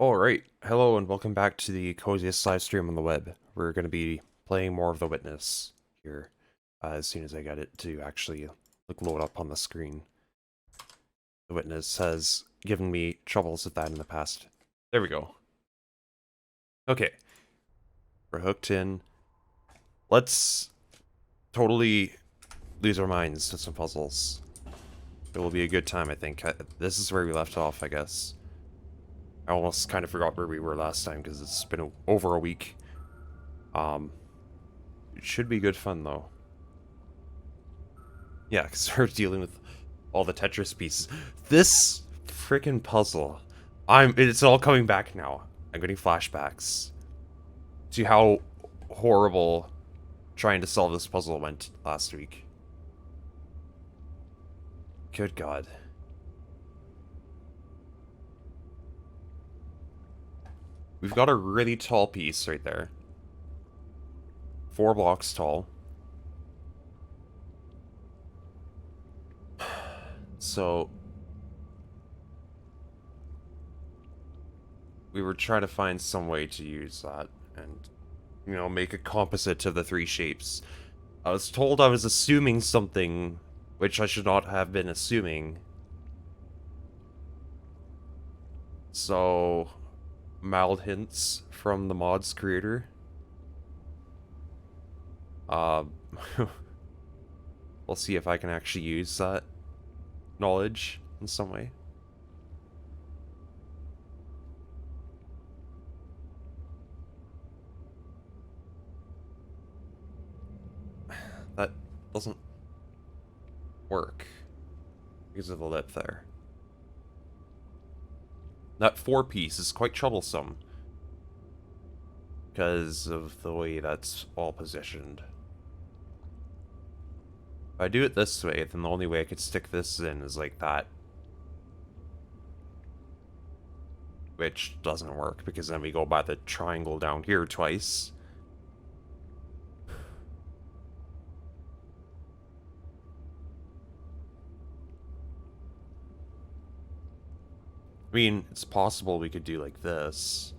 Alright, hello and welcome back to the coziest live stream on the web. We're going to be playing more of The Witness here as soon as I get it to actually load up on the screen. The Witness has given me troubles with that in the past. There we go. Okay, we're hooked in. Let's totally lose our minds to some puzzles. It will be a good time, I think. This is where we left off, I guess. I almost kind of forgot where we were last time because it's been over a week. It should be good fun though. Yeah, because we're dealing with all the Tetris pieces. This freaking puzzle. It's all coming back now. I'm getting flashbacks to how horrible trying to solve this puzzle went last week. Good God. We've got a really tall piece right there. 4 blocks tall. So we were trying to find some way to use that and, you know, make a composite of the 3 shapes. I was told I was assuming something which I should not have been assuming. So, mild hints from the mod's creator. Uh, we'll see if I can actually use that knowledge in some way. That doesn't work because of the lip there. That 4 piece is quite troublesome because of the way that's all positioned. If I do it this way, then the only way I could stick this in is like that. Which doesn't work, because then we go by the triangle down here twice. I mean, it's possible we could do like this.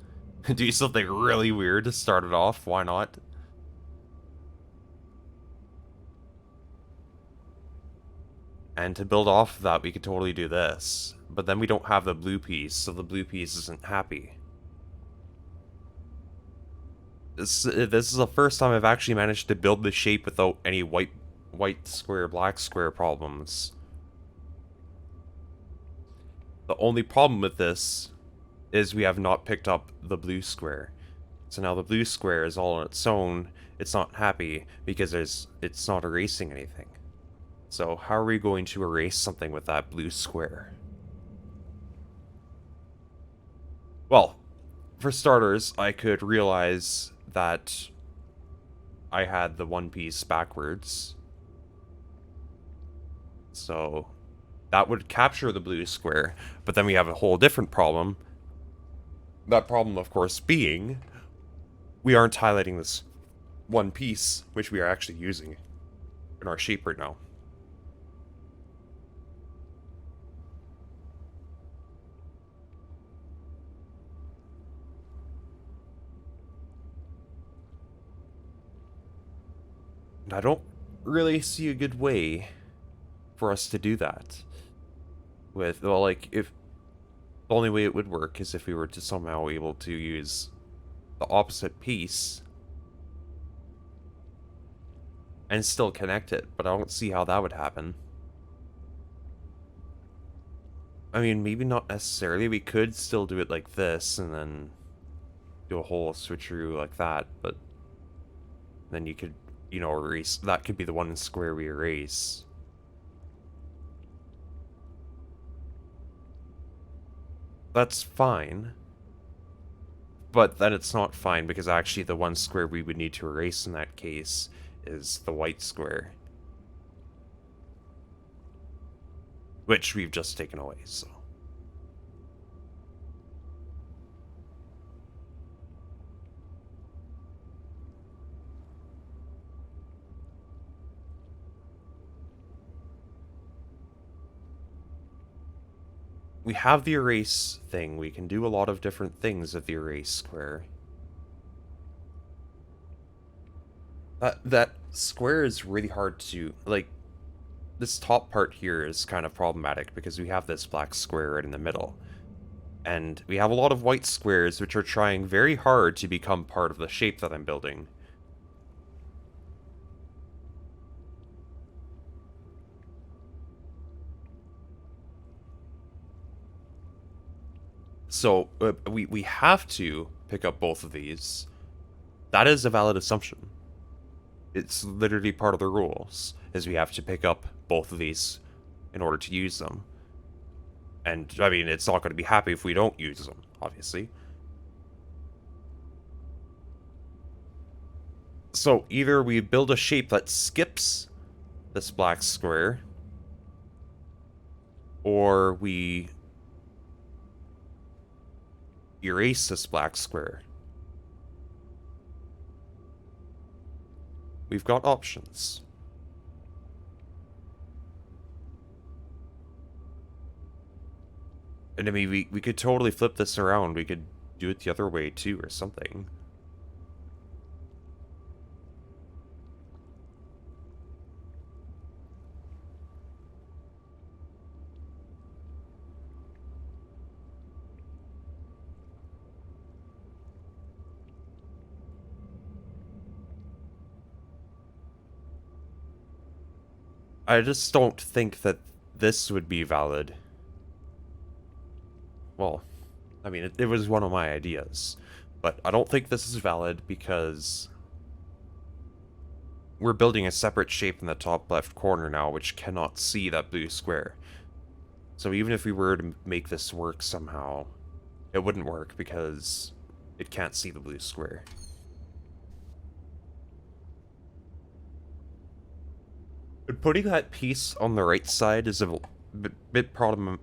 Do something really weird to start it off, why not? And to build off of that, we could totally do this. But then we don't have the blue piece, so the blue piece isn't happy. This is the first time I've actually managed to build the shape without any white square, black square problems. The only problem with this is we have not picked up the blue square. So now the blue square is all on its own. It's not happy because it's not erasing anything. So how are we going to erase something with that blue square? Well, for starters, I could realize that I had the one piece backwards. So that would capture the blue square, but then we have a whole different problem. That problem, of course, being we aren't highlighting this one piece, which we are actually using in our shape right now. And I don't really see a good way for us to do that. Well, like, if the only way it would work is if we were to somehow able to use the opposite piece and still connect it, but I don't see how that would happen. I mean, maybe not necessarily. We could still do it like this and then do a whole switcheroo like that, but then you could, you know, erase. That could be the one square we erase. That's fine. But then it's not fine because actually the one square we would need to erase in that case is the white square. Which we've just taken away, so. we have the erase thing. We can do a lot of different things with the erase square. That square is really hard to, like, this top part here is kind of problematic because we have this black square right in the middle. And we have a lot of white squares which are trying very hard to become part of the shape that I'm building. So, we have to pick up both of these. That is a valid assumption. It's literally part of the rules, is we have to pick up both of these in order to use them. And, I mean, it's not going to be happy if we don't use them, obviously. So, either we build a shape that skips this black square, or we erase this black square. We've got options. And I mean, we could totally flip this around. We could do it the other way too, or something. I just don't think that this would be valid. Well, I mean, it was one of my ideas. But I don't think this is valid because we're building a separate shape in the top left corner now, which cannot see that blue square. So even if we were to make this work somehow, it wouldn't work because it can't see the blue square. But putting that piece on the right side is a bit problem.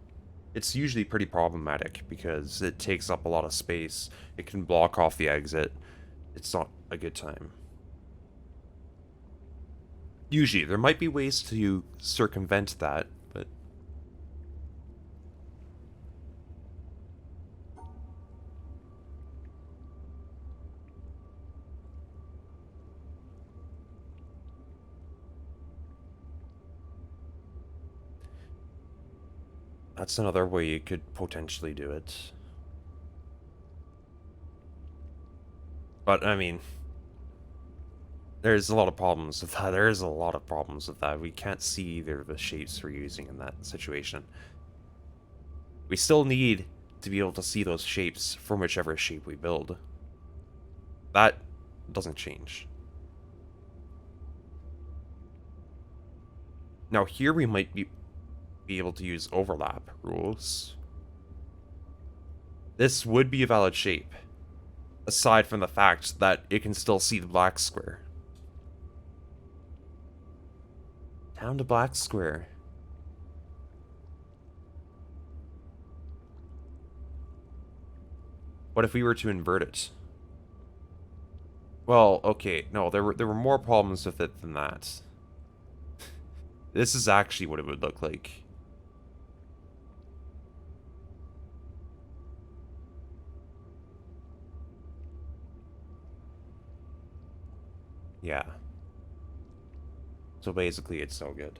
It's usually pretty problematic because it takes up a lot of space. It can block off the exit. It's not a good time. Usually, there might be ways to circumvent that, but that's another way you could potentially do it. But, I mean, there's a lot of problems with that. There's a lot of problems with that. We can't see either of the shapes we're using in that situation. We still need to be able to see those shapes from whichever shape we build. That doesn't change. Now here we might be able to use overlap rules. This would be a valid shape, aside from the fact that it can still see the black square. Down to black square. What if we were to invert it? Well, okay, no, there were more problems with it than that. This is actually what it would look like. Yeah. So basically, it's no good.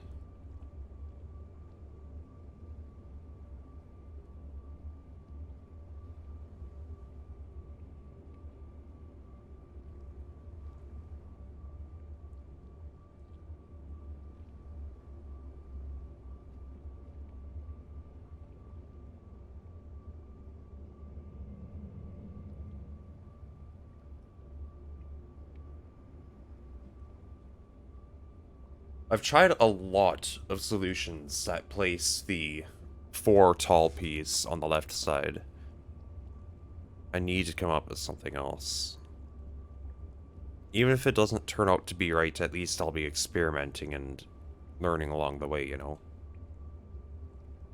I've tried a lot of solutions that place the 4 tall peas on the left side. I need to come up with something else. Even if it doesn't turn out to be right, at least I'll be experimenting and learning along the way, you know?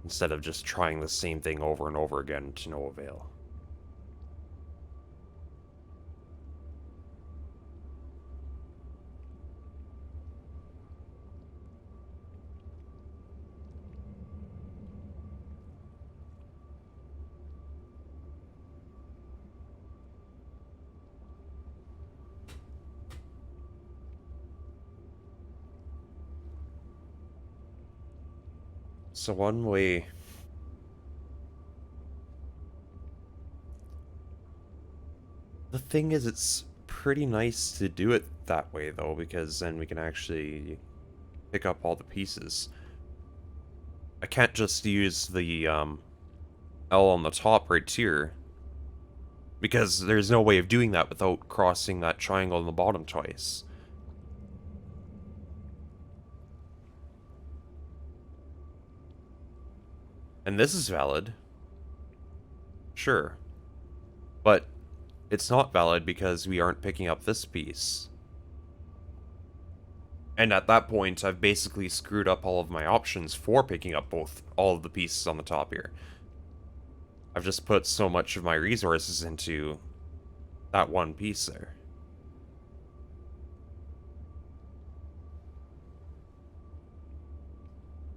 Instead of just trying the same thing over and over again to no avail. So one way... The thing is, it's pretty nice to do it that way, though, because then we can actually pick up all the pieces. I can't just use the L on the top right here, because there's no way of doing that without crossing that triangle on the bottom twice. And this is valid. Sure. But it's not valid because we aren't picking up this piece. And at that point, I've basically screwed up all of my options for picking up all of the pieces on the top here. I've just put so much of my resources into that one piece there.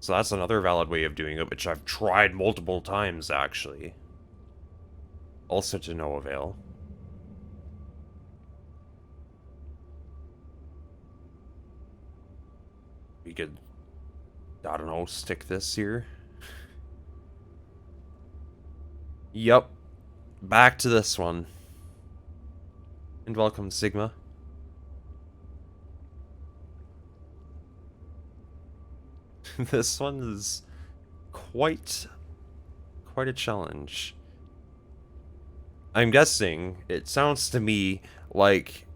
So that's another valid way of doing it, which I've tried multiple times, actually. Also to no avail. We could, I don't know, stick this here. Yep. Back to this one. And welcome, Sigma. This one is quite a challenge. I'm guessing, it sounds to me like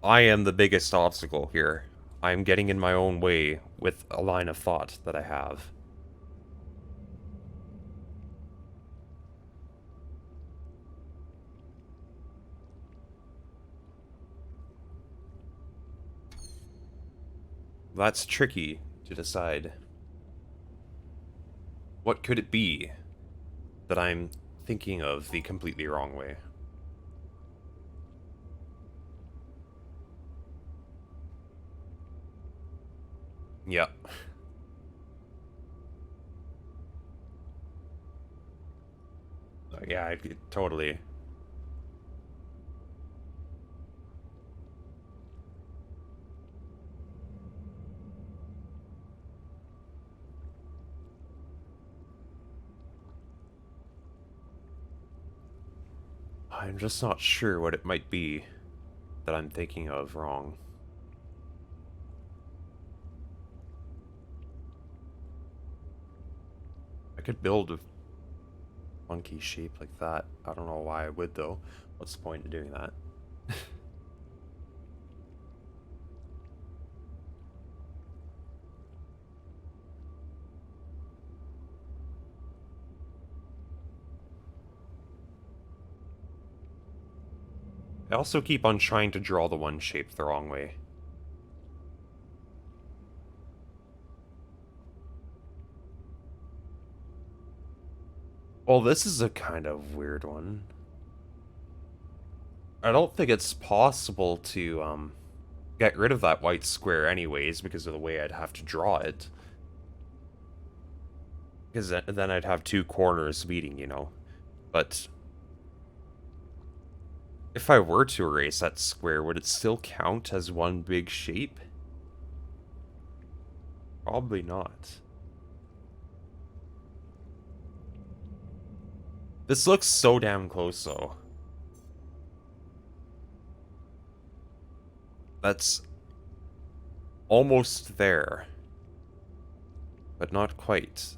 I am the biggest obstacle here. I'm getting in my own way with a line of thought that I have. That's tricky to decide. What could it be that I'm thinking of the completely wrong way? Yep. Yeah, totally. I'm just not sure what it might be that I'm thinking of wrong. I could build a funky shape like that. I don't know why I would, though. What's the point of doing that? I also keep on trying to draw the one shape the wrong way. Well, this is a kind of weird one. I don't think it's possible to, get rid of that white square anyways, because of the way I'd have to draw it. Because then I'd have two corners meeting, you know. But if I were to erase that square, would it still count as one big shape? Probably not. This looks so damn close, though. That's almost there, but not quite.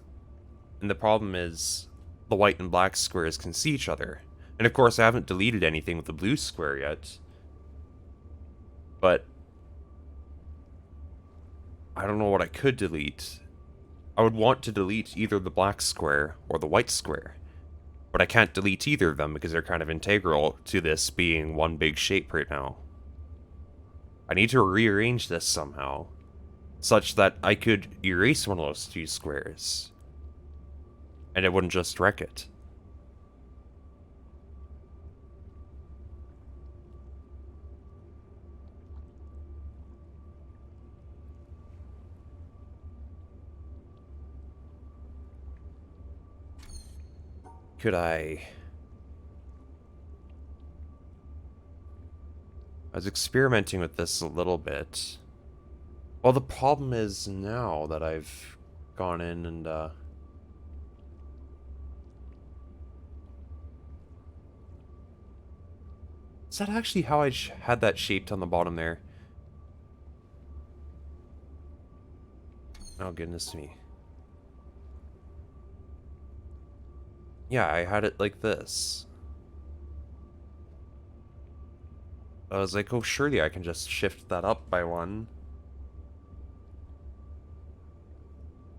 And the problem is, the white and black squares can see each other. And of course, I haven't deleted anything with the blue square yet. But I don't know what I could delete. I would want to delete either the black square or the white square. But I can't delete either of them because they're kind of integral to this being one big shape right now. I need to rearrange this somehow, such that I could erase one of those two squares, and it wouldn't just wreck it. Could I was experimenting with this a little bit. Well, the problem is now that I've gone in and is that actually how I had that shaped on the bottom there? Oh, goodness me. Yeah, I had it like this. I was like, oh, surely I can just shift that up by one.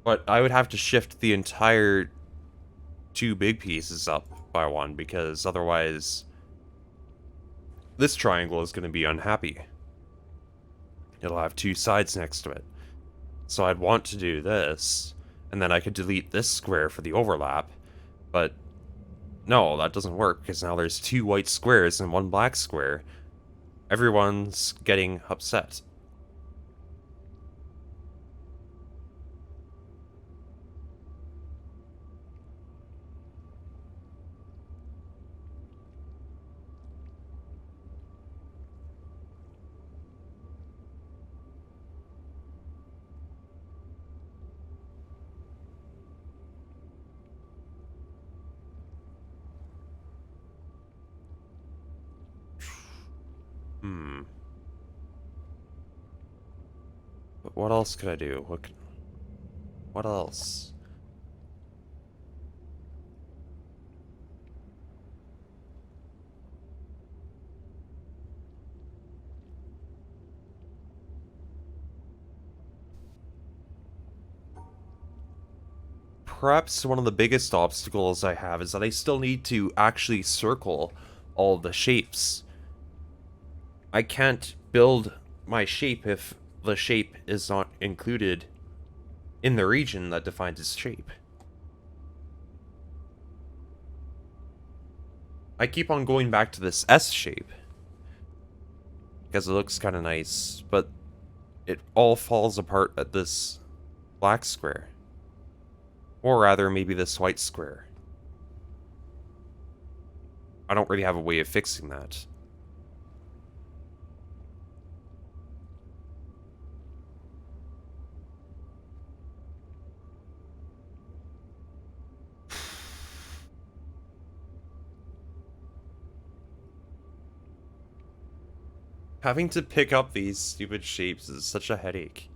But I would have to shift the entire two big pieces up by one, because otherwise this triangle is going to be unhappy. It'll have two sides next to it. So I'd want to do this, and then I could delete this square for the overlap, but no, that doesn't work, because now there's two white squares and one black square. Everyone's getting upset. Hmm. But what else could I do? What else? Perhaps one of the biggest obstacles I have is that I still need to actually circle all the shapes. I can't build my shape if the shape is not included in the region that defines its shape. I keep on going back to this S shape because it looks kind of nice, but it all falls apart at this black square. Or rather, maybe this white square. I don't really have a way of fixing that. Having to pick up these stupid shapes is such a headache.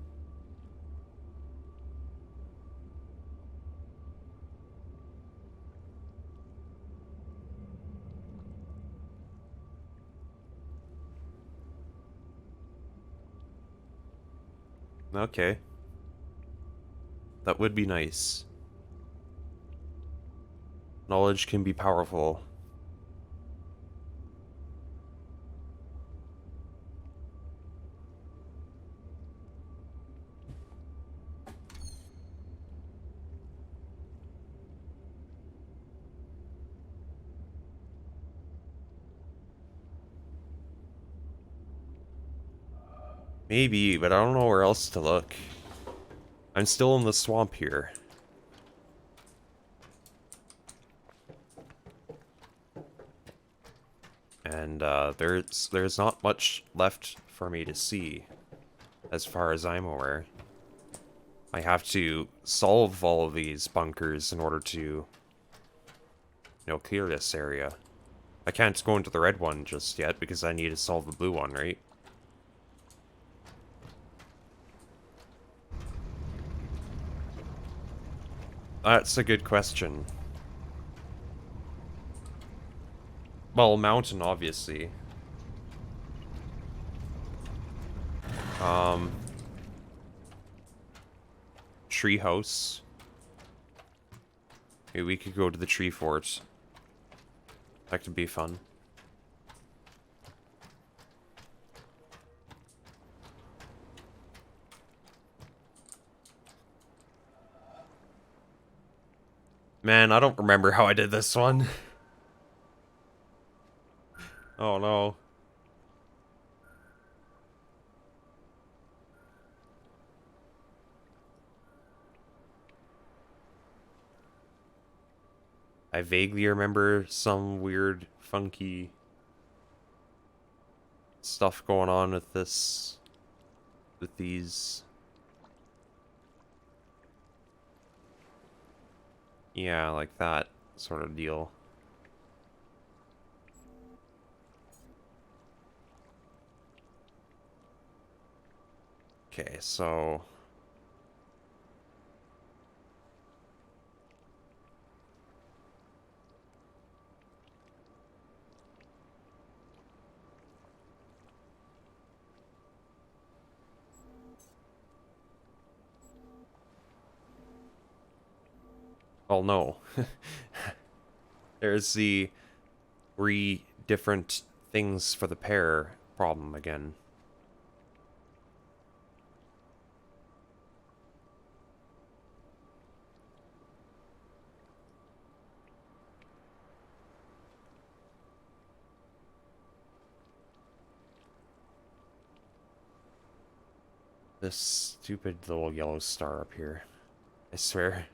Okay. That would be nice. Knowledge can be powerful. Maybe, but I don't know where else to look. I'm still in the swamp here. And there's not much left for me to see, as far as I'm aware. I have to solve all of these bunkers in order to, clear this area. I can't go into the red one just yet because I need to solve the blue one, right? That's a good question. Well, mountain, obviously. Treehouse. Maybe we could go to the tree fort. That could be fun. Man, I don't remember how I did this one. Oh no. I vaguely remember some weird, funky stuff going on with this, with these. Yeah, like that sort of deal. Okay, so... Oh no. There's the three different things for the pair problem again. This stupid little yellow star up here. I swear.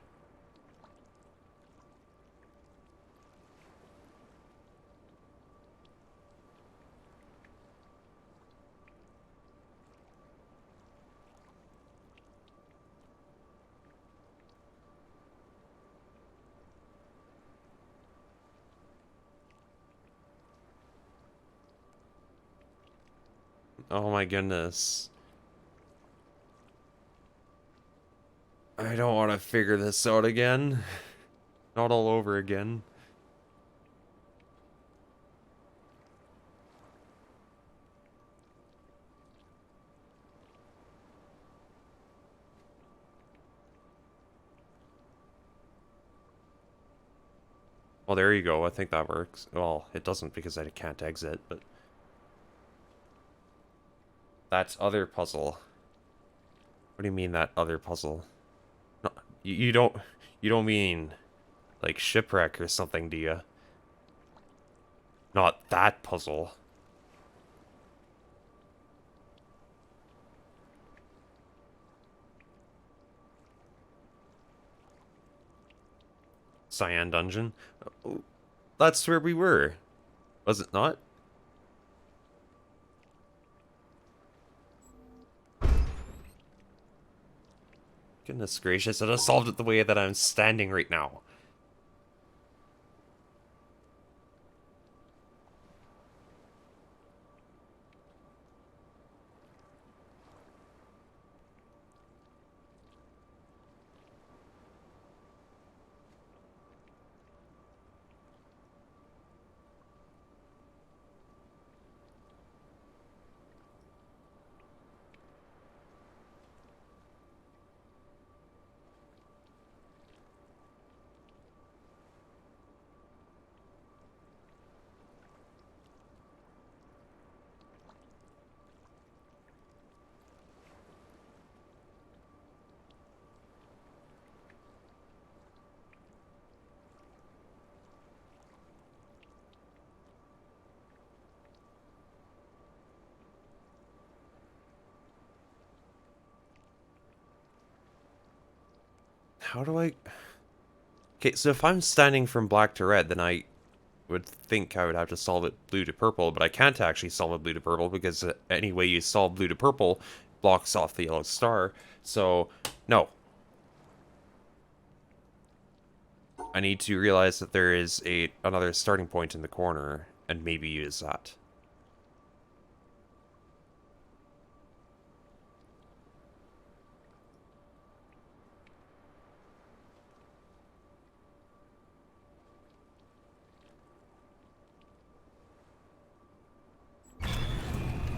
Oh my goodness. I don't want to figure this out again. Not all over again. Well, there you go. I think that works. Well, it doesn't because I can't exit, but... That other puzzle. What do you mean, that other puzzle? No, you don't... You don't mean... Like, shipwreck or something, do you? Not that puzzle. Cyan Dungeon? Oh, that's where we were. Was it not? Goodness gracious, I just solved it the way that I'm standing right now. How do I... Okay, so if I'm standing from black to red, then I would think I would have to solve it blue to purple, but I can't actually solve it blue to purple because any way you solve blue to purple blocks off the yellow star. So, no. I need to realize that there is another starting point in the corner, and maybe use that.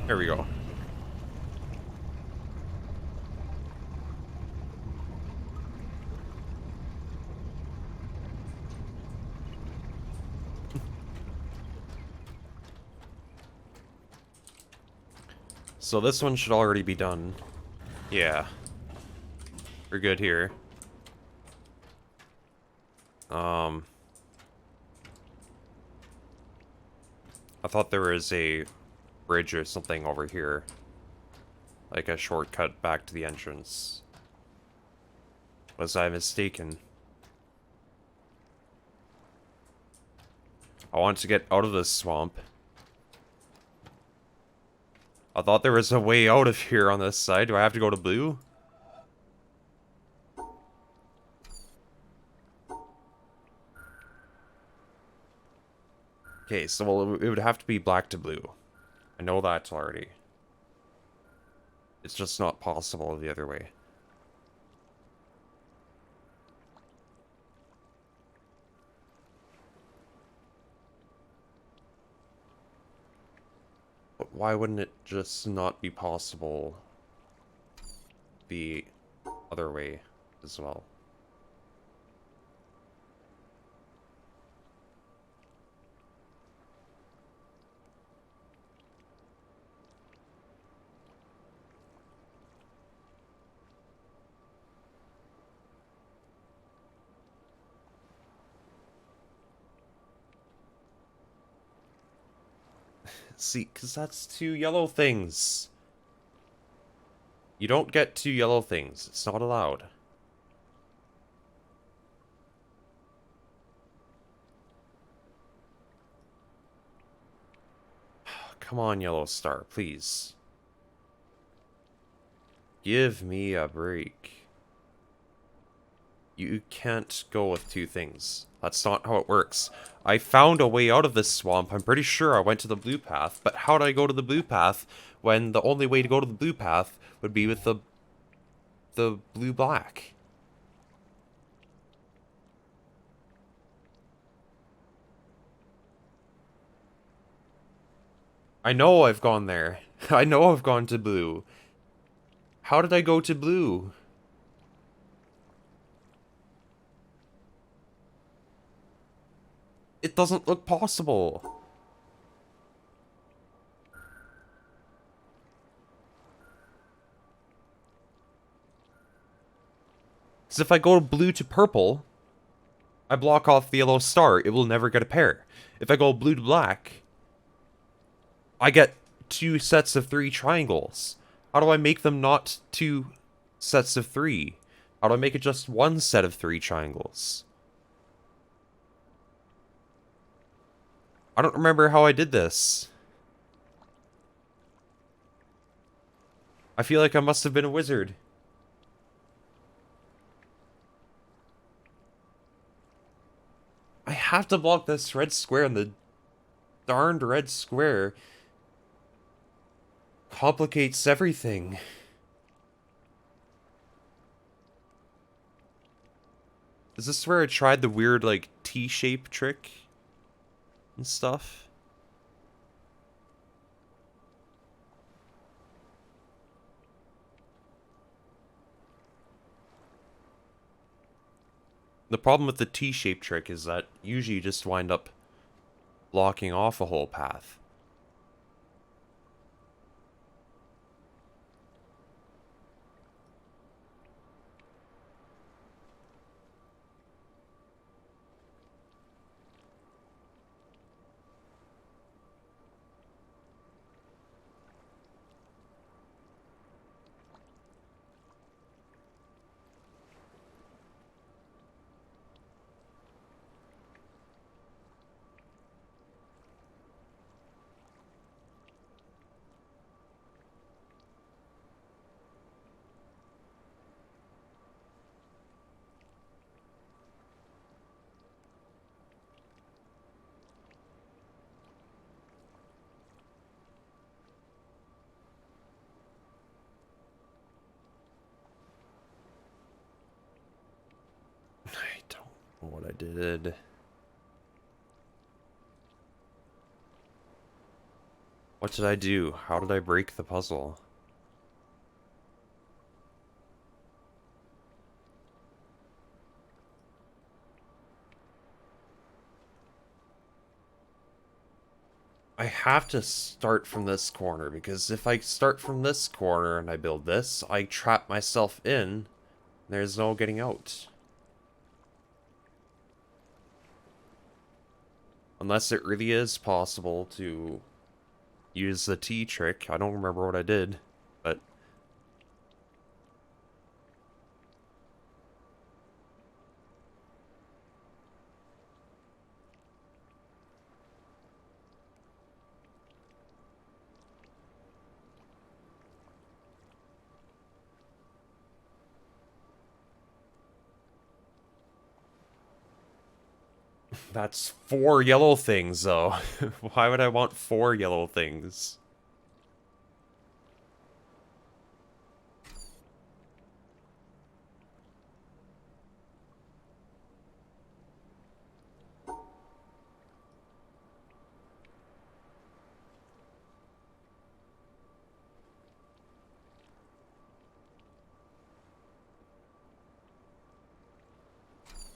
There we go. So this one should already be done. Yeah. We're good here. I thought there was a bridge or something over here. Like a shortcut back to the entrance. Was I mistaken? I want to get out of this swamp. I thought there was a way out of here on this side. Do I have to go to blue? Okay, so well, it would have to be black to blue. I know that already. It's just not possible the other way. But why wouldn't it just not be possible the other way as well? See, because that's two yellow things. You don't get two yellow things. It's not allowed. Come on, yellow star, please. Give me a break. You can't go with two things. That's not how it works. I found a way out of this swamp. I'm pretty sure I went to the blue path, but how did I go to the blue path when the only way to go to the blue path would be with the blue-black? I know I've gone there. I know I've gone to blue. How did I go to blue? It doesn't look possible. Because if I go blue to purple, I block off the yellow star. It will never get a pair. If I go blue to black, I get two sets of three triangles. How do I make them not two sets of three? How do I make it just one set of three triangles? I don't remember how I did this. I feel like I must have been a wizard. I have to block this red square, and the darned red square complicates everything. Is this where I tried the weird, like, T-shape trick and stuff? The problem with the T-shape trick is that usually you just wind up blocking off a whole path. I don't know what I did. What did I do? How did I break the puzzle? I have to start from this corner, because if I start from this corner and I build this, I trap myself in. There's no getting out. Unless it really is possible to use the T trick. I don't remember what I did, but... That's 4 yellow things, though. Why would I want 4 yellow things?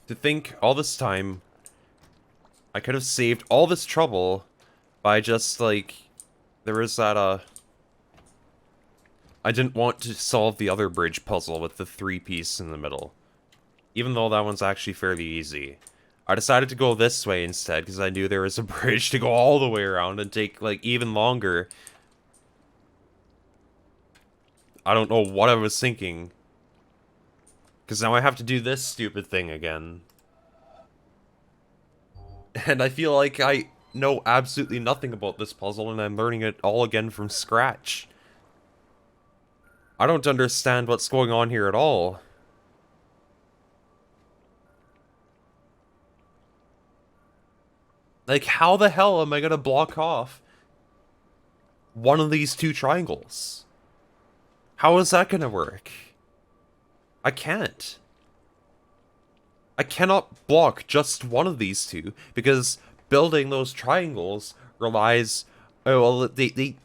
To think all this time, I could have saved all this trouble by just, like, there was that, I didn't want to solve the other bridge puzzle with the 3-piece in the middle. Even though that one's actually fairly easy. I decided to go this way instead, because I knew there was a bridge to go all the way around and take, like, even longer. I don't know what I was thinking. Because now I have to do this stupid thing again. And I feel like I know absolutely nothing about this puzzle, and I'm learning it all again from scratch. I don't understand what's going on here at all. Like, how the hell am I gonna block off one of these 2 triangles? How is that gonna work? I can't. I cannot block just one of these 2, because building those triangles relies... Oh, well, they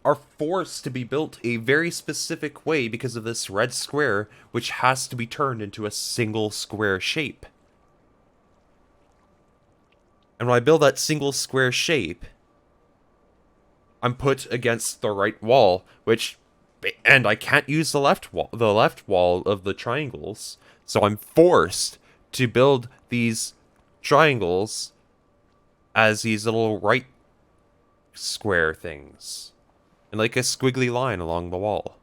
are forced to be built a very specific way because of this red square, which has to be turned into a single square shape. And when I build that single square shape, I'm put against the right wall, which... And I can't use the left wall of the triangles, so I'm forced to build these triangles as these little right square things. And like a squiggly line along the wall.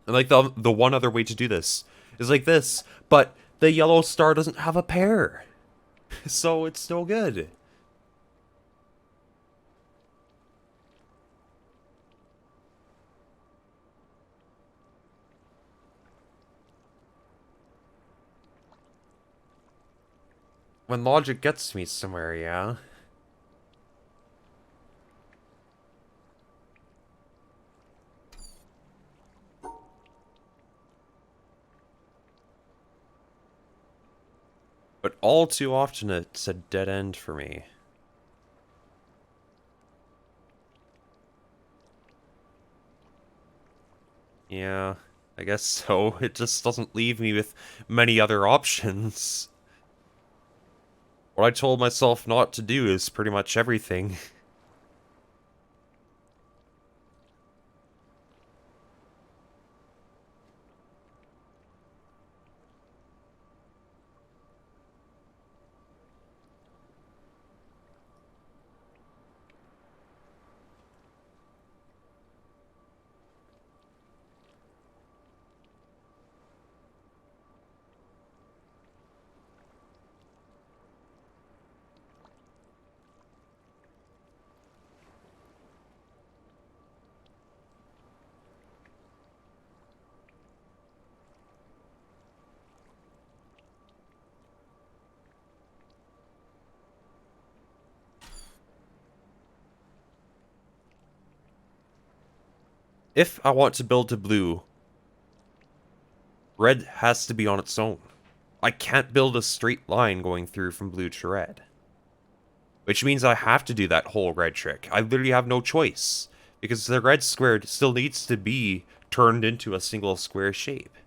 And like the one other way to do this is like this, but the yellow star doesn't have a pair. So it's no good. When logic gets me somewhere, yeah. But all too often it's a dead end for me. Yeah, I guess so. It just doesn't leave me with many other options. What I told myself not to do is pretty much everything. If I want to build to blue, red has to be on its own. I can't build a straight line going through from blue to red. Which means I have to do that whole red trick. I literally have no choice. Because the red square still needs to be turned into a single square shape.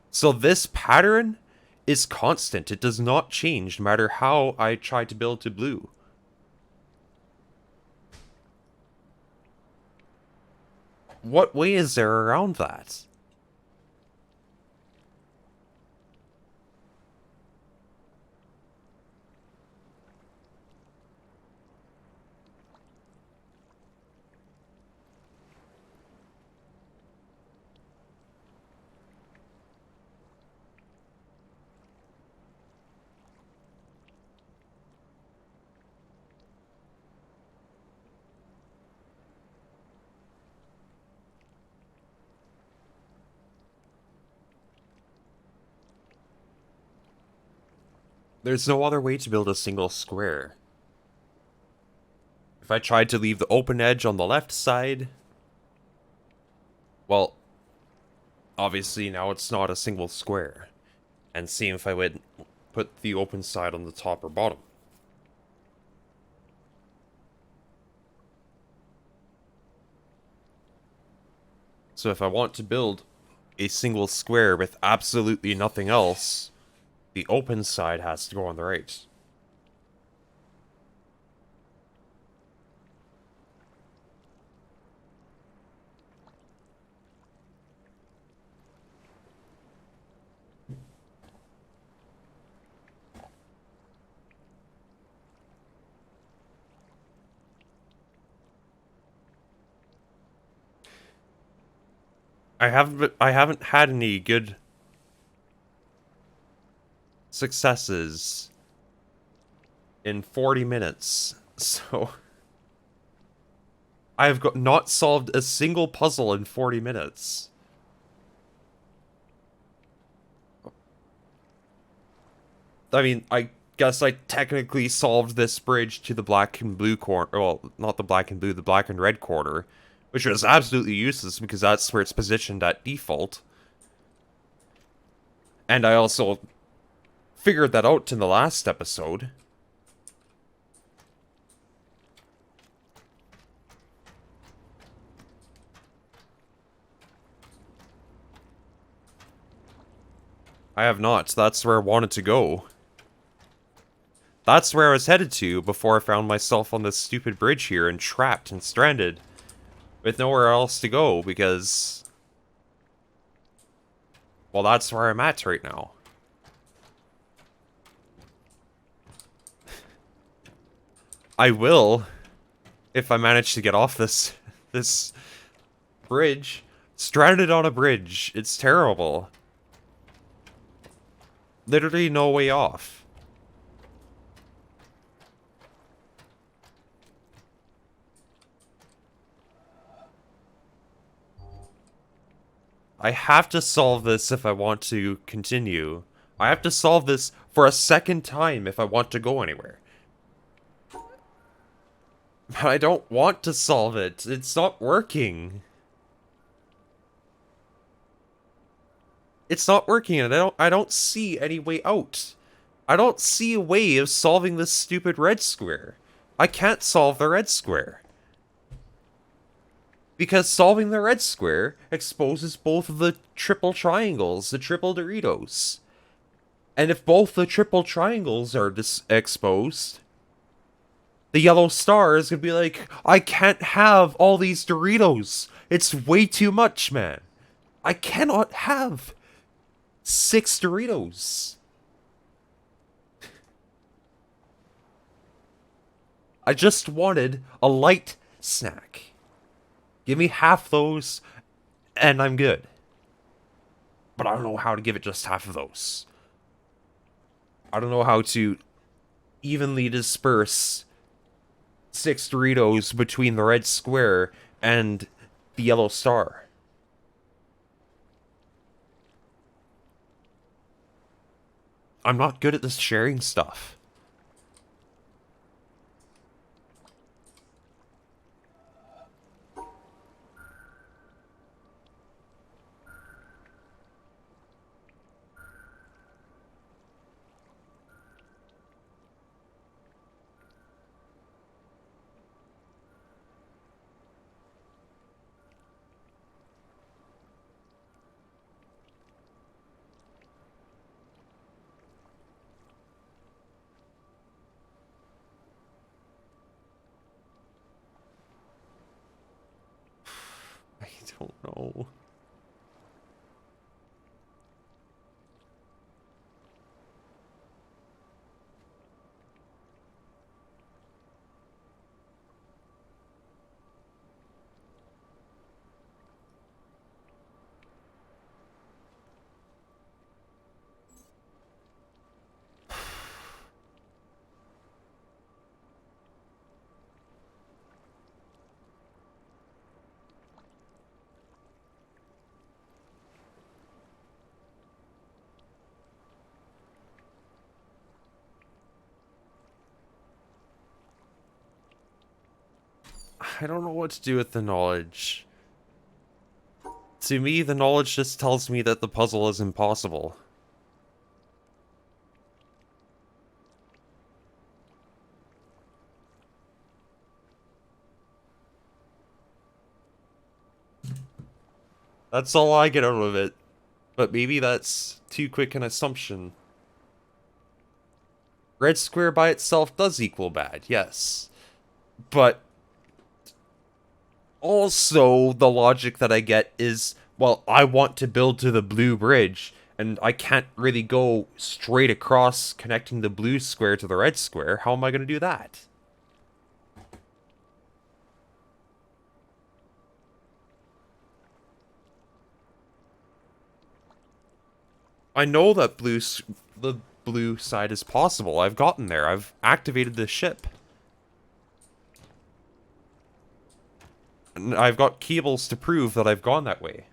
So this pattern is constant. It does not change no matter how I try to build to blue. What way is there around that? There's no other way to build a single square. If I tried to leave the open edge on the left side, well, obviously now it's not a single square. And see if I would put the open side on the top or bottom. So if I want to build a single square with absolutely nothing else, the open side has to go on the right. I haven't had any good successes in 40 minutes. So I've not solved a single puzzle in 40 minutes. I mean, I guess I technically solved this bridge to the black and blue corner. Well, not the black and blue, the black and red corner, which was absolutely useless because that's where it's positioned at default. And I also figured that out in the last episode. I have not. That's where I wanted to go. That's where I was headed to before I found myself on this stupid bridge here and trapped and stranded with nowhere else to go because, well, that's where I'm at right now. I will, if I manage to get off this bridge. Stranded on a bridge. It's terrible. Literally no way off. I have to solve this if I want to continue. I have to solve this for a second time if I want to go anywhere. But I don't want to solve it. It's not working. It's not working and I don't see any way out. I don't see a way of solving this stupid red square. I can't solve the red square. Because solving the red square exposes both of the triple triangles, the triple Doritos. And if both the triple triangles are exposed, the yellow star is gonna be like, I can't have all these Doritos. It's way too much, man. I cannot have 6 Doritos. I just wanted a light snack. Give me half those, and I'm good. But I don't know how to give it just half of those. I don't know how to evenly disperse 6 Doritos between the red square and the yellow star. I'm not good at this sharing stuff. I don't know. I don't know what to do with the knowledge. To me, the knowledge just tells me that the puzzle is impossible. That's all I get out of it. But maybe that's too quick an assumption. Red square by itself does equal bad, yes. But also, the logic that I get is, well, I want to build to the blue bridge, and I can't really go straight across connecting the blue square to the red square. How am I going to do that? I know that the blue side is possible. I've gotten there. I've activated the ship. And I've got cables to prove that I've gone that way.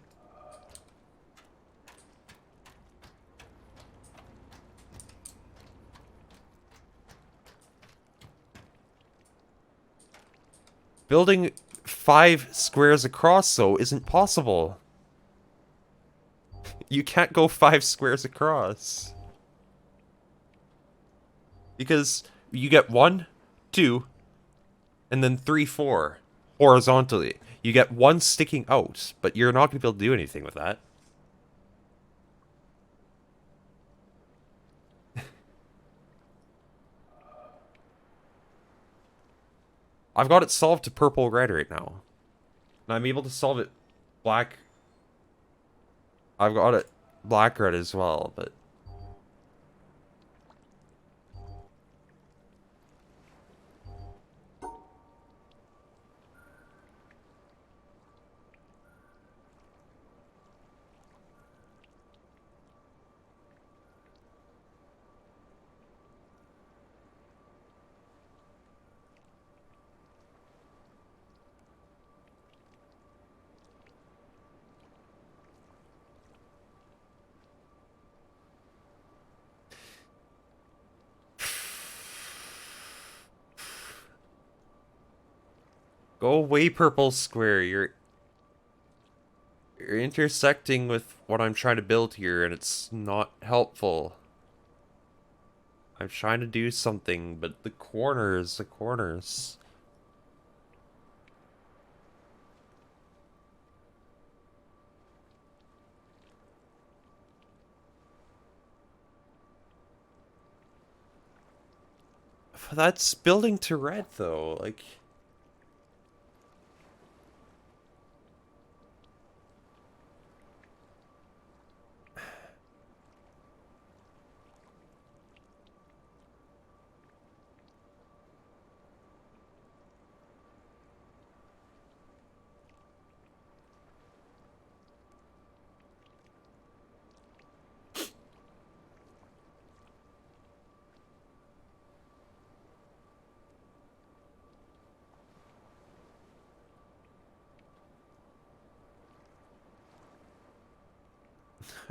Building 5 squares across, though, isn't possible. You can't go 5 squares across. Because you get 1, 2, and then 3, 4 horizontally. You get 1 sticking out, but you're not going to be able to do anything with that. I've got it solved to purple-red right now. And I'm able to solve it black. I've got it black-red as well, but... Go away, purple square. You're intersecting with what I'm trying to build here, and it's not helpful. I'm trying to do something, but the corners. That's building to red, though. Like...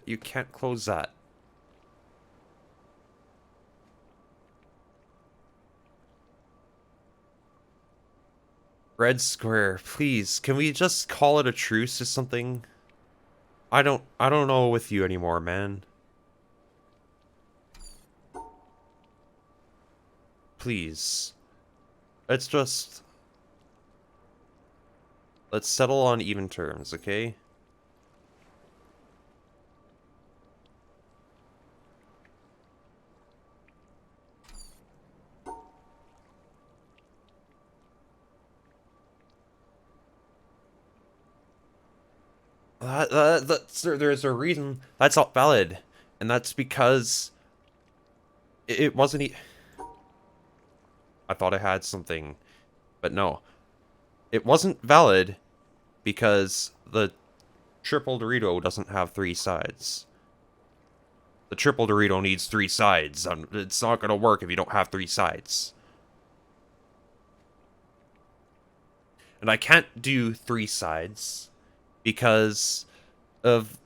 You can't close that. Red square, please. Can we just call it a truce or something? I don't know with you anymore, man. Please. Let's settle on even terms, okay? There's a reason that's not valid, and that's because it wasn't. I thought I had something, but no, it wasn't valid because the triple Dorito doesn't have 3 sides. The triple Dorito needs 3 sides. It's not gonna work if you don't have 3 sides. And I can't do 3 sides because of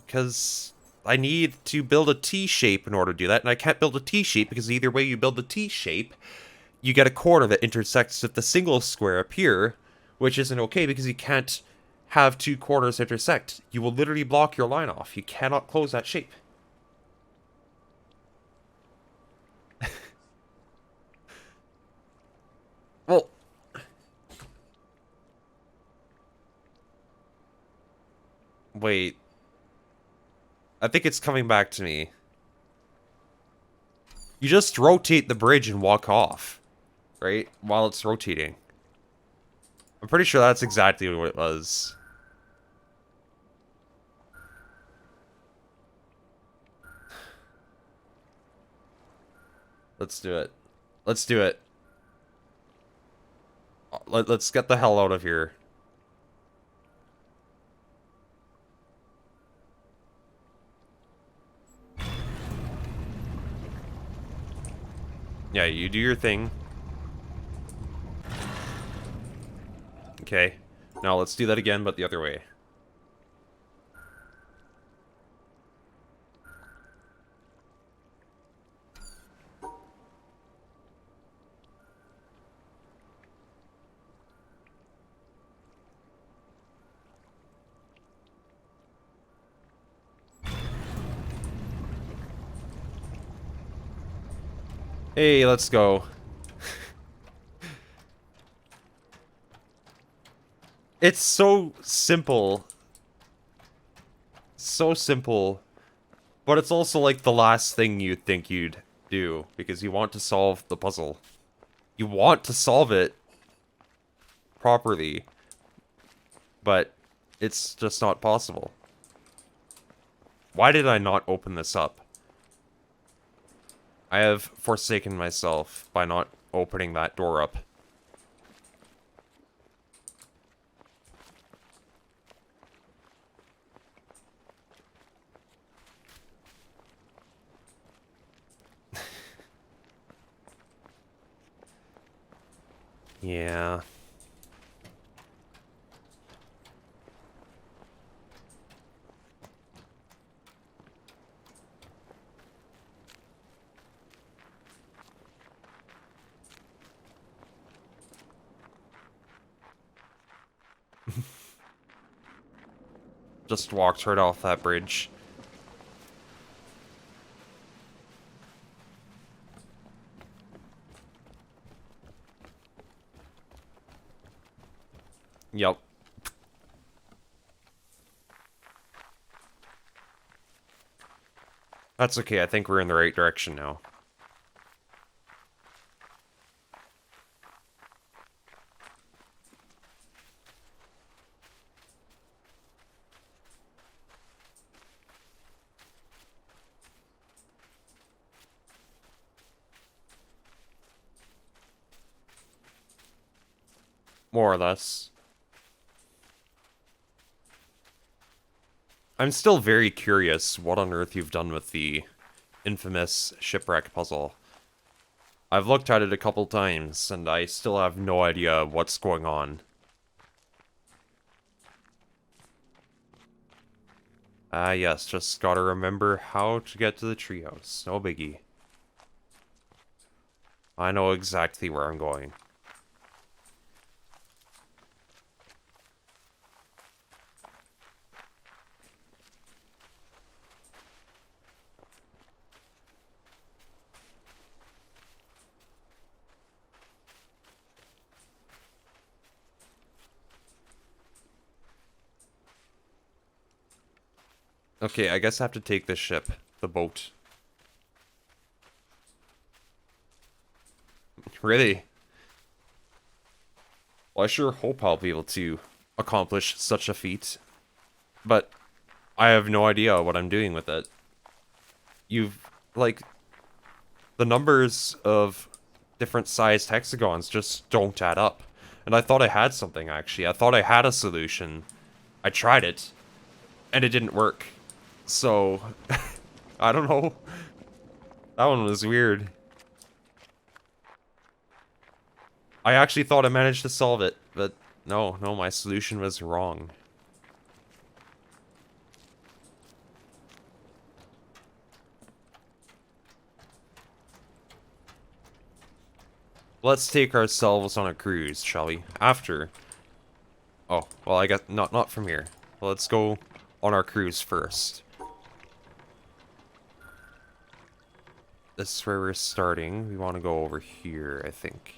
because I need to build a T shape in order to do that, and I can't build a T shape because either way you build the T shape, you get a corner that intersects with the single square up here, which isn't okay because you can't have two corners intersect. You will literally block your line off. You cannot close that shape. Well, wait. I think it's coming back to me. You just rotate the bridge and walk off, right? While it's rotating. I'm pretty sure that's exactly what it was. Let's do it. Let's do it. Let's get the hell out of here. Yeah, you do your thing. Okay. Now let's do that again, but the other way. Hey, let's go. It's so simple. So simple. But it's also like the last thing you'd think you'd do, because you want to solve the puzzle. You want to solve it properly, but it's just not possible. Why did I not open this up? I have forsaken myself by not opening that door up. Yeah. Just walked right off that bridge. Yep. That's okay, I think we're in the right direction now. More or less. I'm still very curious what on earth you've done with the infamous shipwreck puzzle. I've looked at it a couple times, and I still have no idea what's going on. Ah, yes, just gotta remember how to get to the treehouse. No biggie. I know exactly where I'm going. Okay, I guess I have to take this ship. The boat. Really? Well, I sure hope I'll be able to accomplish such a feat. But I have no idea what I'm doing with it. Like, the numbers of different sized hexagons just don't add up. And I thought I had something, actually. I thought I had a solution. I tried it, and it didn't work. So, I don't know. That one was weird. I actually thought I managed to solve it, but no, my solution was wrong. Let's take ourselves on a cruise, shall we? After. Oh, well, I guess not from here. Let's go on our cruise first. This is where we're starting. We want to go over here, I think.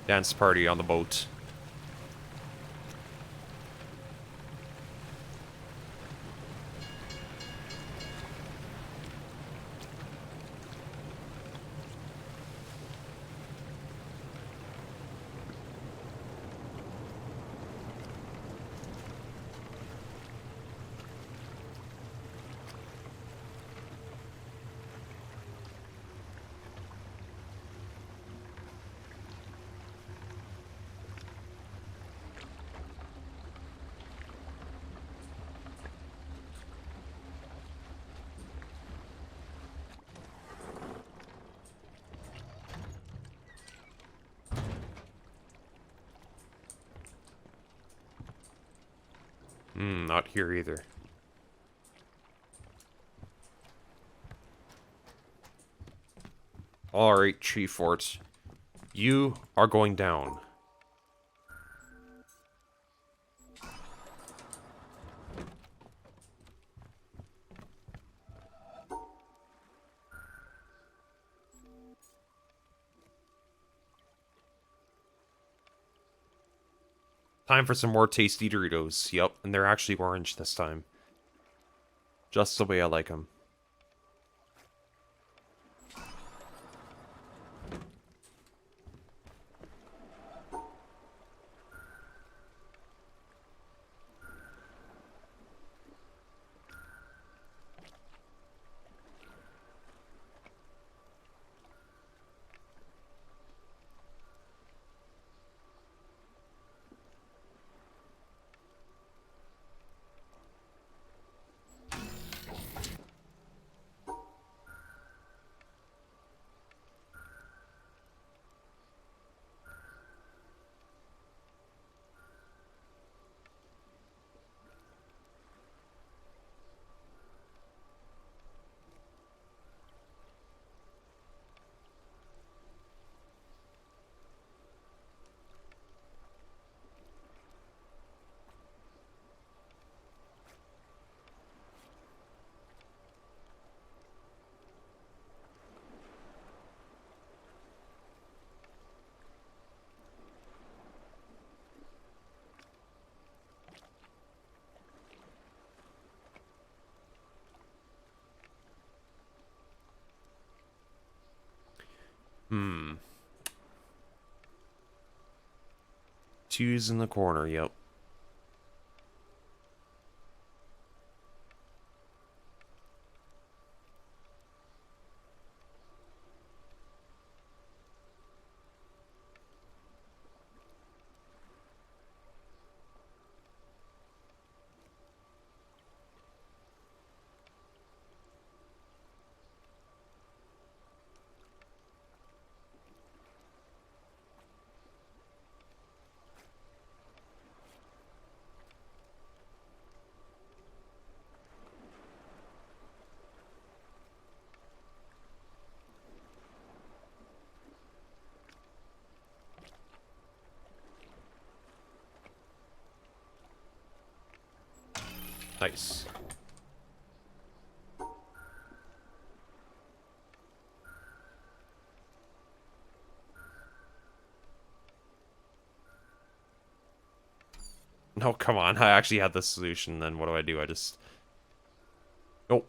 Dance party on the boat. Not here either. Alright, Tree Fort. You are going down. Time for some more tasty Doritos. Yep, and they're actually orange this time. Just the way I like them. Two's in the corner, yep. Nice. No, come on. I actually had the solution, then what do? I just... Nope.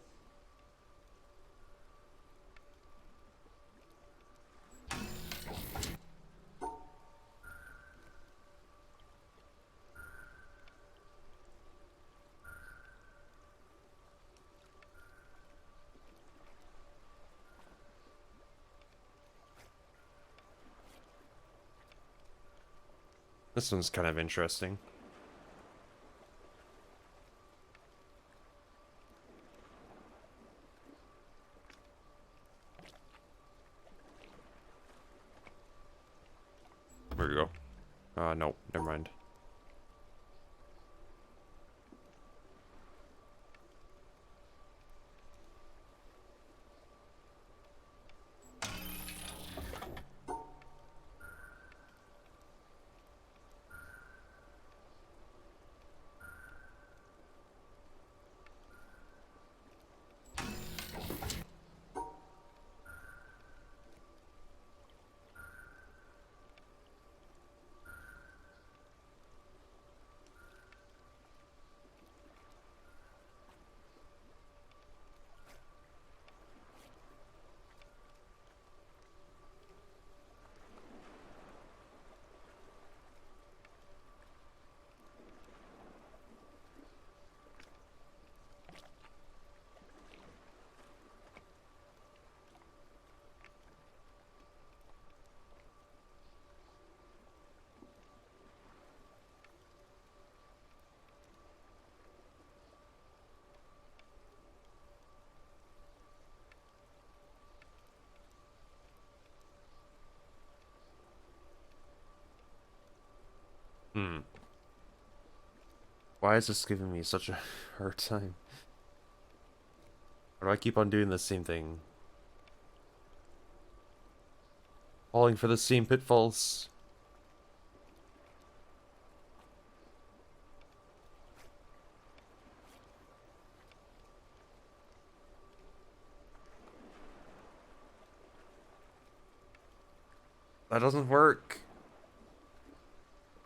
This one's kind of interesting. There we go. No, never mind. Hmm. Why is this giving me such a hard time? Why do I keep on doing the same thing? Falling for the same pitfalls. That doesn't work.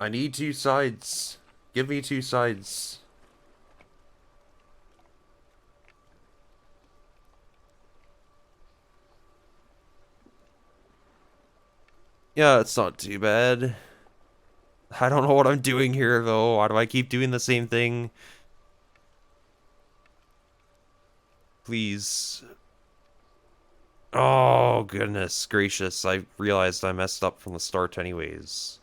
I need two sides. Give me two sides. Yeah, it's not too bad. I don't know what I'm doing here, though. Why do I keep doing the same thing? Please. Oh, goodness gracious. I realized I messed up from the start anyways.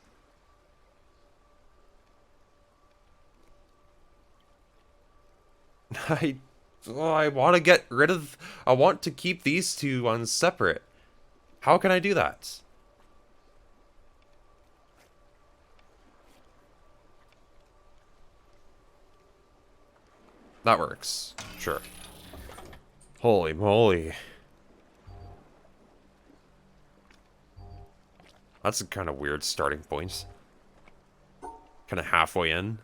I... Oh, I want to get rid of... I want to keep these two ones separate. How can I do that? That works. Sure. Holy moly. That's a kind of weird starting point. Kind of halfway in.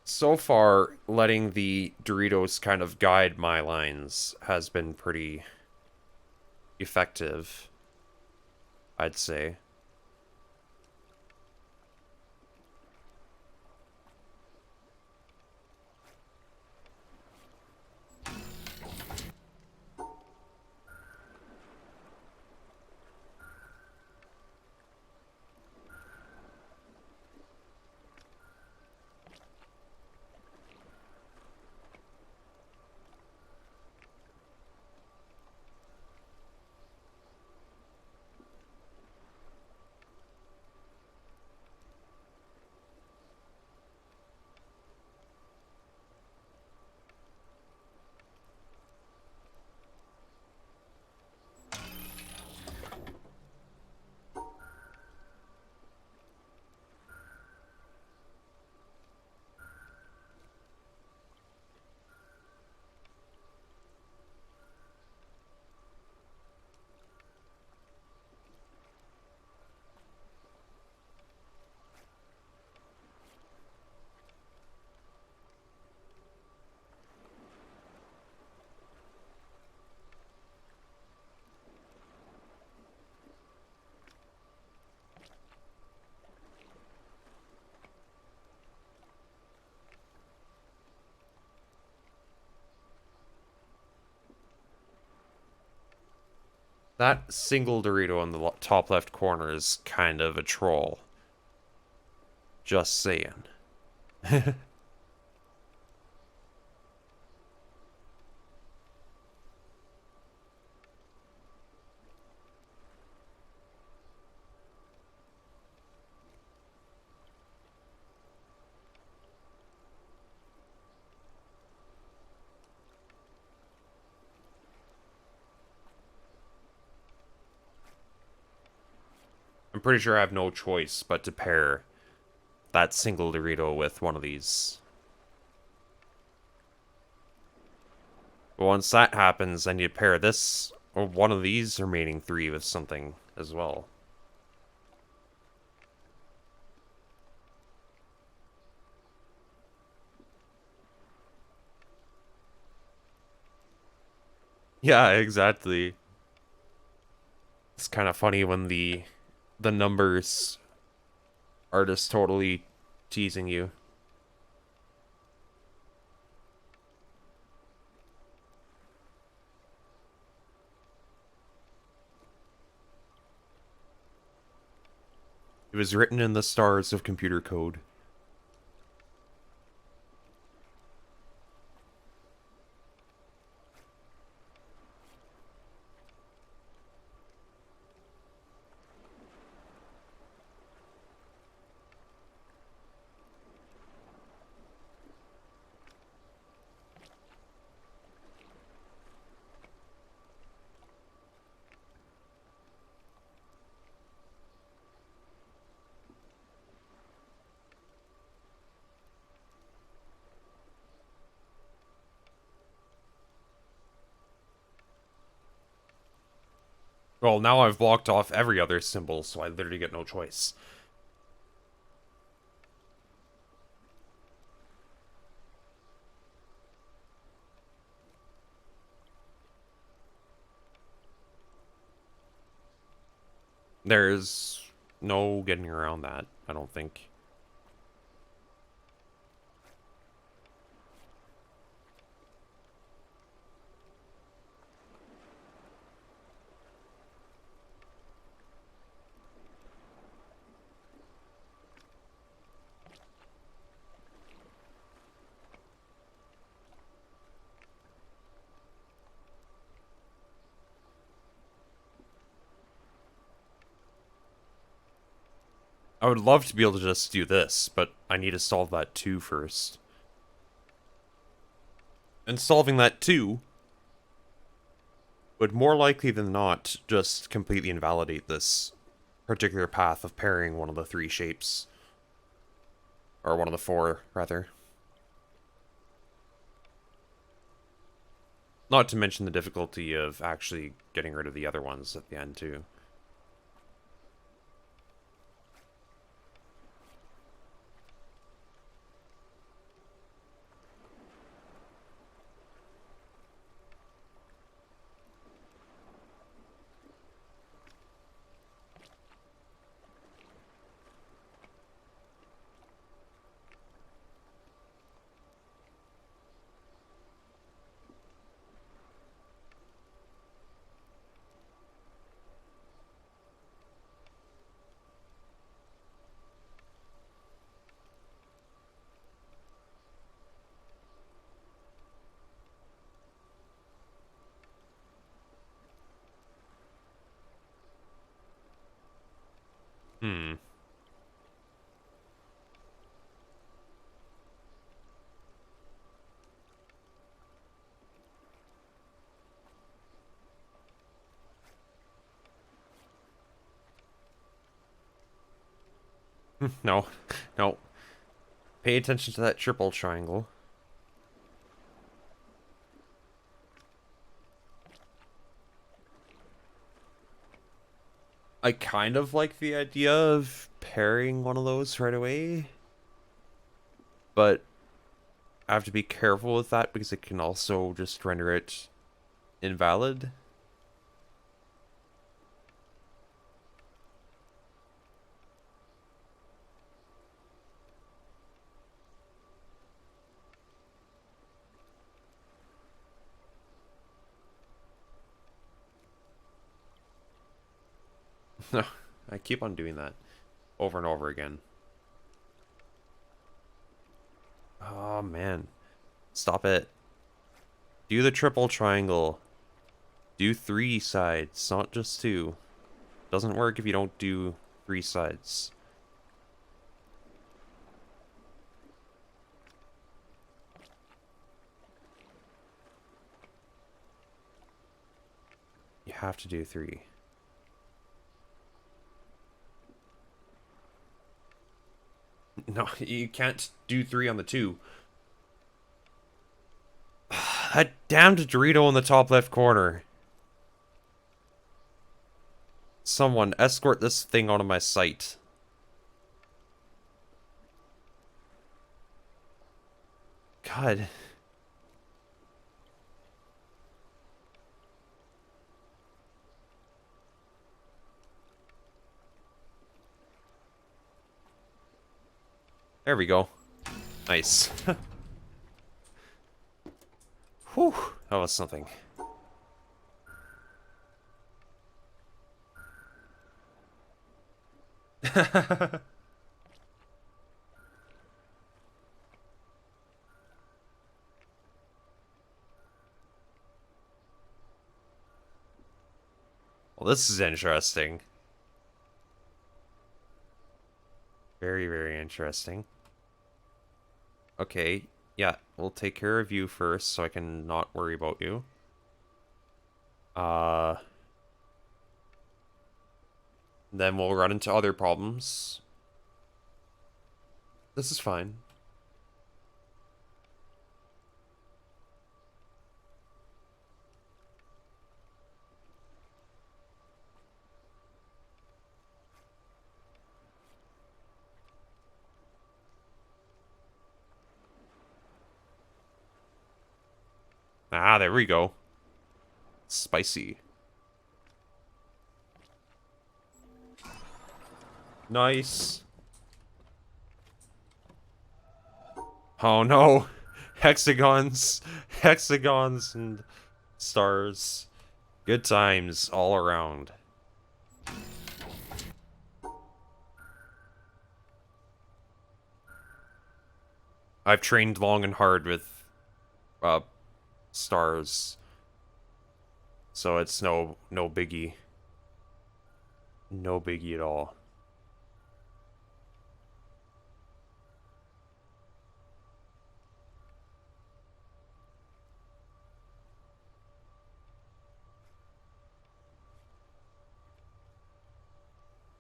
So far, letting the Doritos kind of guide my lines has been pretty effective, I'd say. That single Dorito in the top left corner is kind of a troll. Just saying. pretty sure I have no choice but to pair that single Dorito with one of these. But once that happens, I need to pair this, or one of these remaining three with something as well. Yeah, exactly. It's kind of funny when the numbers are just totally teasing you. It was written in the stars of computer code. Well, now I've blocked off every other symbol, so I literally get no choice. There's no getting around that, I don't think. I would love to be able to just do this, but I need to solve that 2 first. And solving that 2 would more likely than not just completely invalidate this particular path of pairing one of the 3 shapes. Or one of the 4, rather. Not to mention the difficulty of actually getting rid of the other ones at the end, too. Hmm. No. No. Pay attention to that triple triangle. I kind of like the idea of pairing one of those right away, but I have to be careful with that because it can also just render it invalid. No, I keep on doing that over and over again. Oh man, stop it. Do the triple triangle. Do 3 sides, not just 2. Doesn't work if you don't do 3 sides. You have to do 3. No, you can't do 3 on the 2. That damned Dorito in the top left corner. Someone escort this thing onto my site. God. There we go. Nice. Whew, that was something. Well, this is interesting. Very, very interesting. Okay, yeah, we'll take care of you first so I can not worry about you. Then we'll run into other problems. This is fine. Ah, there we go. Spicy. Nice. Oh no. Hexagons. Hexagons and stars. Good times all around. I've trained long and hard with stars. So it's no biggie. No biggie at all.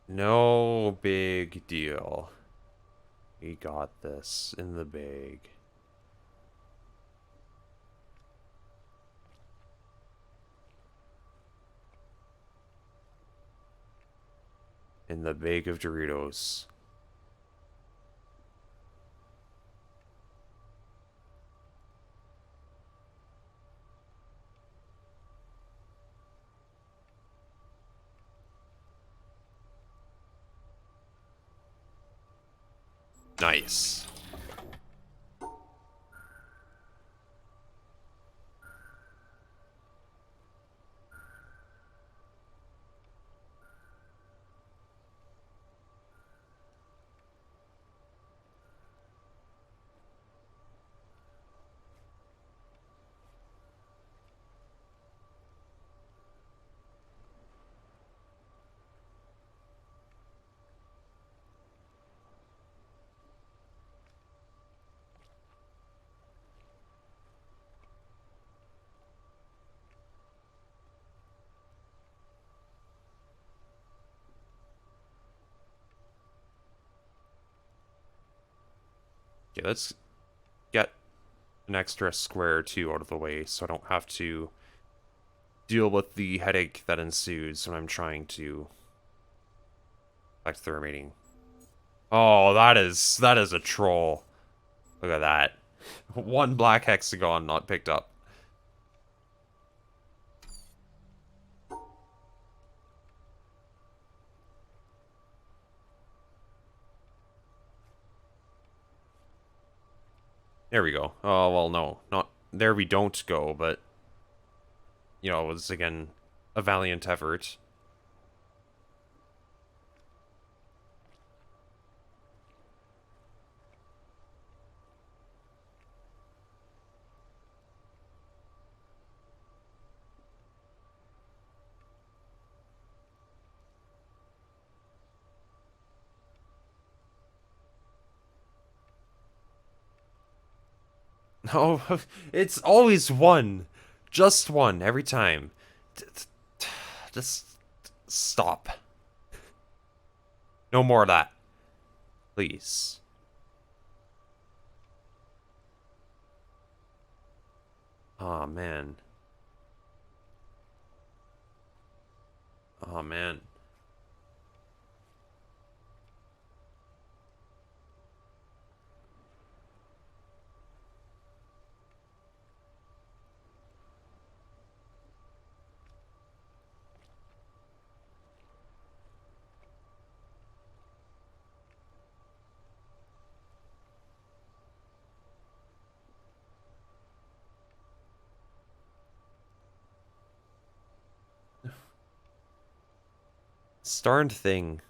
No big deal. We got this in the bag. In the bag of Doritos. Nice. Okay, let's get an extra square or two out of the way so I don't have to deal with the headache that ensues when I'm trying to collect the remaining. Oh, that is a troll. Look at that. One black hexagon not picked up. There we go. Oh, well, no. Not there we don't go, but you know, it was again a valiant effort. No, it's always one. Just one every time. Just stop. No more of that. Please. Oh, man. Oh, man. This darned thing.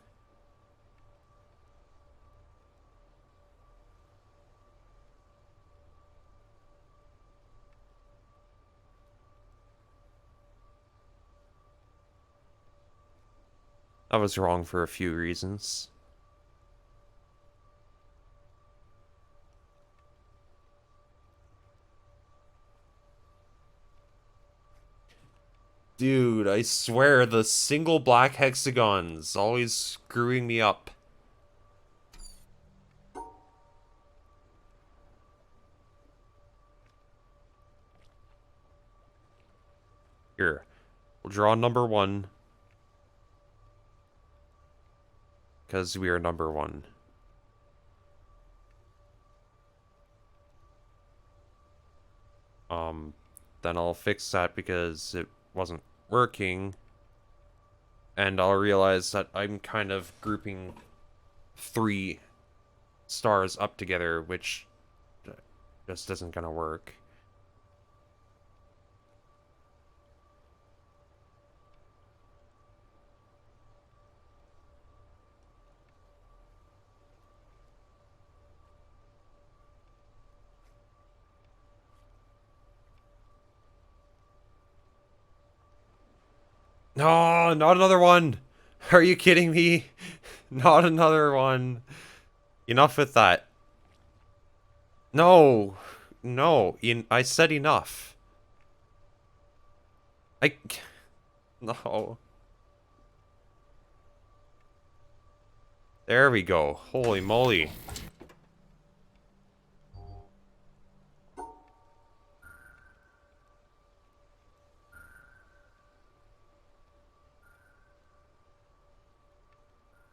I was wrong for a few reasons. Dude, I swear the single black hexagon's always screwing me up. Here, we'll draw number 1. Because we are number 1. Then I'll fix that because it wasn't working. And I'll realize that I'm kind of grouping 3 stars up together, which just isn't gonna work. No, not another one! Are you kidding me? Not another one. Enough with that. No. No. I said enough. No. There we go. Holy moly.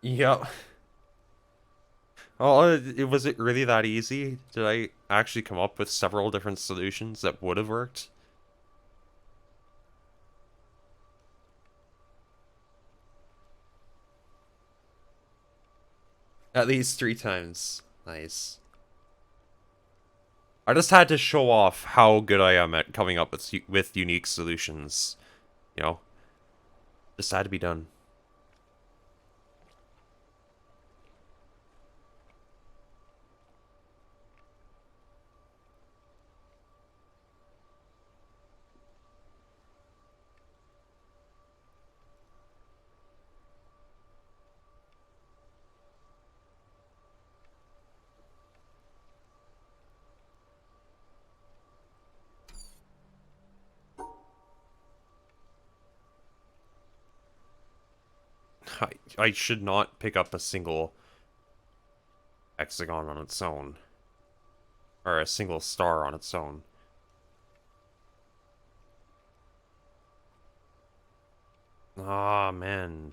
Yep. Oh, was it really that easy? Did I actually come up with several different solutions that would have worked? At least 3 times. Nice. I just had to show off how good I am at coming up with unique solutions. You know? Just had to be done. I should not pick up a single hexagon on its own. Or a single star on its own. Ah, man.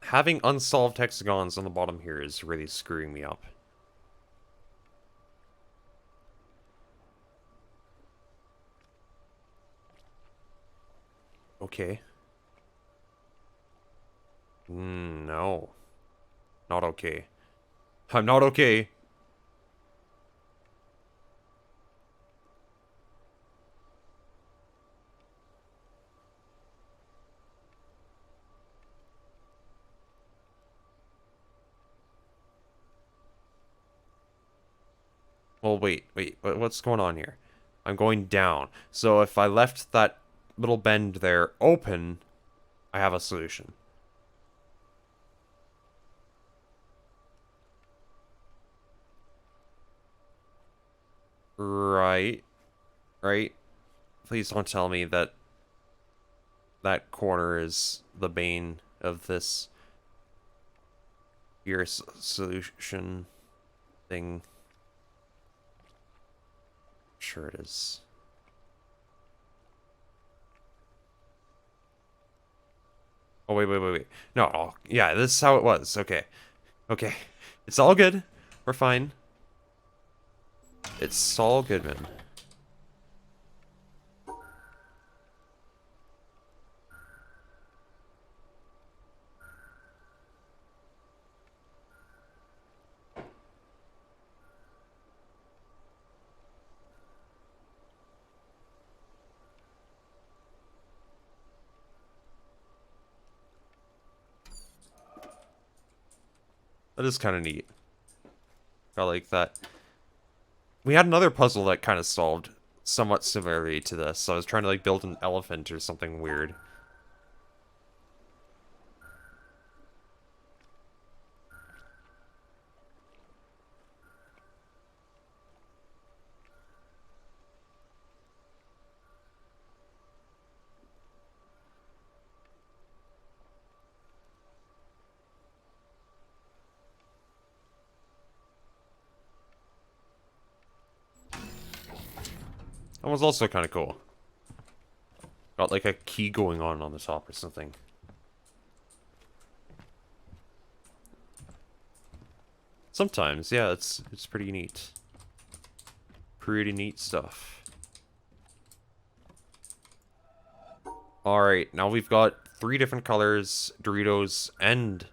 Having unsolved hexagons on the bottom here is really screwing me up. Okay. No. Not okay. I'm not okay. Well, wait, what's going on here? I'm going down. So if I left that little bend there open, I have a solution. Right. Right. Please don't tell me that that corner is the bane of this your solution thing. sure it is. Oh, wait. No, oh, yeah, this is how it was. Okay. Okay. It's all good. We're fine. It's all good, man. That is kind of neat. I like that. We had another puzzle that kind of solved somewhat similarly to this. So I was trying to like build an elephant or something weird. That was also kind of cool. Got like a key going on the top or something. Sometimes, yeah, it's pretty neat. Pretty neat stuff. Alright, now we've got 3 different colors, Doritos, and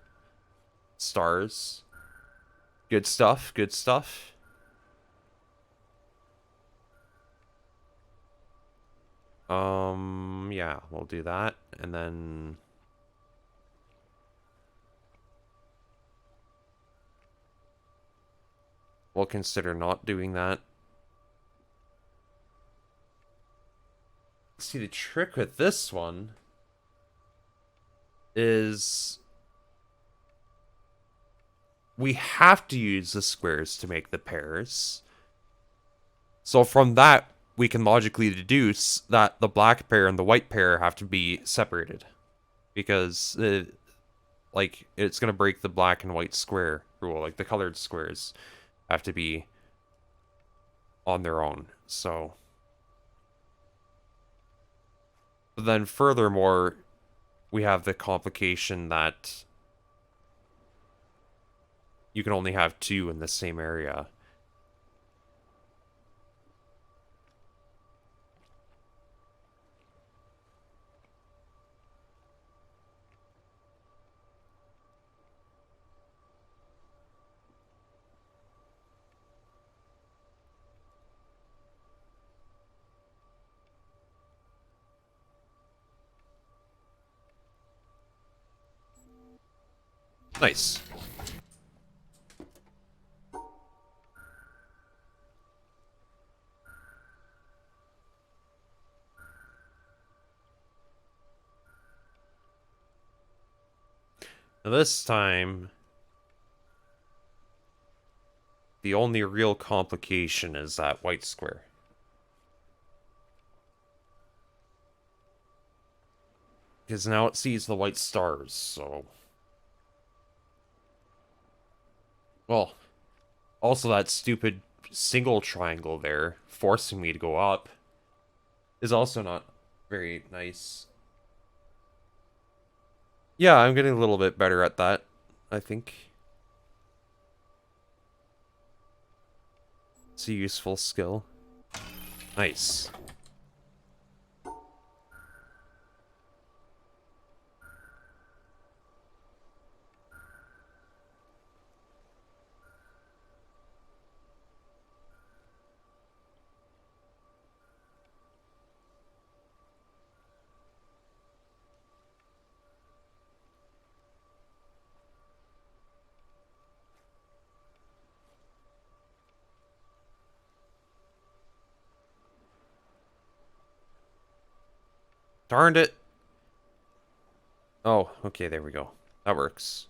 stars. Good stuff, good stuff. Yeah, we'll do that, and then... we'll consider not doing that. See, the trick with this one is we have to use the squares to make the pairs. So from that, we can logically deduce that the black pair and the white pair have to be separated. Because, like, it's going to break the black and white square rule. Like, the colored squares have to be on their own. So... but then furthermore, we have the complication that you can only have 2 in the same area. Nice. Now this time, the only real complication is that white square. Because now it sees the white stars, so... well, also that stupid single triangle there, forcing me to go up, is also not very nice. Yeah, I'm getting a little bit better at that, I think. It's a useful skill. Nice. Darned it! Oh, okay, there we go. That works.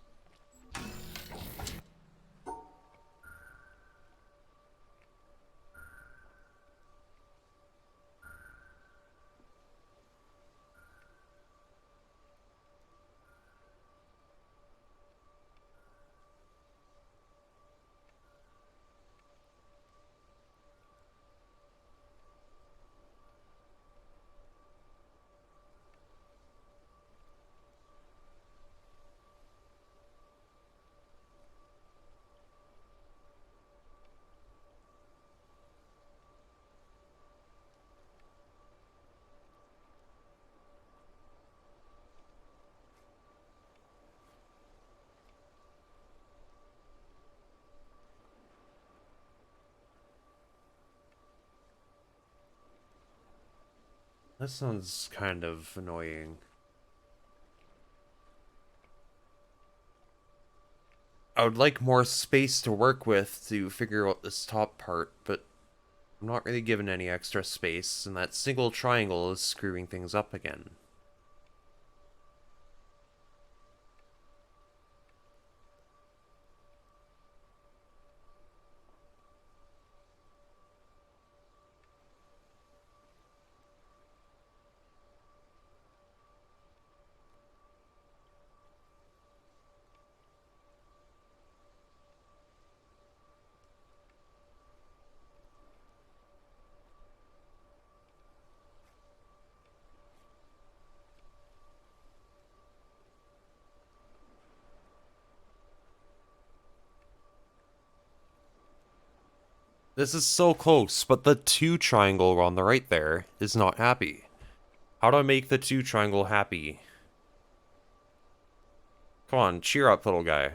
That sounds kind of annoying. I would like more space to work with to figure out this top part, but I'm not really given any extra space, and that single triangle is screwing things up again. This is so close, but the 2 triangle on the right there is not happy. How do I make the 2 triangle happy? Come on, cheer up, little guy.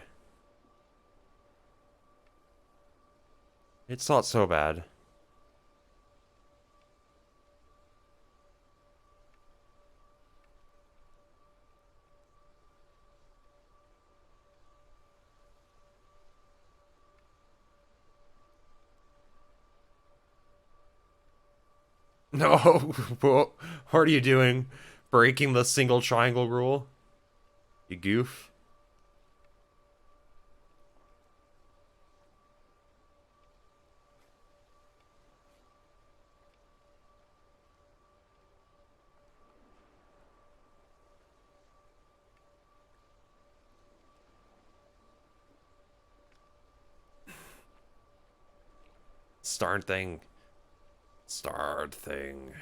It's not so bad. No, what are you doing? Breaking the single triangle rule? You goof. Start thing. Start thing.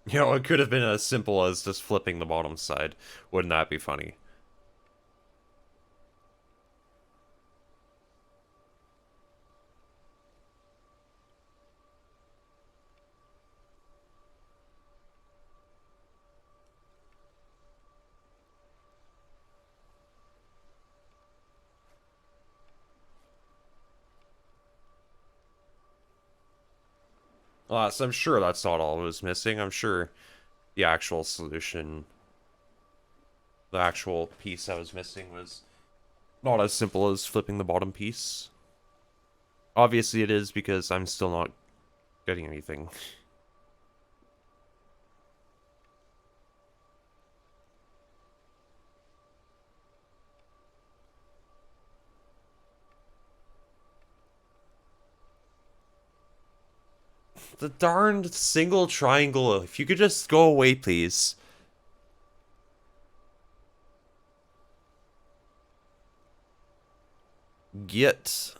You know, it could have been as simple as just flipping the bottom side. Wouldn't that be funny? So I'm sure that's not all it was missing. I'm sure the actual solution, the actual piece I was missing was not as simple as flipping the bottom piece. Obviously it is because I'm still not getting anything. The darned single triangle. If you could just go away, please. Get.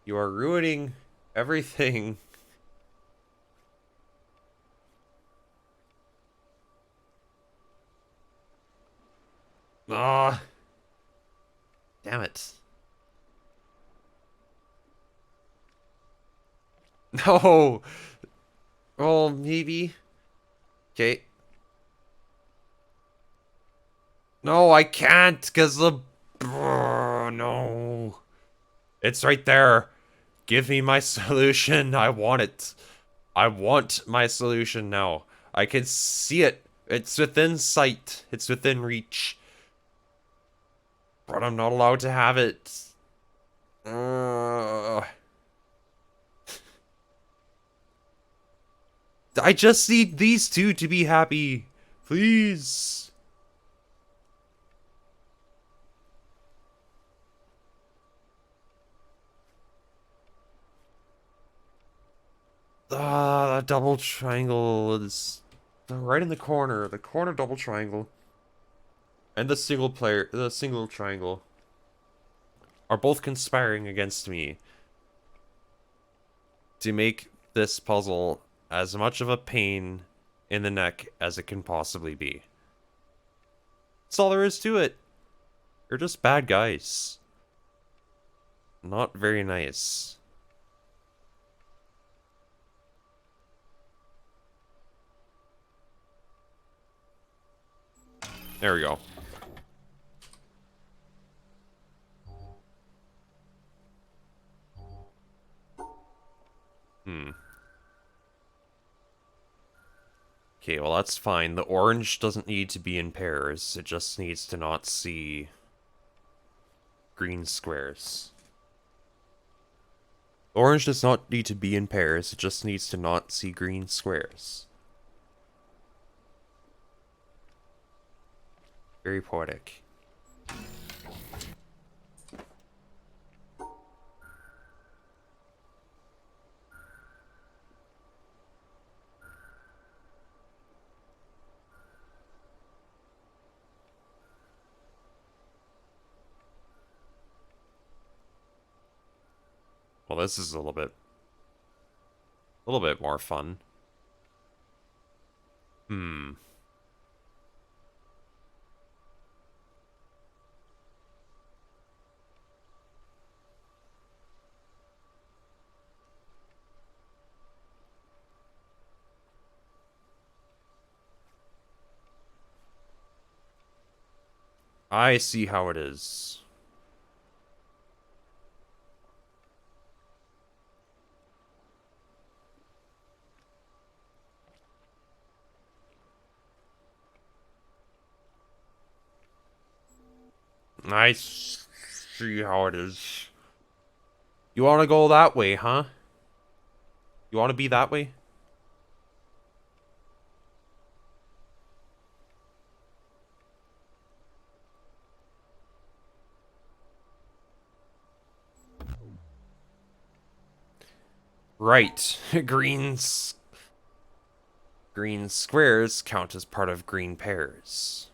You are ruining everything. Ah. Damn it. No. Oh, maybe. Okay. No, I can't, because the... no. It's right there. Give me my solution. I want it. I want my solution now. I can see it. It's within sight. It's within reach. But I'm not allowed to have it. I just need these two to be happy. Please. The double triangle is right in the corner. The corner double triangle. And the single triangle are both conspiring against me to make this puzzle as much of a pain in the neck as it can possibly be. That's all there is to it. They're just bad guys. Not very nice. There we go. Okay, well that's fine. The orange doesn't need to be in pairs. It just needs to not see green squares. Orange does not need to be in pairs. It just needs to not see green squares. Very poetic. Well, this is a little bit more fun. I see how it is. I see how it is. You want to go that way, huh? You want to be that way? Right. Green squares count as part of green pairs.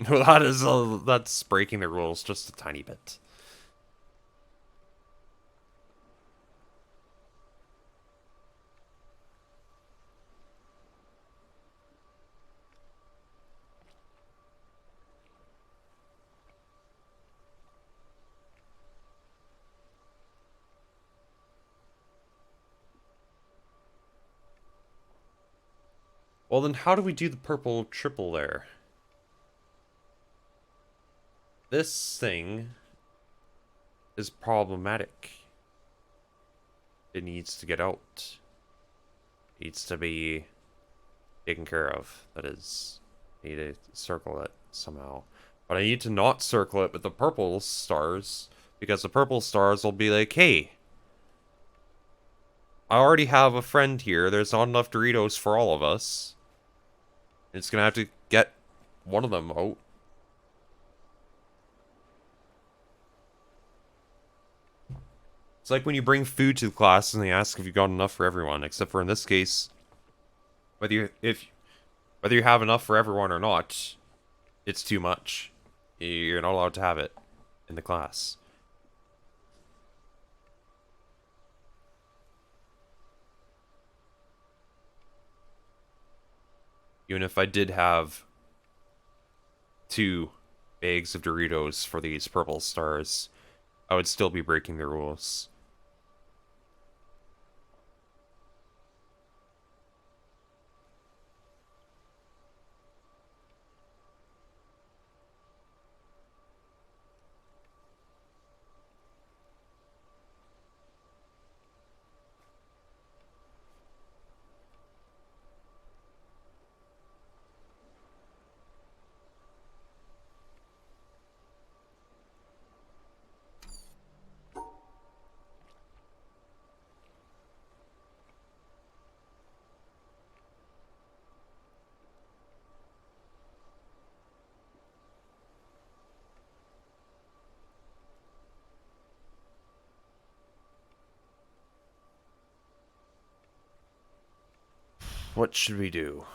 That's breaking the rules just a tiny bit. Well, then how do we do the purple triple there? This thing is problematic. It needs to get out. It needs to be taken care of. That is, I need to circle it somehow. But I need to not circle it with the purple stars, because the purple stars will be like, hey, I already have a friend here. There's not enough Doritos for all of us. It's gonna have to get one of them out. It's like when you bring food to the class and they ask if you got enough for everyone, except for in this case, whether you have enough for everyone or not, it's too much. You're not allowed to have it in the class. Even if I did have 2 bags of Doritos for these purple stars, I would still be breaking the rules. What should we do?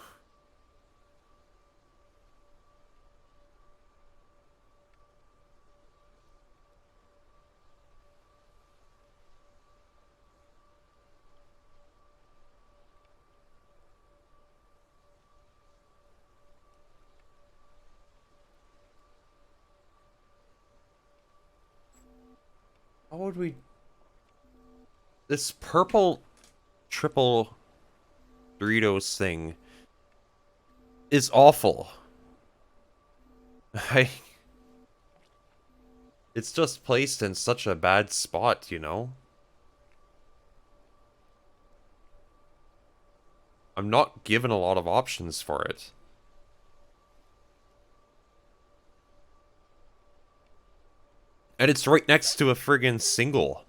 How would we... This purple triple Doritos thing is awful. I It's just placed in such a bad spot, you know? I'm not given a lot of options for it. And it's right next to a friggin' single.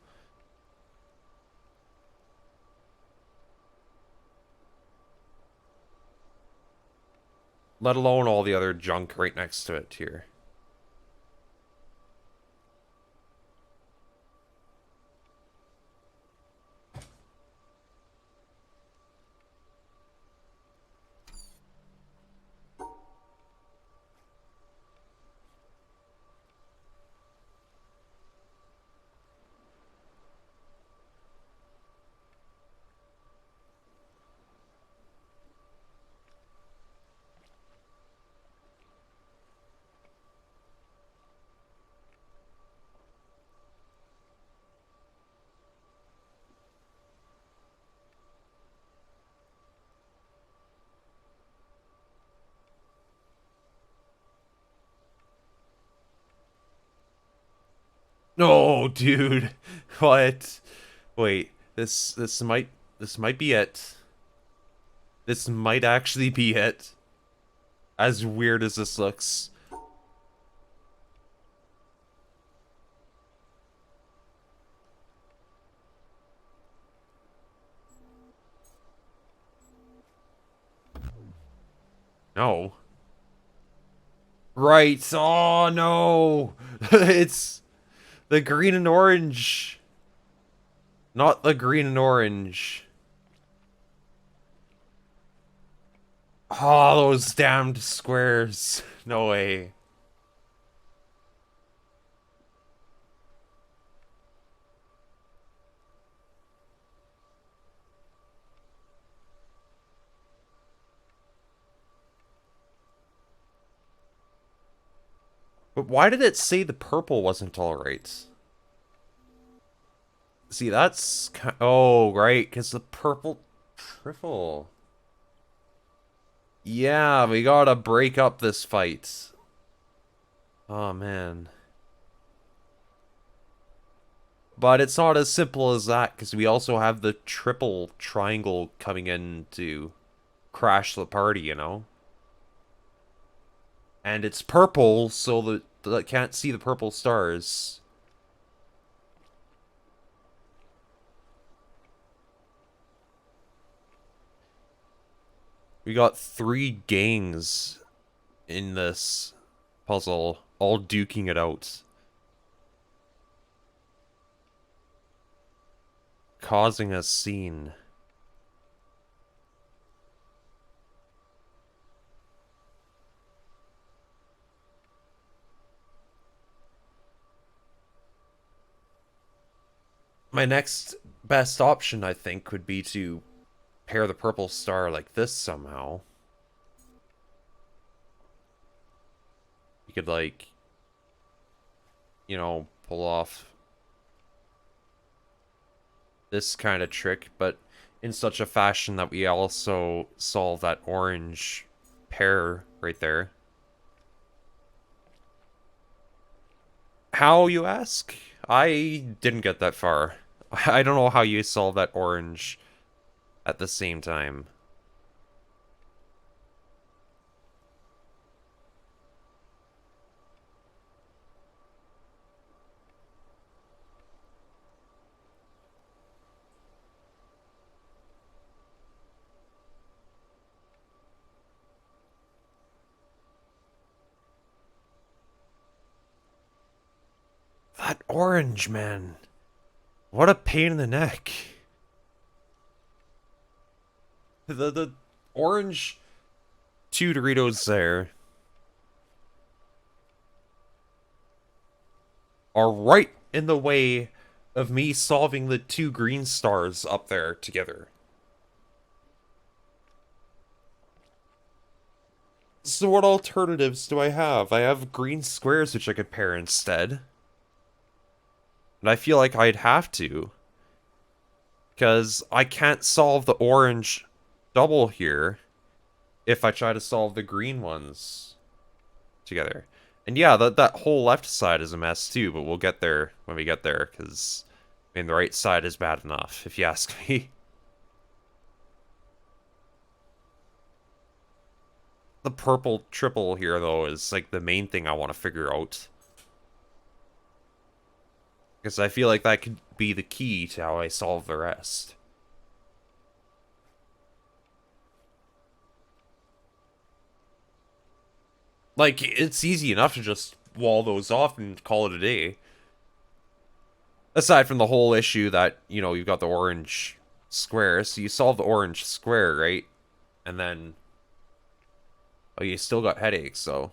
Let alone all the other junk right next to it here. No, dude. What? Wait, this might be it. This might actually be it. As weird as this looks. No. Right. Oh no. It's the green and orange. Not the green and orange. Oh, those damned squares. No way. But why did it say the purple wasn't alright? See, that's... Oh, right, because the purple triple. Yeah, we gotta break up this fight. Oh, man. But it's not as simple as that, because we also have the triple triangle coming in to crash the party, you know? And it's purple, so that can't see the purple stars. We got 3 gangs in this puzzle, all duking it out. Causing a scene. My next best option, I think, would be to pair the purple star like this somehow. You could, like, you know, pull off this kind of trick, but in such a fashion that we also solve that orange pair right there. How, you ask? I didn't get that far. I don't know how you solve that orange at the same time. That orange, man. What a pain in the neck. The orange 2 Doritos there are right in the way of me solving the 2 green stars up there together. So what alternatives do I have? I have green squares which I could pair instead. And I feel like I'd have to. Because I can't solve the orange double here if I try to solve the green ones together. And yeah, that whole left side is a mess too, but we'll get there when we get there, because, I mean, the right side is bad enough, if you ask me. The purple triple here, though, is, like, the main thing I want to figure out. Because I feel like that could be the key to how I solve the rest. Like, it's easy enough to just wall those off and call it a day. Aside from the whole issue that, you know, you've got the orange square, so you solve the orange square, right? And then, oh, you still got headaches, so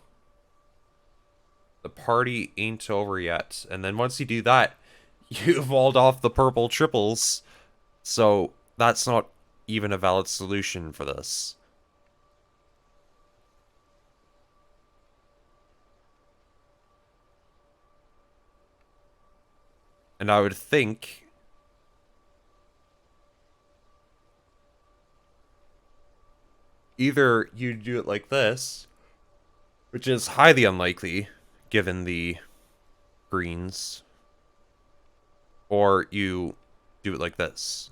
the party ain't over yet. And then once you do that, you've walled off the purple triples, so that's not even a valid solution for this. And I would think either you do it like this, which is highly unlikely given the greens, or you do it like this.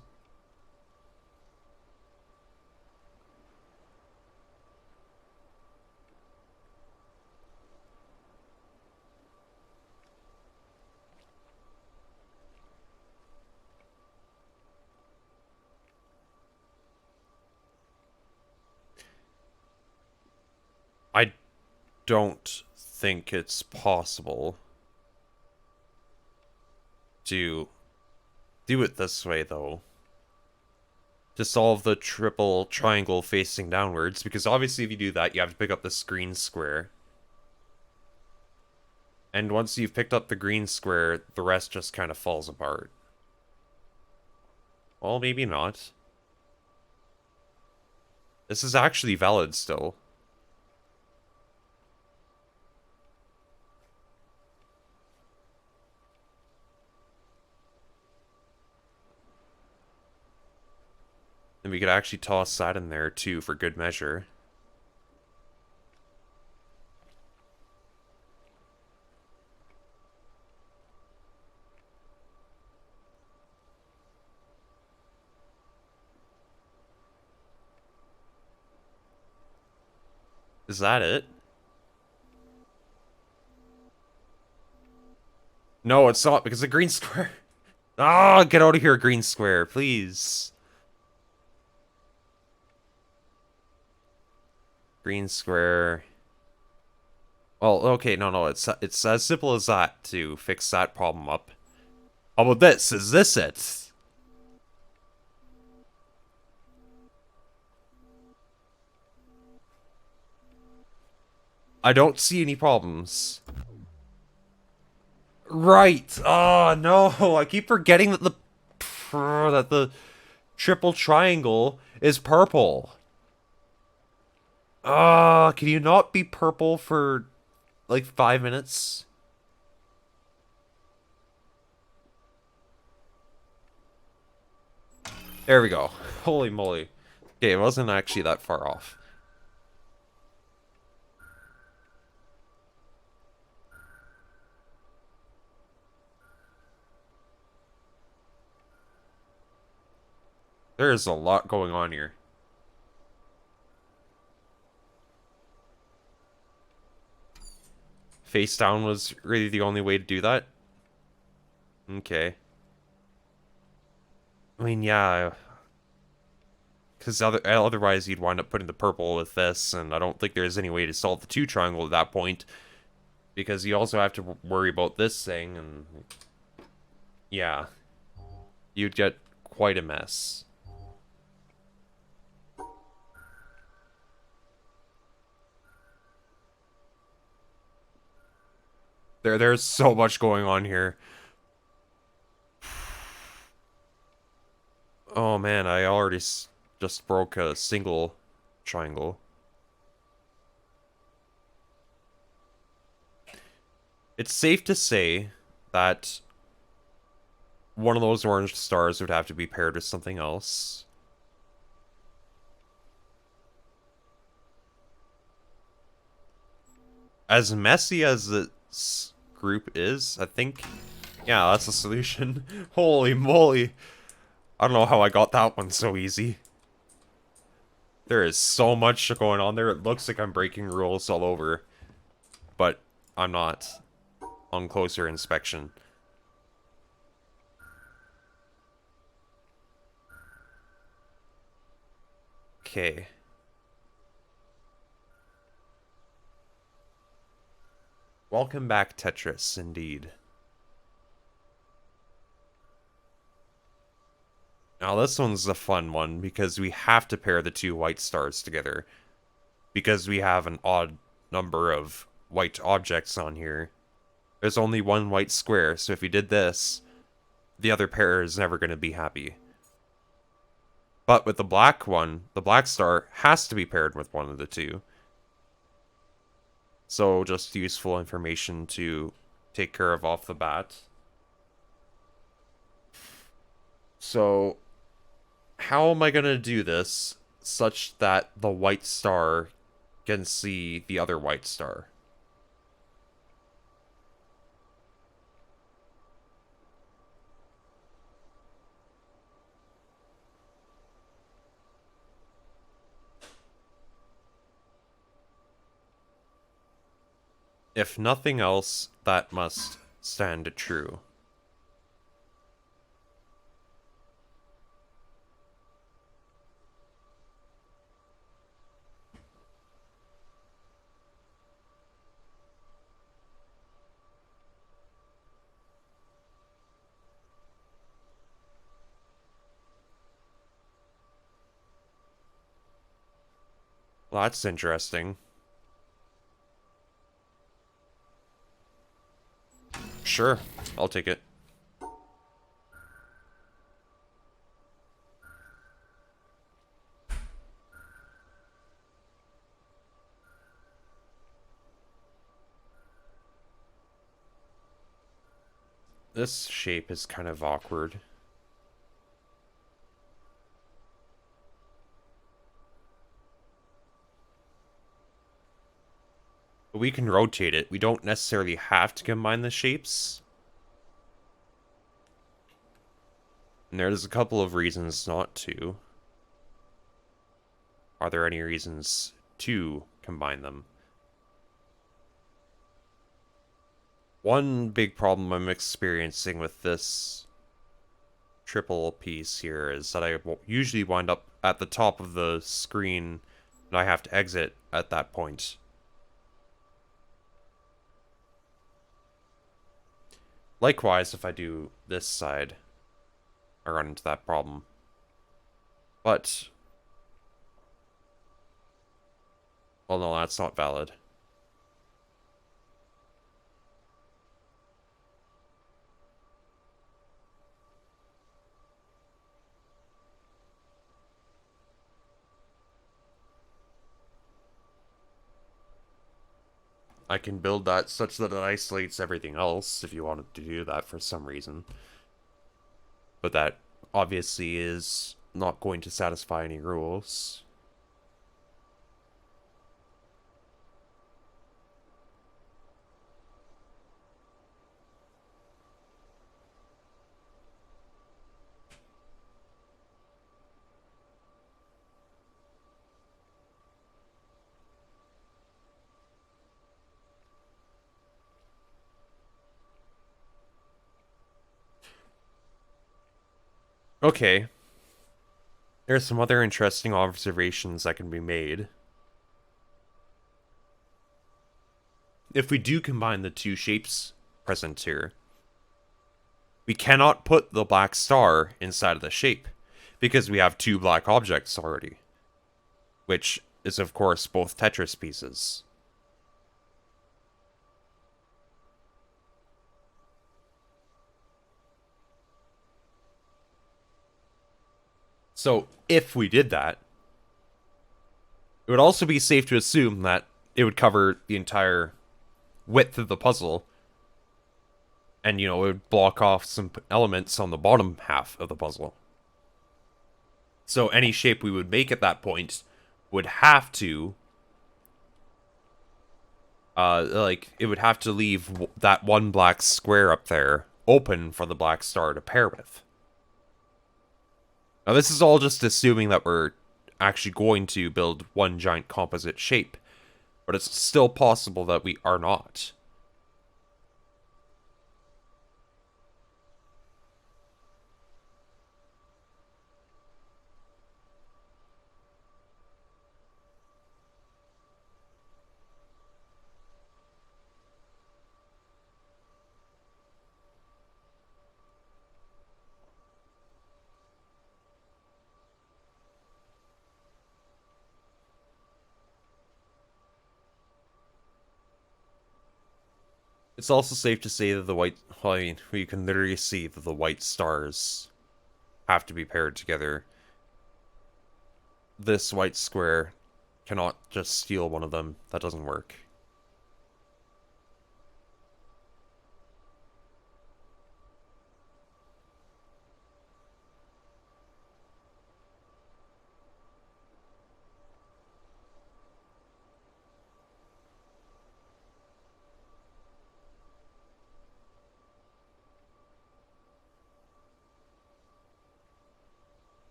I don't think it's possible to do it this way, though, to solve the triple triangle facing downwards, because obviously if you do that, you have to pick up this green square. And once you've picked up the green square, the rest just kind of falls apart. Well, maybe not. This is actually valid still. And we could actually toss that in there, too, for good measure. Is that it? No, it's not, because the green square... Ah, oh, get out of here, green square, please. Green square... Well, okay, no, it's as simple as that to fix that problem up. How about this? Is this it? I don't see any problems. Right. Oh, no. I keep forgetting that the triple triangle is purple. Ah, can you not be purple for like 5 minutes? There we go. Holy moly. Okay, it wasn't actually that far off. There's a lot going on here. Face down was really the only way to do that? Okay. I mean, yeah. Because otherwise you'd wind up putting the purple with this, and I don't think there's any way to solve the two triangle at that point. Because you also have to worry about this thing, and... yeah. You'd get quite a mess. There's so much going on here. Oh man, I already just broke a single triangle. It's safe to say that one of those orange stars would have to be paired with something else. As messy as this group is, I think, yeah, that's the solution. Holy moly. I don't know how I got that one so easy. There is so much going on there, it looks like I'm breaking rules all over. But I'm not, on closer inspection. Okay. Welcome back, Tetris, indeed. Now this one's a fun one, because we have to pair the two white stars together. Because we have an odd number of white objects on here. There's only one white square, so if we did this, the other pair is never going to be happy. But with the black one, the black star has to be paired with one of the two. So just useful information to take care of off the bat. So how am I going to do this such that the white star can see the other white star? If nothing else, that must stand true. Well, that's interesting. Sure, I'll take it. This shape is kind of awkward. But we can rotate it. We don't necessarily have to combine the shapes. And there's a couple of reasons not to. Are there any reasons to combine them? One big problem I'm experiencing with this triple piece here is that I usually wind up at the top of the screen and I have to exit at that point. Likewise, if I do this side, I run into that problem. But, well, no, that's not valid. I can build that such that it isolates everything else if you wanted to do that for some reason. But that obviously is not going to satisfy any rules. Okay. There's some other interesting observations that can be made. If we do combine the two shapes present here, we cannot put the black star inside of the shape, because we have two black objects already. Which is, of course, both Tetris pieces. So, if we did that, it would also be safe to assume that it would cover the entire width of the puzzle. And, you know, it would block off some elements on the bottom half of the puzzle. So any shape we would make at that point would have to, like, it would have to leave that one black square up there open for the black star to pair with. Now, this is all just assuming that we're actually going to build one giant composite shape, but it's still possible that we are not. It's also safe to say that the white, well, I mean, we can literally see that the white stars have to be paired together. This white square cannot just steal one of them. That doesn't work.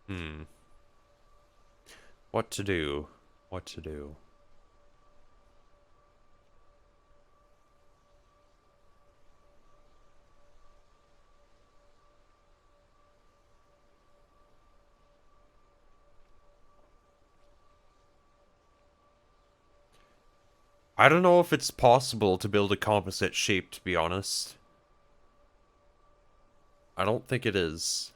Hmm. What to do? What to do? I don't know if it's possible to build a composite shape, to be honest. I don't think it is.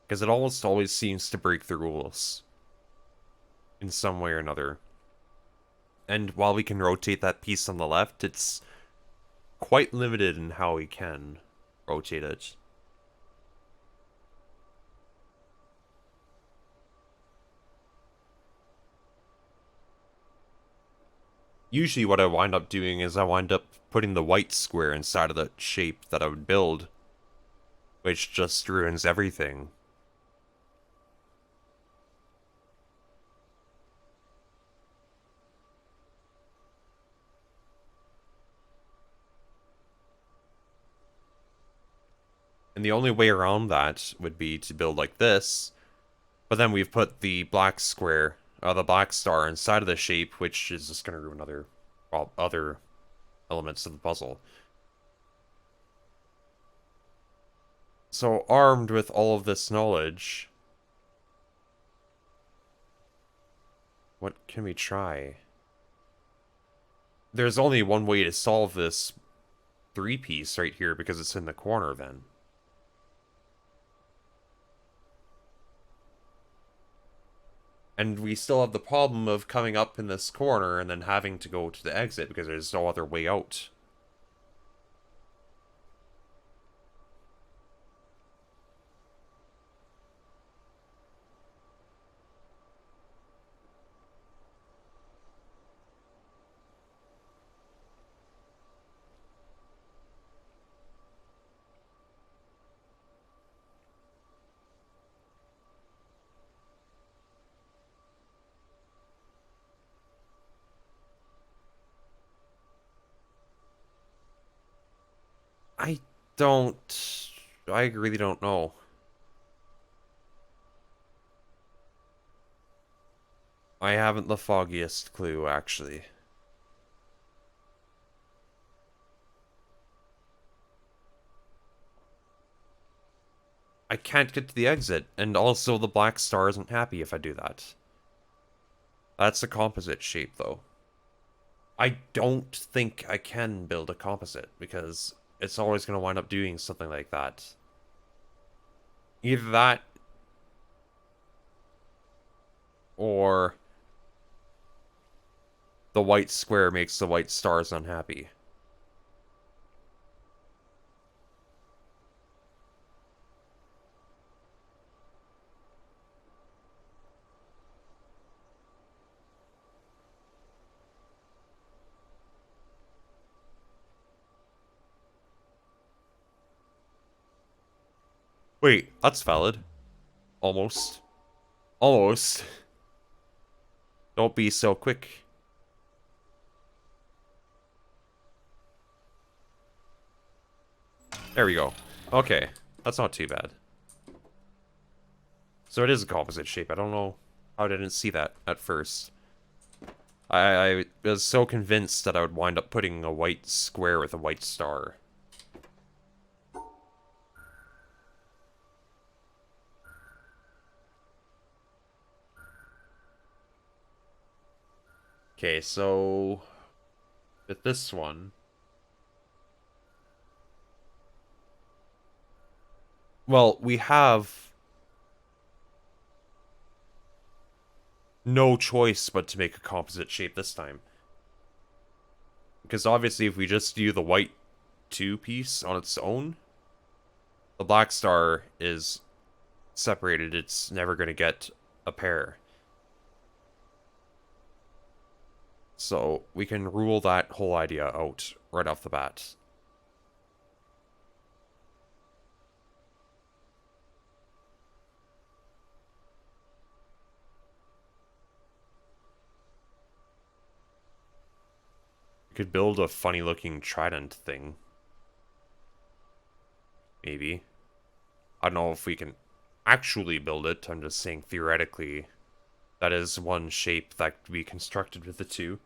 Because it almost always seems to break the rules. In some way or another. And while we can rotate that piece on the left, it's quite limited in how we can rotate it. Usually what I wind up doing is I wind up putting the white square inside of the shape that I would build, which just ruins everything. And the only way around that would be to build like this, but then we've put the black square, the black star inside of the shape, which is just going to ruin other elements of the puzzle. So armed with all of this knowledge, what can we try? There's only one way to solve this three-piece right here because it's in the corner then. And we still have the problem of coming up in this corner and then having to go to the exit because there's no other way out. I don't... I really don't know. I haven't the foggiest clue, actually. I can't get to the exit, and also the black star isn't happy if I do that. That's a composite shape, though. I don't think I can build a composite, because it's always going to wind up doing something like that. Either that, or the white square makes the white stars unhappy. Wait, that's valid. Almost. Almost. Don't be so quick. There we go. Okay, that's not too bad. So it is a composite shape. I don't know how I didn't see that at first. I was so convinced that I would wind up putting a white square with a white star. Okay, so with this one, well, we have no choice but to make a composite shape this time. Because obviously if we just do the white 2 piece on its own, the black star is separated. It's never going to get a pair. So we can rule that whole idea out right off the bat. We could build a funny looking trident thing. Maybe. I don't know if we can actually build it. I'm just saying theoretically that is one shape that could be constructed with the two.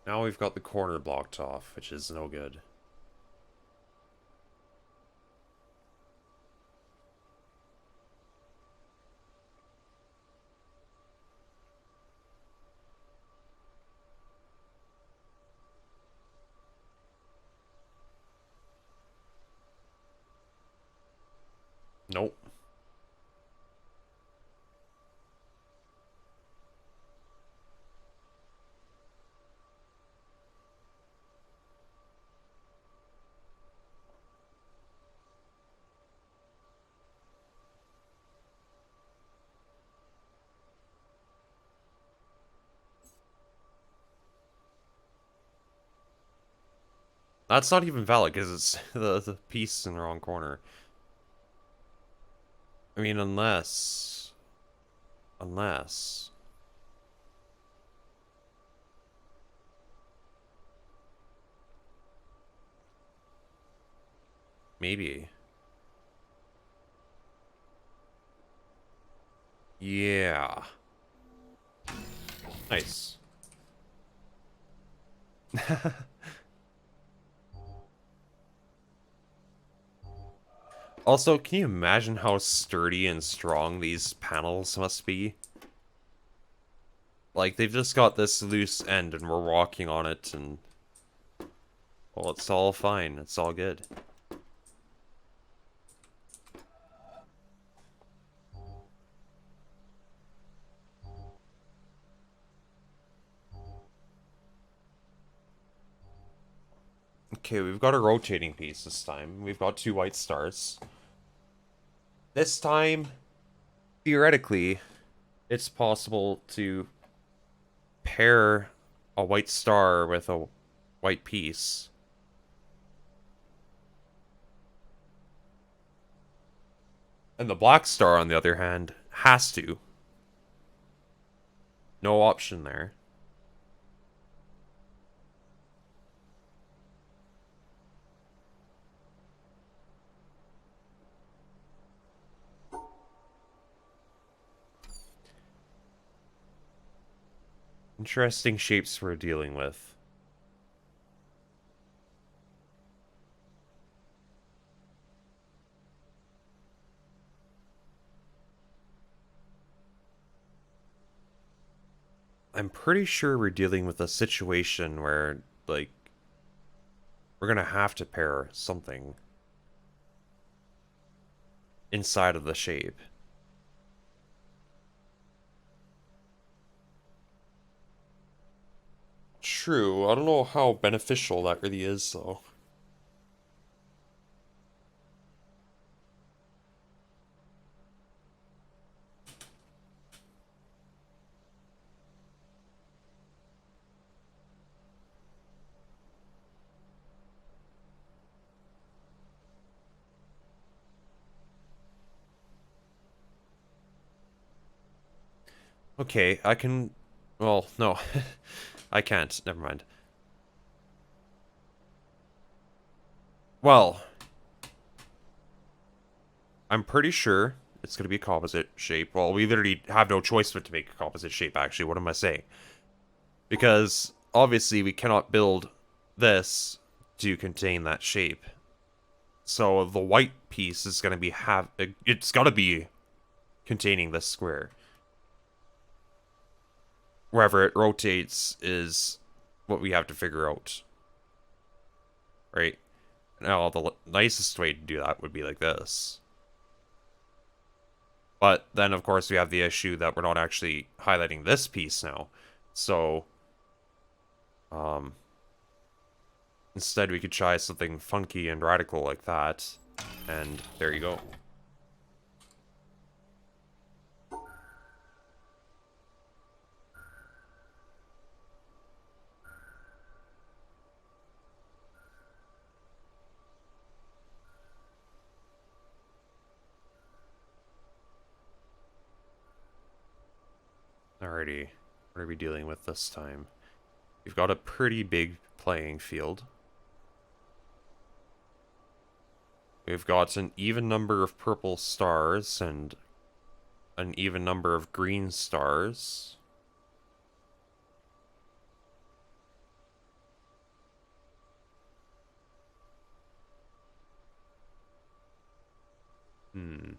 Now we've got the corner blocked off, which is no good. Nope. That's not even valid because it's the piece in the wrong corner. I mean, unless, maybe. Yeah. Nice. Also, can you imagine how sturdy and strong these panels must be? Like, they've just got this loose end and we're walking on it and... well, it's all fine. It's all good. Okay, we've got a rotating piece this time. We've got 2 white stars. This time, theoretically, it's possible to pair a white star with a white piece. And the black star, on the other hand, has to. No option there. Interesting shapes we're dealing with. I'm pretty sure we're dealing with a situation where, like, we're gonna have to pair something inside of the shape. True, I don't know how beneficial that really is, though. Okay, I can... Well, no. I can't. Never mind. Well, I'm pretty sure it's going to be a composite shape. Well, we literally have no choice but to make a composite shape, actually. What am I saying? Because, obviously, we cannot build this to contain that shape. So, the white piece is going to be it's got to be containing this square. Wherever it rotates is what we have to figure out. Right? Now, the nicest way to do that would be like this. But then, of course, we have the issue that we're not actually highlighting this piece now. So, um, instead we could try something funky and radical like that. And there you go. Alrighty, what are we dealing with this time? We've got a pretty big playing field. We've got an even number of purple stars and an even number of green stars. Hmm.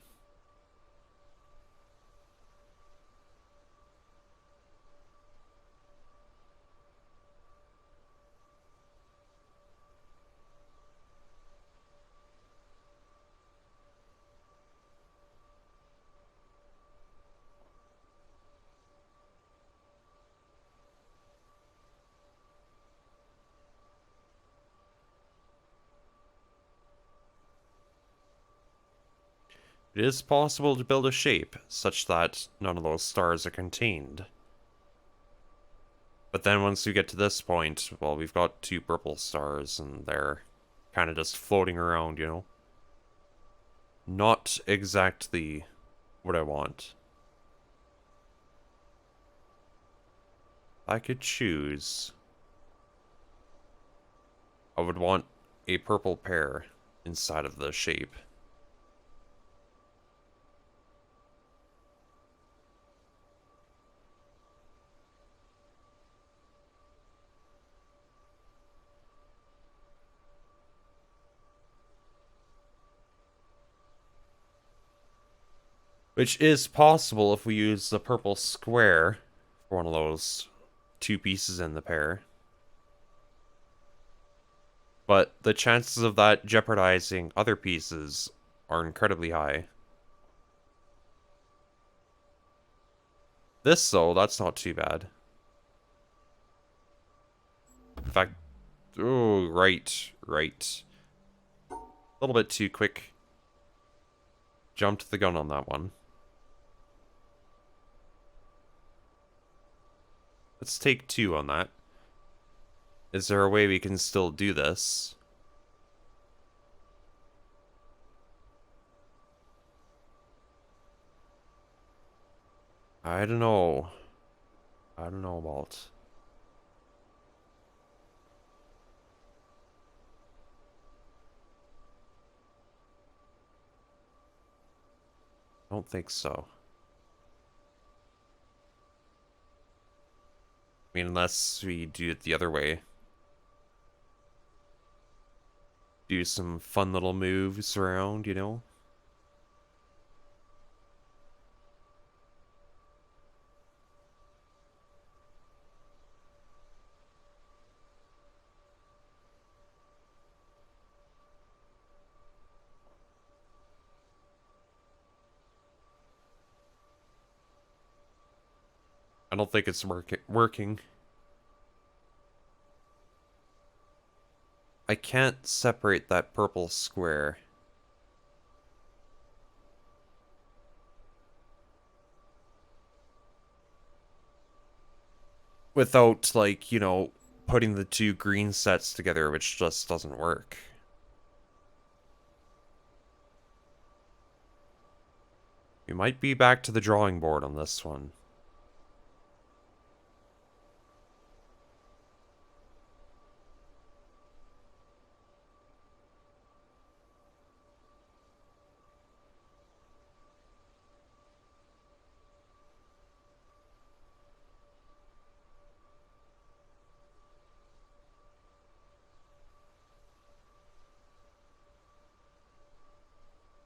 It is possible to build a shape such that none of those stars are contained. But then once we get to this point, well, we've got two purple stars and they're kind of just floating around, you know? Not exactly what I want. I could choose. I would want a purple pair inside of the shape. Which is possible if we use the purple square for one of those two pieces in the pair. But the chances of that jeopardizing other pieces are incredibly high. This, though, that's not too bad. In fact, oh, right. A little bit too quick. Jumped the gun on that one. Let's take 2 on that. Is there a way we can still do this? I don't know. I don't know, Walt. I don't think so. I mean, unless we do it the other way. Do some fun little moves around, you know? I don't think it's working. I can't separate that purple square. Without, like, you know, putting the two green sets together, which just doesn't work. We might be back to the drawing board on this one.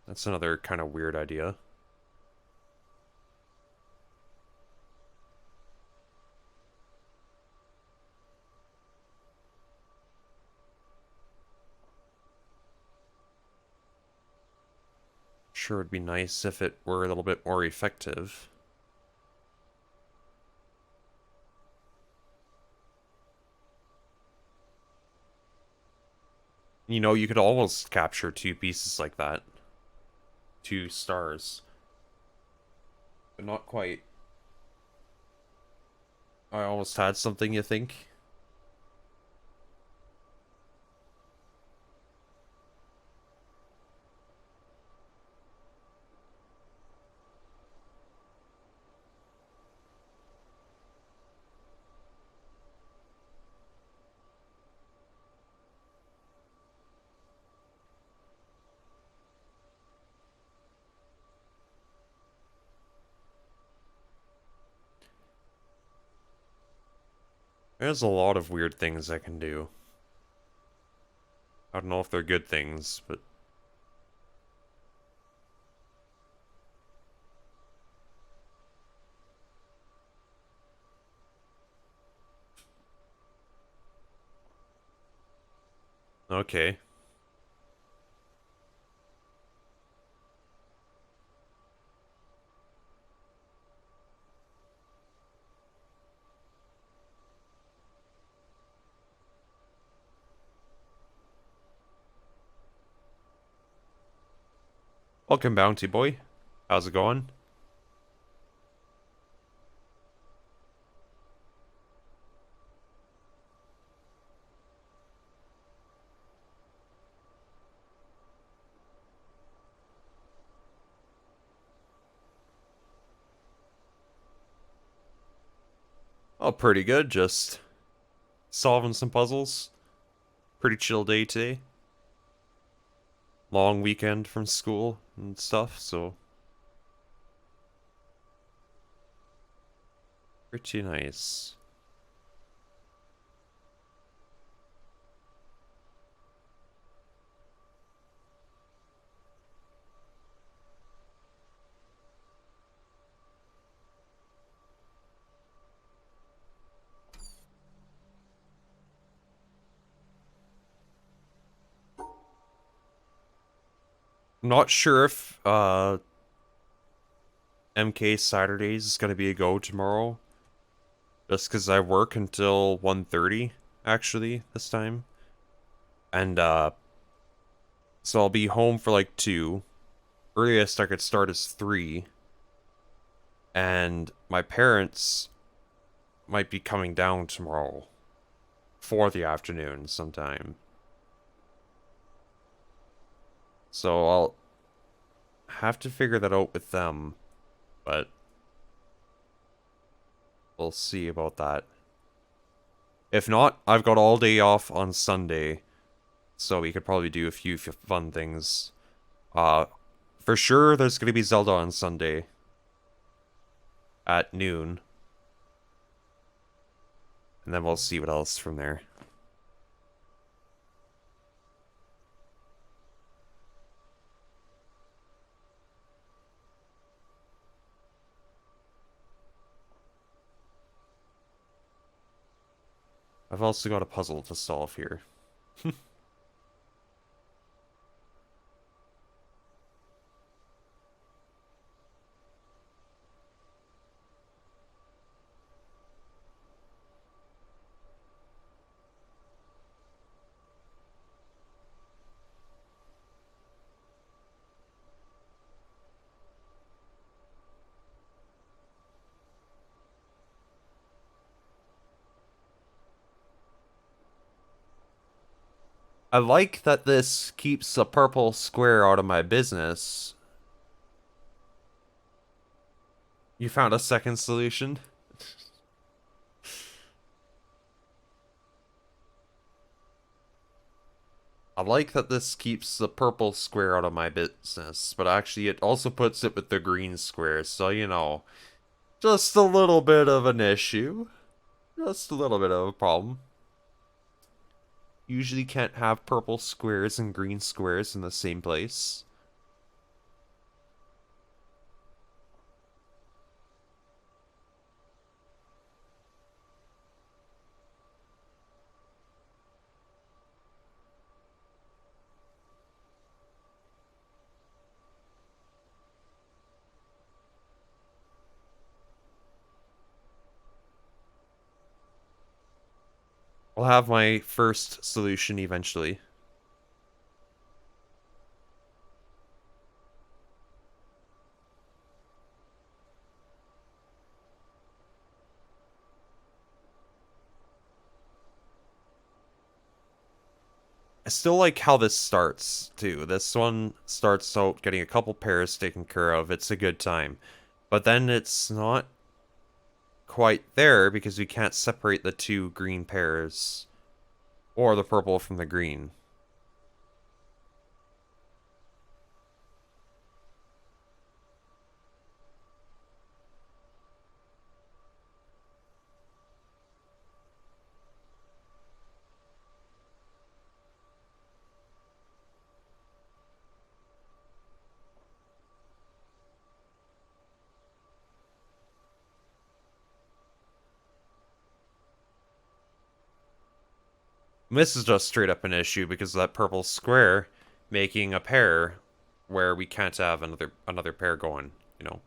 That's another kind of weird idea. Sure, it'd be nice if it were a little bit more effective. You know, you could almost capture two pieces like that. Two stars. But not quite. I almost had something, you think? There's a lot of weird things I can do. I don't know if they're good things, but... Okay. Welcome, Bounty Boy. How's it going? Oh, pretty good. Just solving some puzzles. Pretty chill day today. Long weekend from school and stuff, so... Pretty nice. I'm not sure if, MK Saturdays is gonna be a go tomorrow. Just because I work until 1:30, actually, this time. And, so I'll be home for like 2. Earliest I could start is 3. And my parents might be coming down tomorrow for the afternoon sometime. So I'll have to figure that out with them, but we'll see about that. If not, I've got all day off on Sunday, so we could probably do a few fun things. For sure, there's gonna be Zelda on Sunday at noon, and then we'll see what else from there. I've also got a puzzle to solve here. I like that this keeps a purple square out of my business. You found a second solution? I like that this keeps the purple square out of my business, but actually it also puts it with the green square, so you know, just a little bit of an issue. Just a little bit of a problem. Usually can't have purple squares and green squares in the same place. I'll have my first solution eventually. I still like how this starts, too. This one starts out getting a couple pairs taken care of. It's a good time. But then it's not quite there because we can't separate the two green pairs or the purple from the green. This is just straight up an issue because of that purple square making a pair where we can't have another pair going, you know.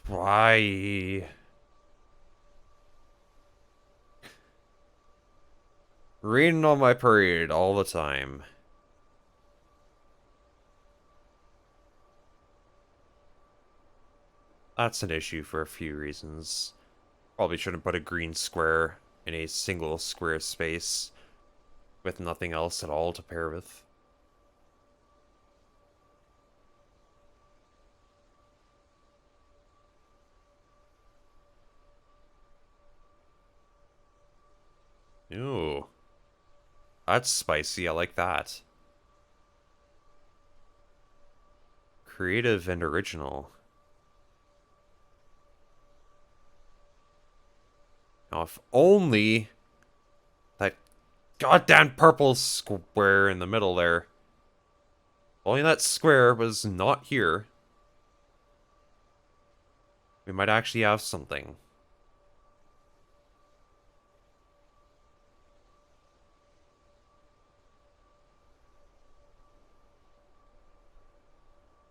Why? Raining on my parade all the time. That's an issue for a few reasons. Probably shouldn't put a green square in a single square space with nothing else at all to pair with. Ooh, that's spicy. I like that. Creative and original. Now, if only that goddamn purple square in the middle there. Only that square was not here. We might actually have something.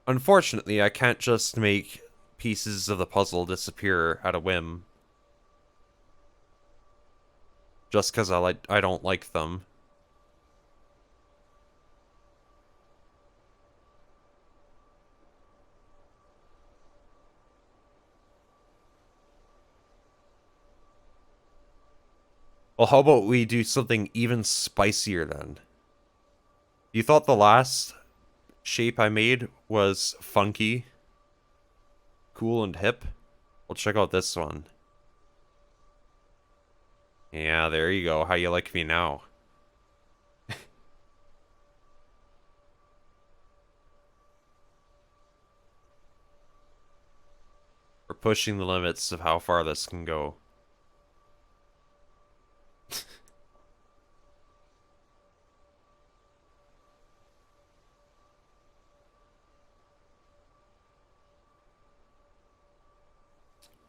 Unfortunately, I can't just make pieces of the puzzle disappear at a whim. Just because I don't like them. Well, how about we do something even spicier then? You thought the last shape I made was funky, cool, and hip? Well, check out this one. Yeah, there you go. How you like me now? We're pushing the limits of how far this can go.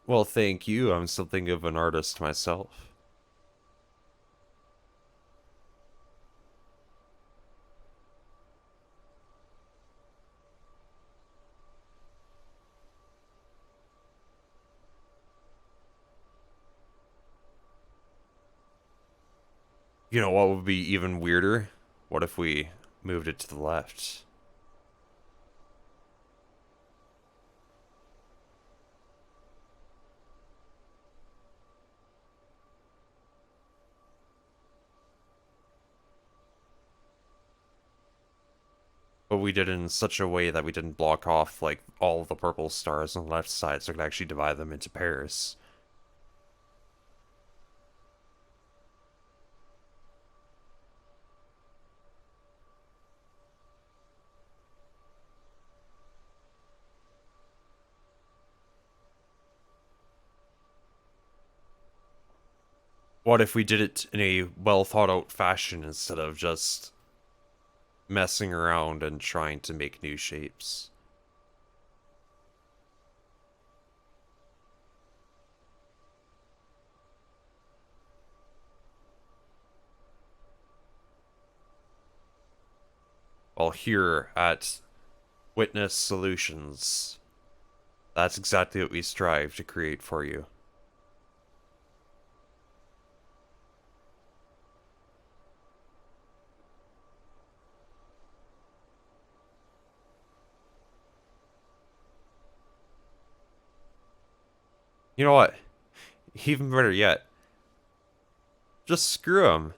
Well, thank you. I'm something of an artist myself. You know what would be even weirder? What if we moved it to the left? But we did it in such a way that we didn't block off, like, all of the purple stars on the left side, so we could actually divide them into pairs. What if we did it in a well thought out fashion instead of just messing around and trying to make new shapes? Well, here at Witness Solutions, that's exactly what we strive to create for you. You know what? Even better yet, just screw them.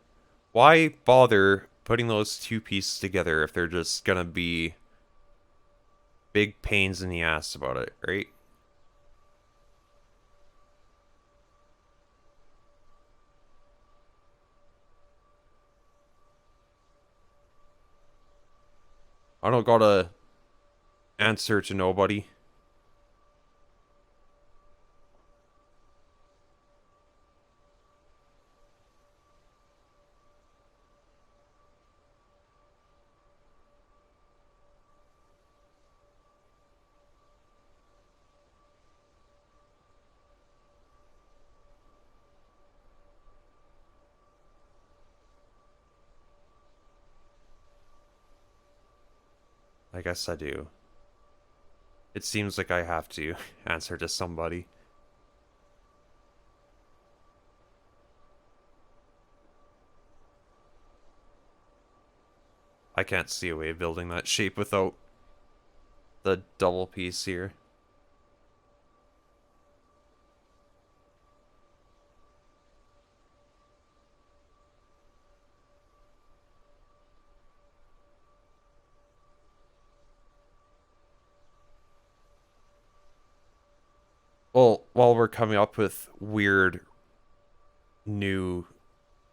Why bother putting those two pieces together if they're just gonna be big pains in the ass about it, right? I don't gotta answer to nobody. I guess I do. It seems like I have to answer to somebody. I can't see a way of building that shape without the double piece here. Well, while we're coming up with weird new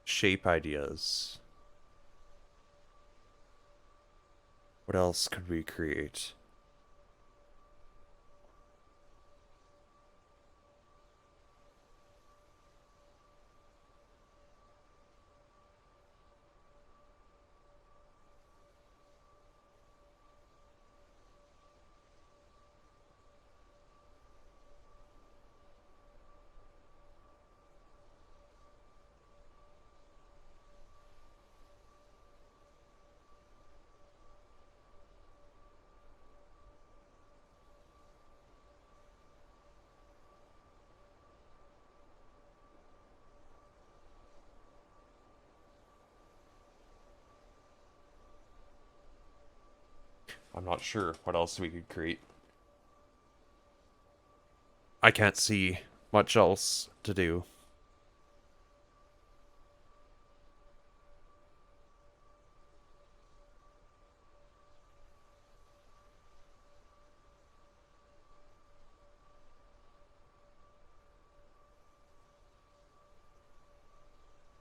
shape ideas, what else could we create? I'm not sure what else we could create. I can't see much else to do.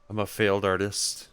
I'm a failed artist.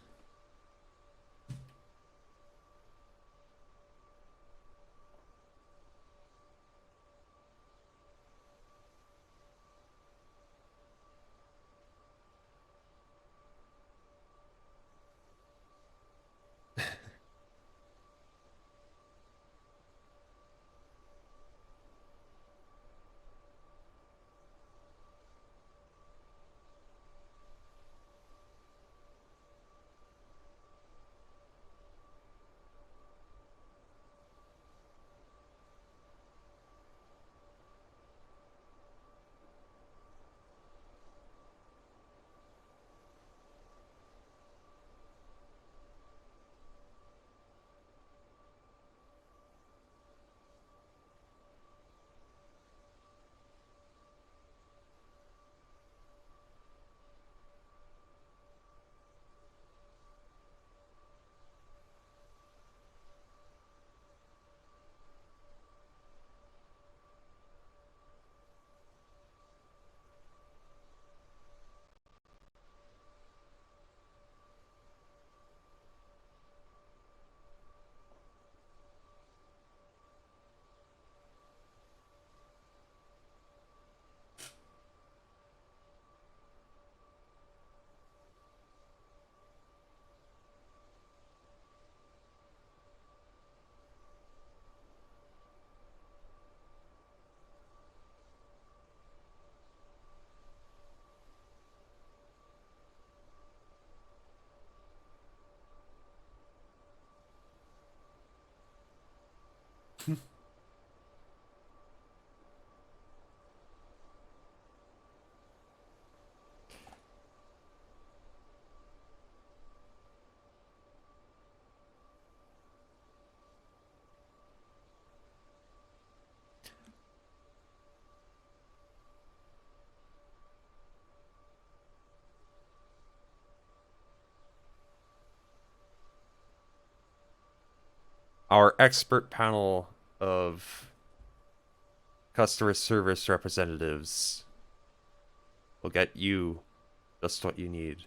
Our expert panel of customer service representatives will get you just what you need.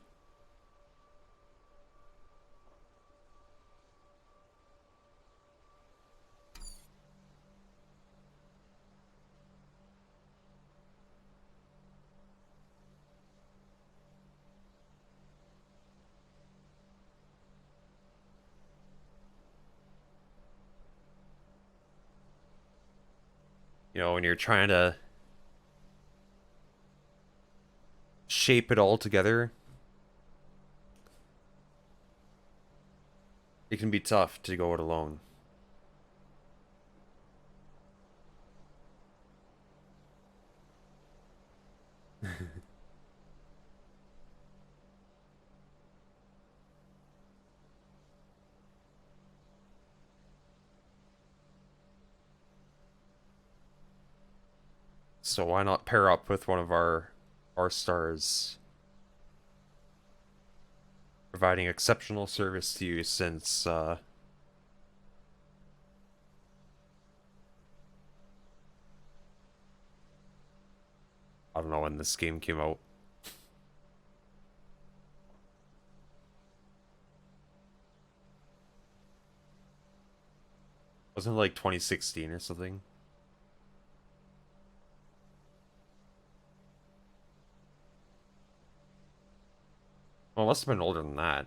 You know, when you're trying to shape it all together, it can be tough to go it alone. So why not pair up with one of our stars, providing exceptional service to you since I don't know when this game came out. Wasn't it like 2016 or something? Well, it must have been older than that.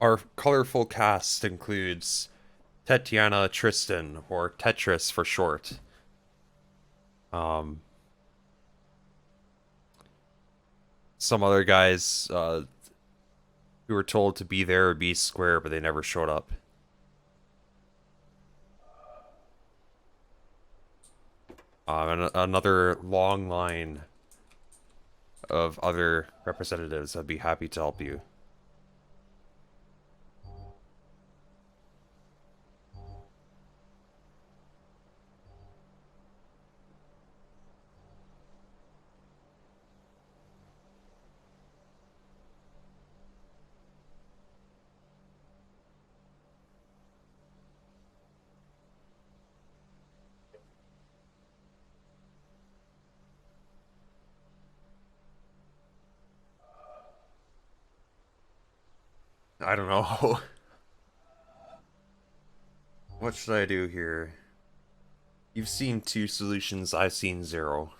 Our colorful cast includes Tatiana Tristan, or Tetris for short. Um, some other guys who were told to be there or be square, but they never showed up. And another long line of other representatives that'd be happy to help you. I don't know. What should I do here? You've seen two solutions, I've seen zero.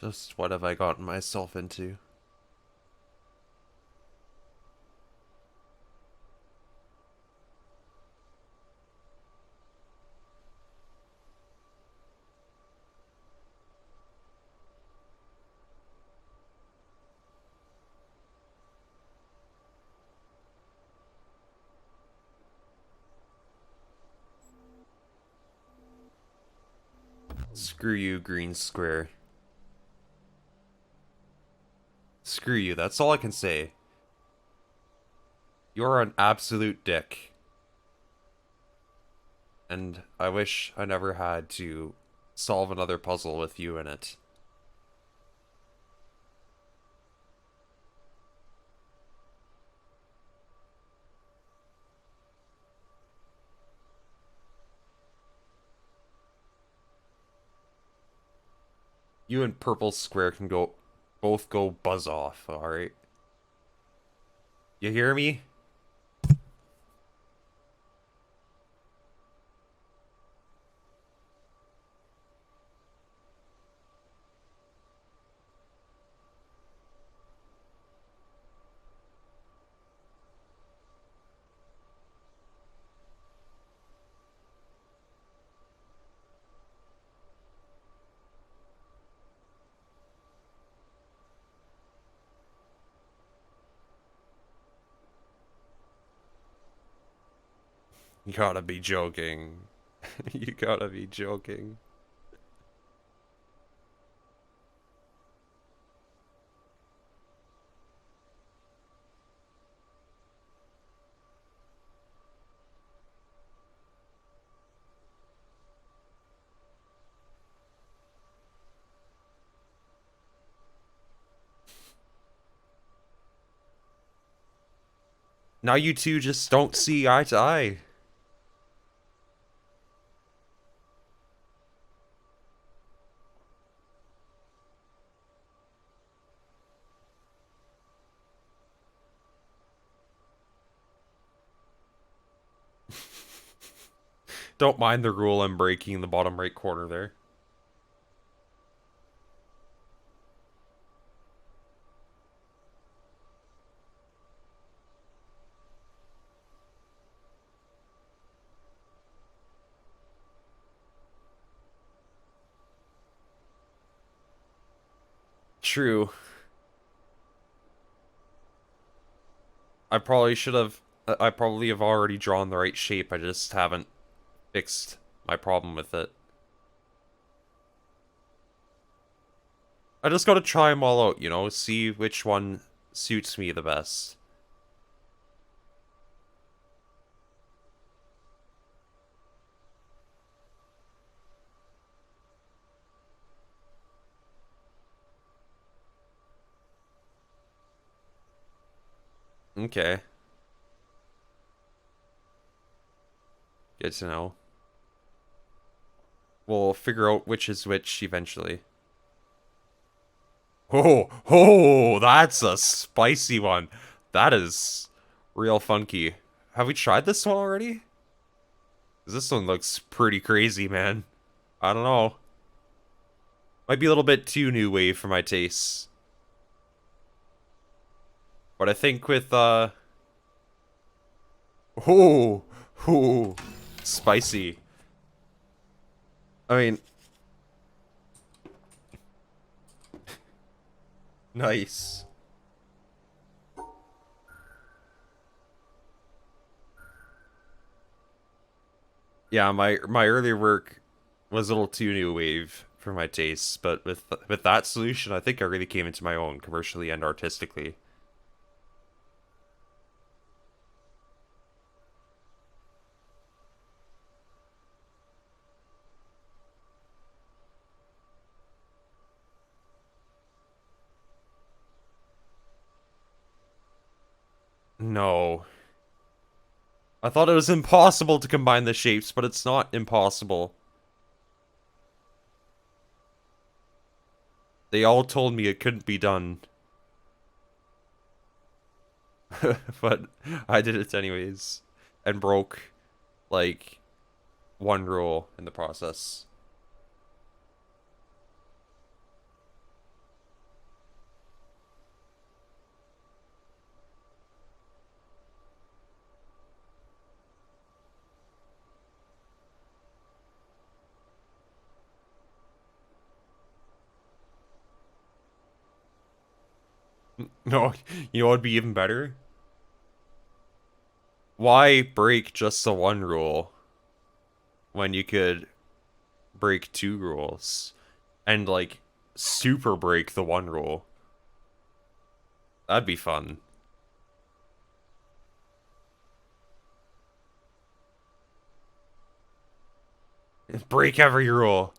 Just what have I gotten myself into? Screw you, green square. Screw you, that's all I can say. You're an absolute dick. And I wish I never had to solve another puzzle with you in it. You and purple square can both go buzz off, alright? You hear me? You gotta be joking. You gotta be joking. Now you two just don't see eye to eye. Don't mind the rule I'm breaking in the bottom right corner there. True. I probably should have... I probably have already drawn the right shape, I just haven't fixed my problem with it. I just gotta try them all out, you know, see which one suits me the best. Okay. Good to know. We'll figure out which is which eventually. Oh, that's a spicy one. That is real funky. Have we tried this one already? 'Cause this one looks pretty crazy, man. I don't know. Might be a little bit too new wave for my tastes. But I think with, Oh, oh, spicy. I mean... Nice. Yeah, my earlier work was a little too new wave for my tastes, but with that solution, I think I really came into my own commercially and artistically. No. I thought it was impossible to combine the shapes, but it's not impossible. They all told me it couldn't be done. But I did it anyways. And broke, like, one rule in the process. No, you know what would be even better? Why break just the one rule when you could break two rules and like super break the one rule? That'd be fun. Break every rule.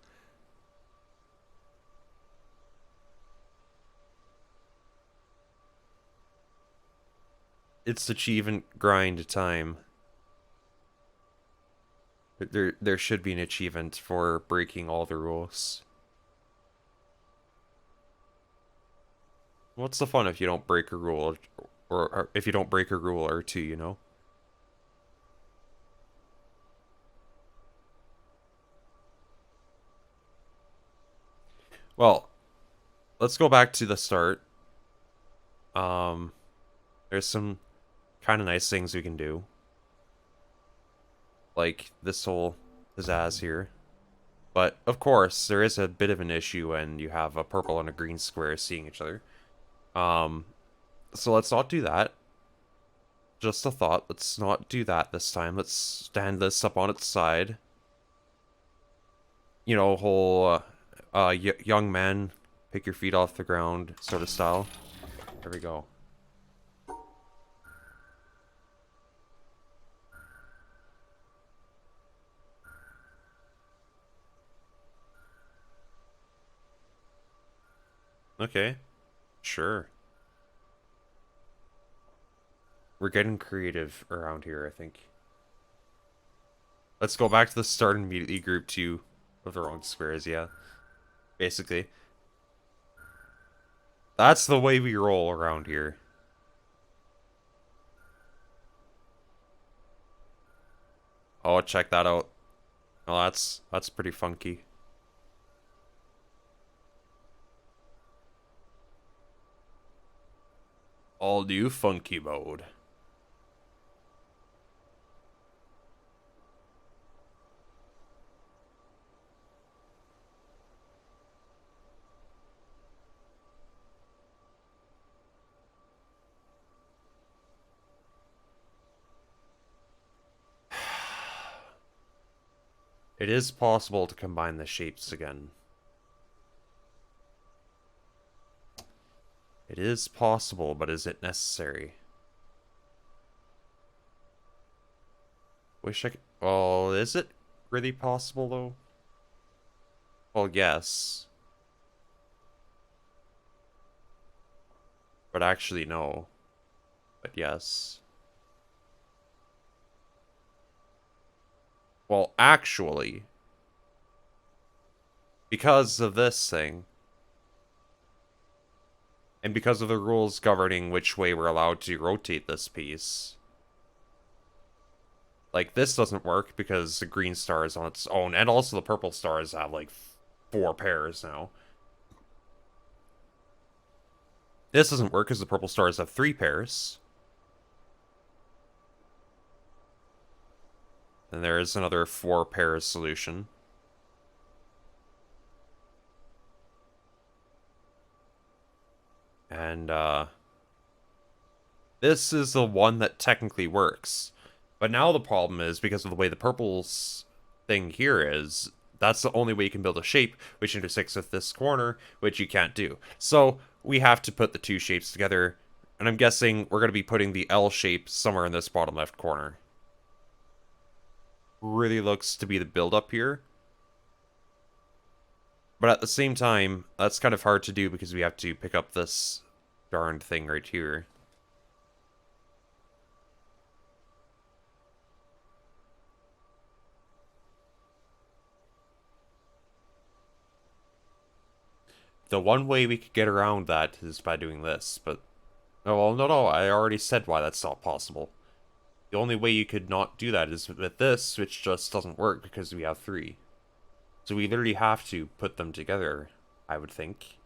It's achievement grind time. There should be an achievement for breaking all the rules. What's the fun if you don't break a rule, or if you don't break a rule or two, you know? Well, let's go back to the start. Um, there's some kind of nice things we can do. Like this whole pizzazz here. But, of course, there is a bit of an issue when you have a purple and a green square seeing each other. Um, so let's not do that. Just a thought. Let's not do that this time. Let's stand this up on its side. You know, whole young man, pick your feet off the ground sort of style. There we go. Okay, sure. We're getting creative around here, I think. Let's go back to the start and immediately group two of the wrong squares, yeah. Basically. That's the way we roll around here. Oh, check that out. Oh, that's pretty funky. All new funky mode. It is possible to combine the shapes again. It is possible, but is it necessary? Wish I could... Well, is it really possible, though? Well, yes. But actually, no. But yes. Well, actually, because of this thing, and because of the rules governing which way we're allowed to rotate this piece, like, this doesn't work because the green star is on its own, and also the purple stars have, like, 4 pairs now. This doesn't work because the purple stars have 3 pairs. And there is another 4 pairs solution. And, this is the one that technically works. But now the problem is, because of the way the purple's thing here is, that's the only way you can build a shape which intersects with this corner, which you can't do. So, we have to put the two shapes together, and I'm guessing we're going to be putting the L shape somewhere in this bottom left corner. Really looks to be the build-up here. But at the same time, that's kind of hard to do because we have to pick up this darned thing right here. The one way we could get around that is by doing this, but... Oh, well, no, I already said why that's not possible. The only way you could not do that is with this, which just doesn't work because we have 3. So we literally have to put them together, I would think.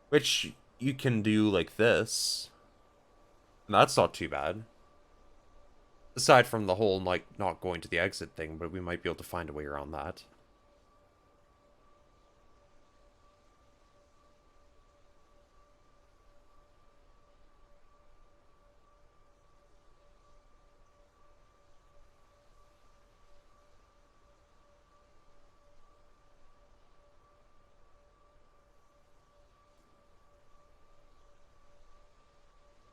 Which you can do like this. And that's not too bad. Aside from the whole, like, not going to the exit thing, but we might be able to find a way around that.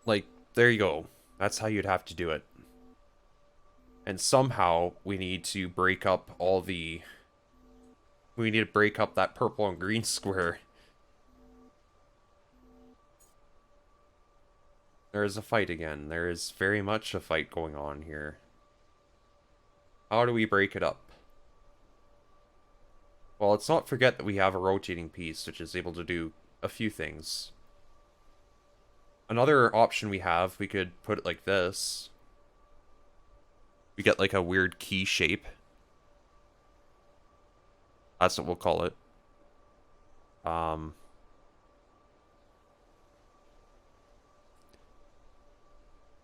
Like, there you go. That's how you'd have to do it. And somehow we need to break up all the... We need to break up that purple and green square. There is a fight again. There is very much a fight going on here. How do we break it up? Well, let's not forget that we have a rotating piece, which is able to do a few things. Another option we have, we could put it like this. We get like a weird key shape. That's what we'll call it.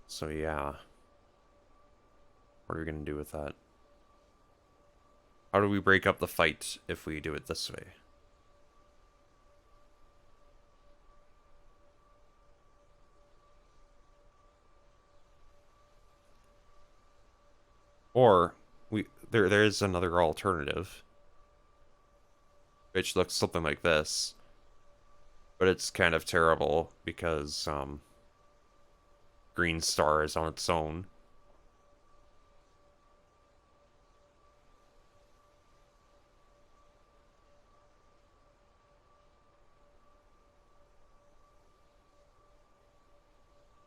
So yeah. What are we gonna do with that? How do we break up the fight if we do it this way? Or there is another alternative, which looks something like this, but it's kind of terrible because Green Star is on its own.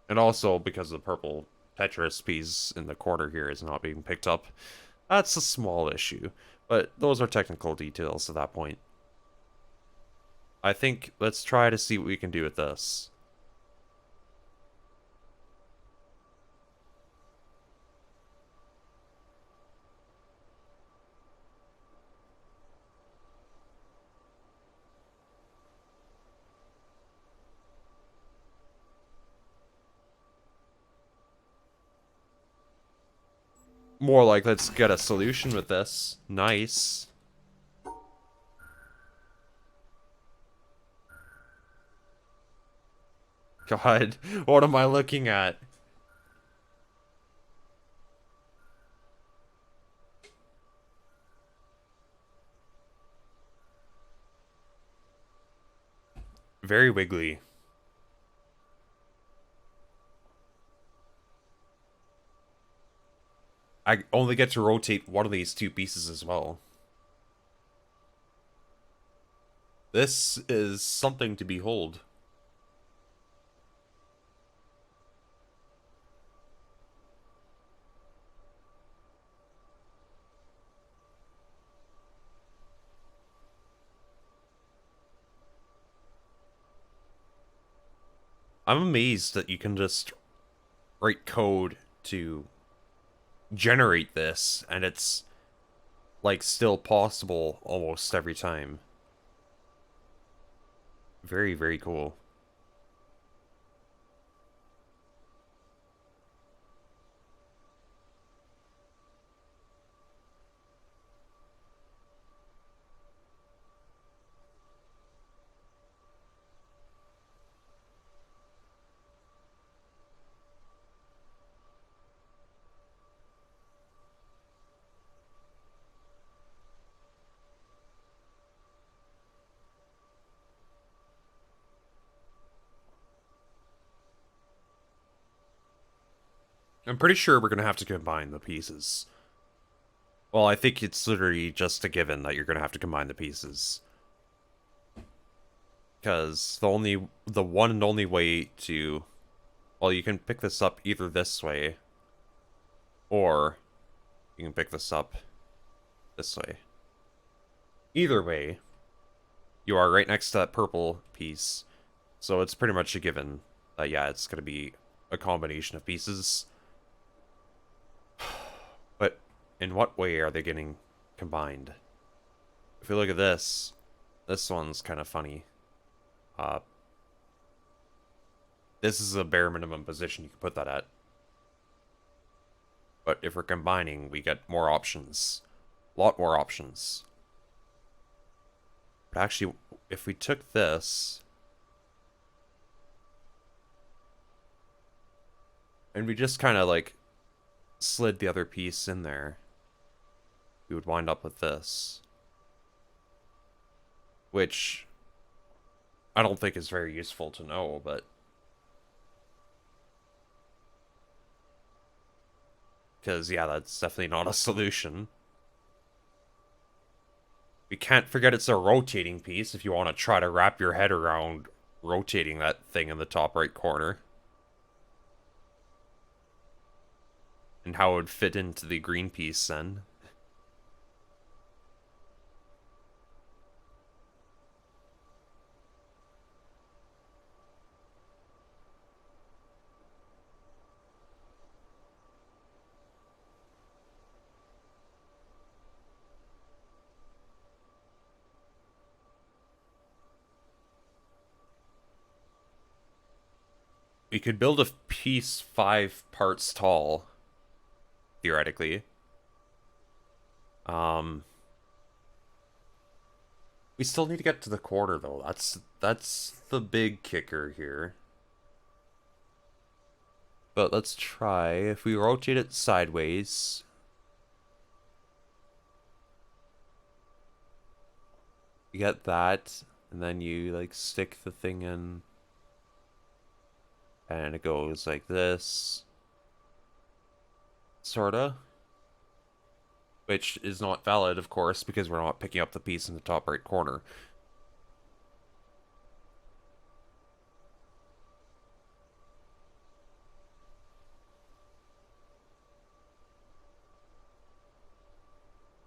And also because the purple Tetris piece in the corner here is not being picked up. That's a small issue, but those are technical details at that point. I think let's try to see what we can do with this. More like, let's get a solution with this. Nice. God, what am I looking at? Very wiggly. I only get to rotate one of these two pieces as well. This is something to behold. I'm amazed that you can just write code to generate this, and it's, like, still possible almost every time. Very, very cool. I'm pretty sure we're gonna have to combine the pieces. Well, I think it's literally just a given that you're gonna have to combine the pieces. Because the one and only way to... Well, you can pick this up either this way, or you can pick this up this way. Either way, you are right next to that purple piece, so it's pretty much a given that, yeah, it's gonna be a combination of pieces. But in what way are they getting combined? If you look at this one's kind of funny. This is a bare minimum position you can put that at. But if we're combining, we get more options. A lot more options. But actually, if we took this... and we just kind of, like, slid the other piece in there, we would wind up with this. Which I don't think is very useful to know, but Because, yeah, that's definitely not a solution. We can't forget it's a rotating piece if you want to try to wrap your head around rotating that thing in the top right corner. And how it would fit into the green piece then. We could build a piece 5 parts tall, theoretically. Um, we still need to get to the corner though. That's the big kicker here. But let's try. If we rotate it sideways, you get that, and then you like stick the thing in, and it goes like this, sorta. Which is not valid, of course, because we're not picking up the piece in the top right corner.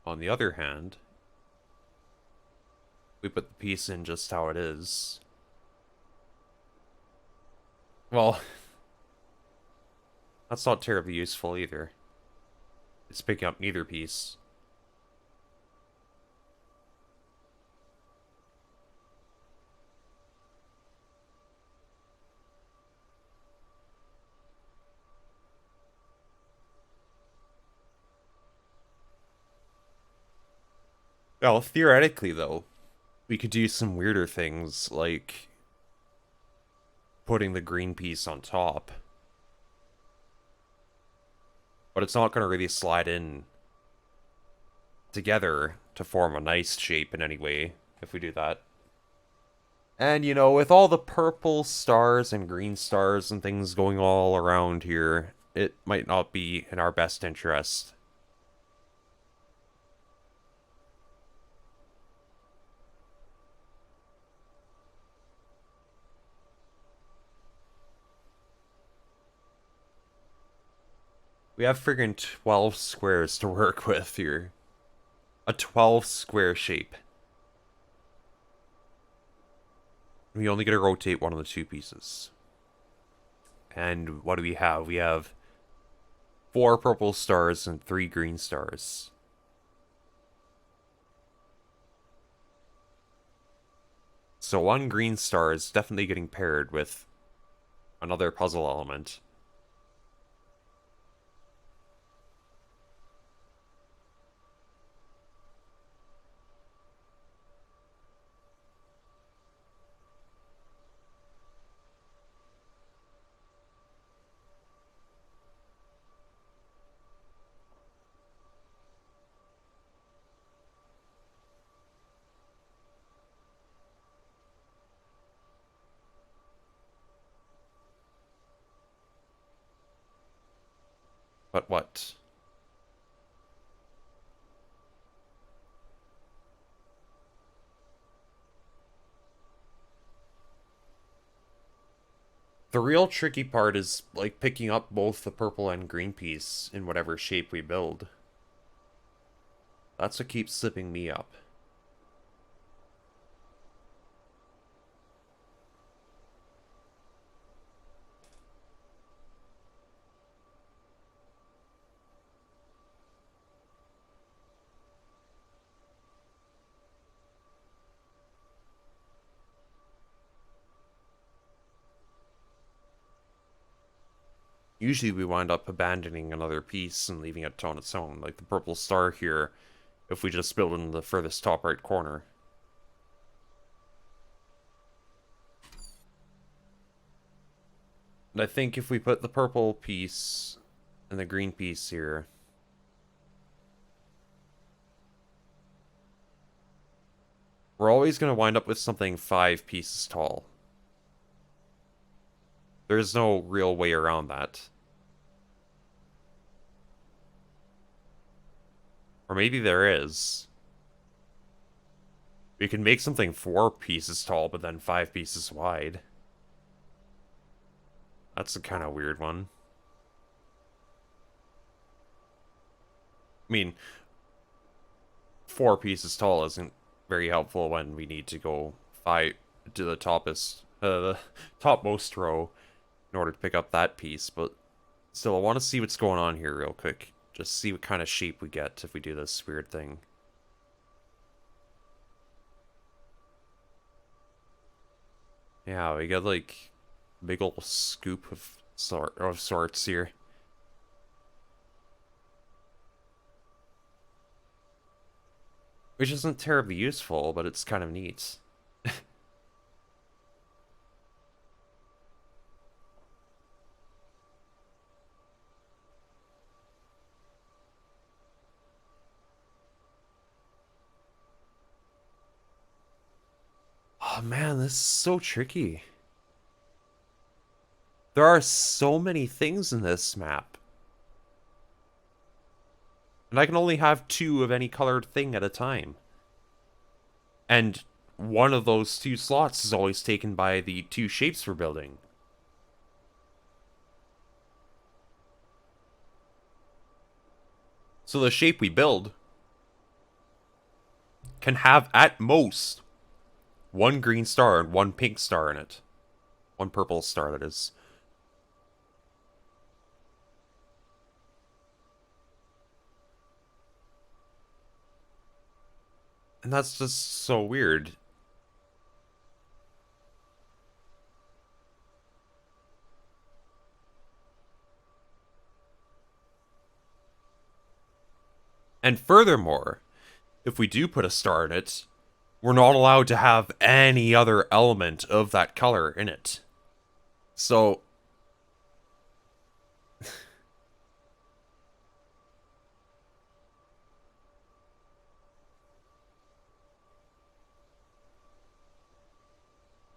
On the other hand, we put the piece in just how it is. Well, that's not terribly useful either. It's picking up neither piece. Well, theoretically, though, we could do some weirder things, like putting the green piece on top. But it's not going to really slide in together to form a nice shape in any way if we do that. And, you know, with all the purple stars and green stars and things going all around here, it might not be in our best interest. We have friggin' 12 squares to work with here. A 12 square shape. We only get to rotate one of the two pieces. And what do we have? We have 4 purple stars and 3 green stars. So one green star is definitely getting paired with another puzzle element. But what? The real tricky part is, like, picking up both the purple and green piece in whatever shape we build. That's what keeps slipping me up. Usually we wind up abandoning another piece and leaving it on its own, like the purple star here, if we just build in the furthest top right corner. And I think if we put the purple piece and the green piece here, we're always going to wind up with something 5 pieces tall. There's no real way around that. Or maybe there is. We can make something 4 pieces tall, but then 5 pieces wide. That's a kind of weird one. I mean, 4 pieces tall isn't very helpful when we need to go 5 to the topmost row in order to pick up that piece, but still, I want to see what's going on here real quick. Just see what kind of shape we get if we do this weird thing. Yeah, we got like a big ol' scoop of sorts here. Which isn't terribly useful, but it's kind of neat. Oh man, this is so tricky. There are so many things in this map. And I can only have 2 of any colored thing at a time. And one of those 2 slots is always taken by the 2 shapes we're building. So the shape we build can have at most 1 green star and 1 pink star in it. 1 purple star, that is. And that's just so weird. And furthermore, if we do put a star in it, we're not allowed to have any other element of that color in it. So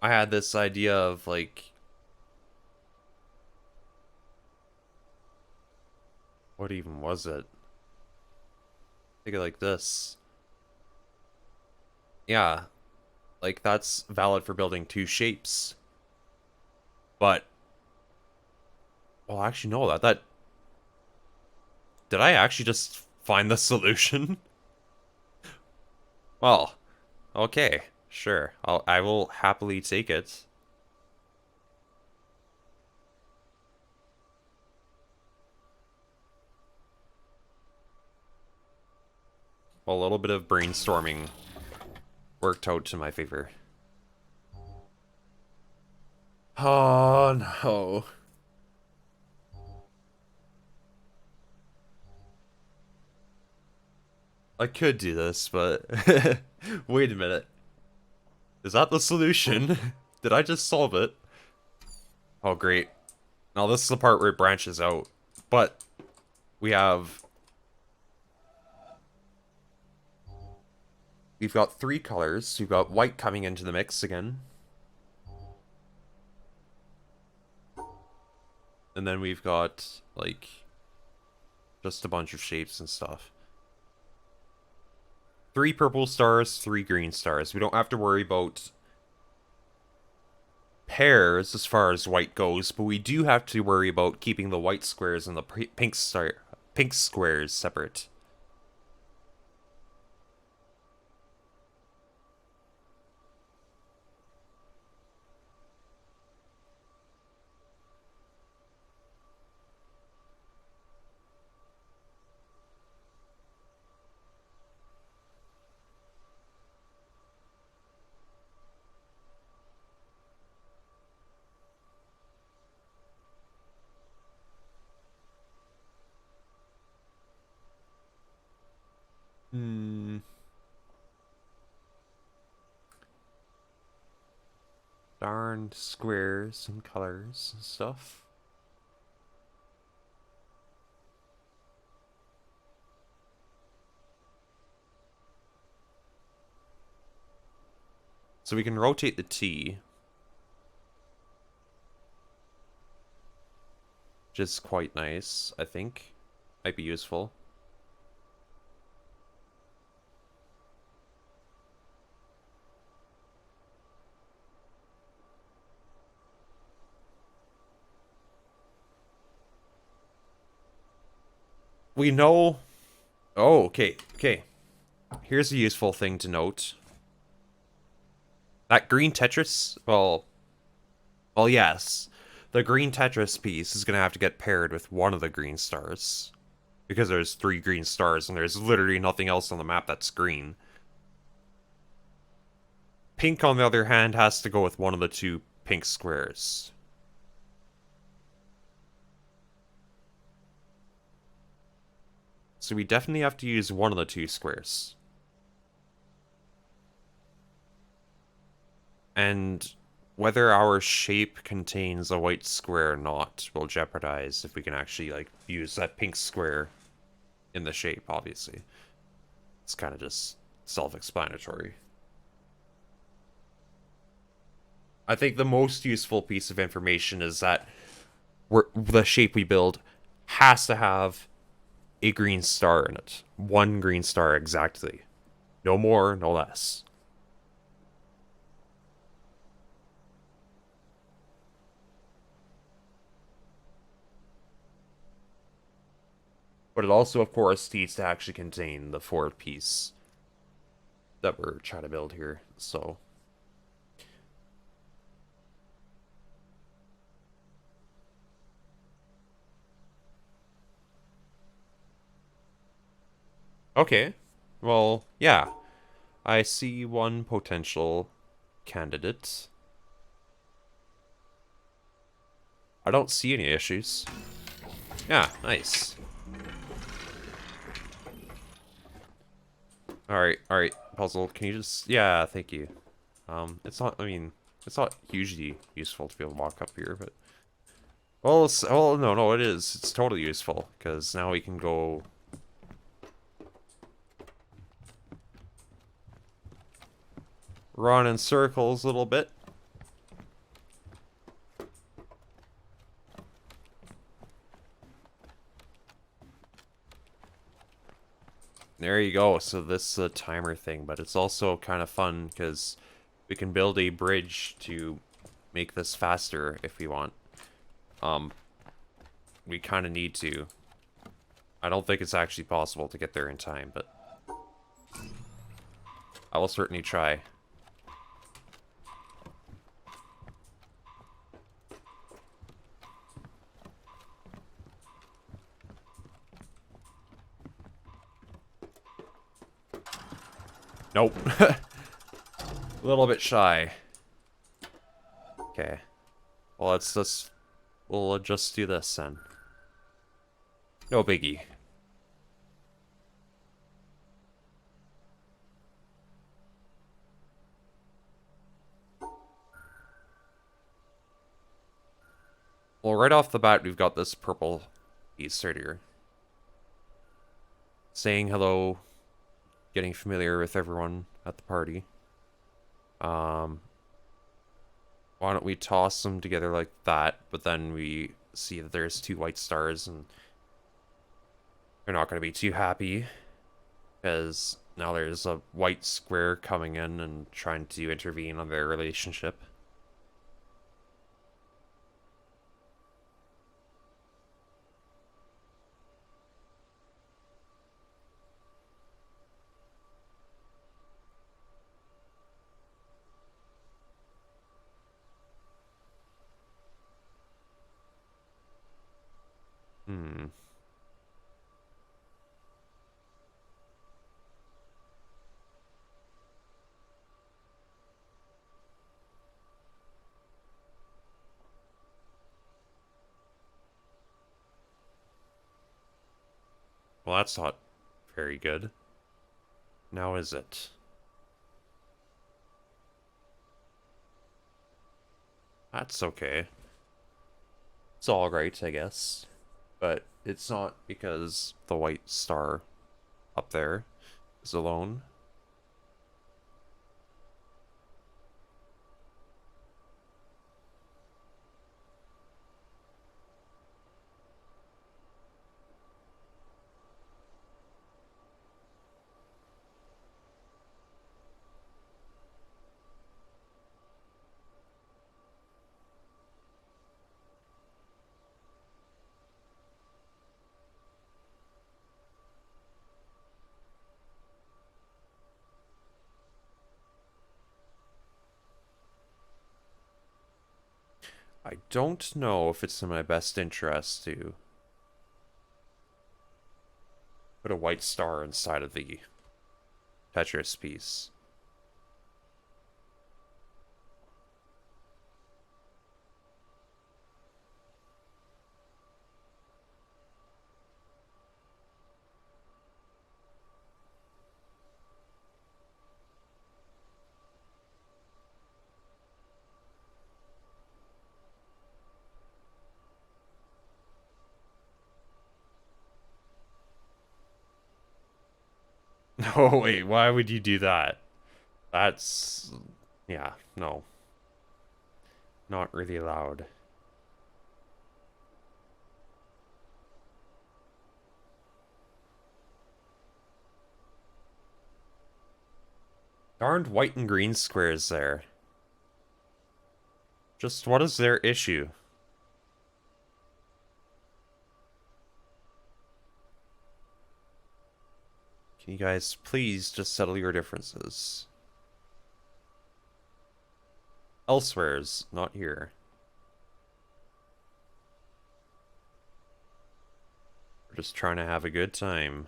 I had this idea of like, what even was it? Think of it like this. Yeah, like that's valid for building 2 shapes. But, well, actually no, that did I actually just find the solution? Well, okay, sure. I will happily take it. A little bit of brainstorming worked out to my favor. Oh no. I could do this, but wait a minute. Is that the solution? Did I just solve it? Oh, great. Now this is the part where it branches out. But we've got 3 colors. We've got white coming into the mix again. And then we've got, like, just a bunch of shapes and stuff. 3 purple stars, 3 green stars. We don't have to worry about pairs as far as white goes, but we do have to worry about keeping the white squares and the pink squares separate. Hmm. Darn squares and colors and stuff. So we can rotate the T, which is quite nice, I think. Might be useful. we know... Oh, okay, okay. Here's a useful thing to note. That green Tetris, well, yes. The green Tetris piece is going to have to get paired with one of the green stars. Because there's 3 green stars, and there's literally nothing else on the map that's green. Pink, on the other hand, has to go with one of the 2 pink squares. So we definitely have to use one of the 2 squares. And whether our shape contains a white square or not will jeopardize if we can actually, like, use that pink square in the shape, obviously. It's kind of just self-explanatory. I think the most useful piece of information is that the shape we build has to have a green star in it. 1 green star exactly. No more, no less. But it also, of course, needs to actually contain the 4th piece that we're trying to build here, so... Okay. Well, yeah. I see one potential candidate. I don't see any issues. Yeah, nice. Alright, puzzle. Can you just... Yeah, thank you. It's not... I mean, it's not hugely useful to be able to walk up here, but... Well, no, it is. It's totally useful, because now we can go... run in circles a little bit. There you go. So this is a timer thing, but it's also kind of fun because we can build a bridge to make this faster if we want. We kind of need to. I don't think it's actually possible to get there in time, but I will certainly try. Nope. A little bit shy. Okay. Well, we'll just do this then. No biggie. Well, right off the bat, we've got this purple piece right here. Saying hello, getting familiar with everyone at the party. Why don't we toss them together like that, but then we see that there's 2 white stars, and they're not going to be too happy, because now there's a white square coming in and trying to intervene on their relationship. Hmm. Well, that's not very good. Now is it? That's okay. It's alright, I guess. But it's not because the white star up there is alone. I don't know if it's in my best interest to put a white star inside of the Tetris piece. Oh, wait, why would you do that? That's... yeah, no. Not really allowed. Darned white and green squares there. Just what is their issue? Can you guys please just settle your differences? Elsewheres, not here. We're just trying to have a good time.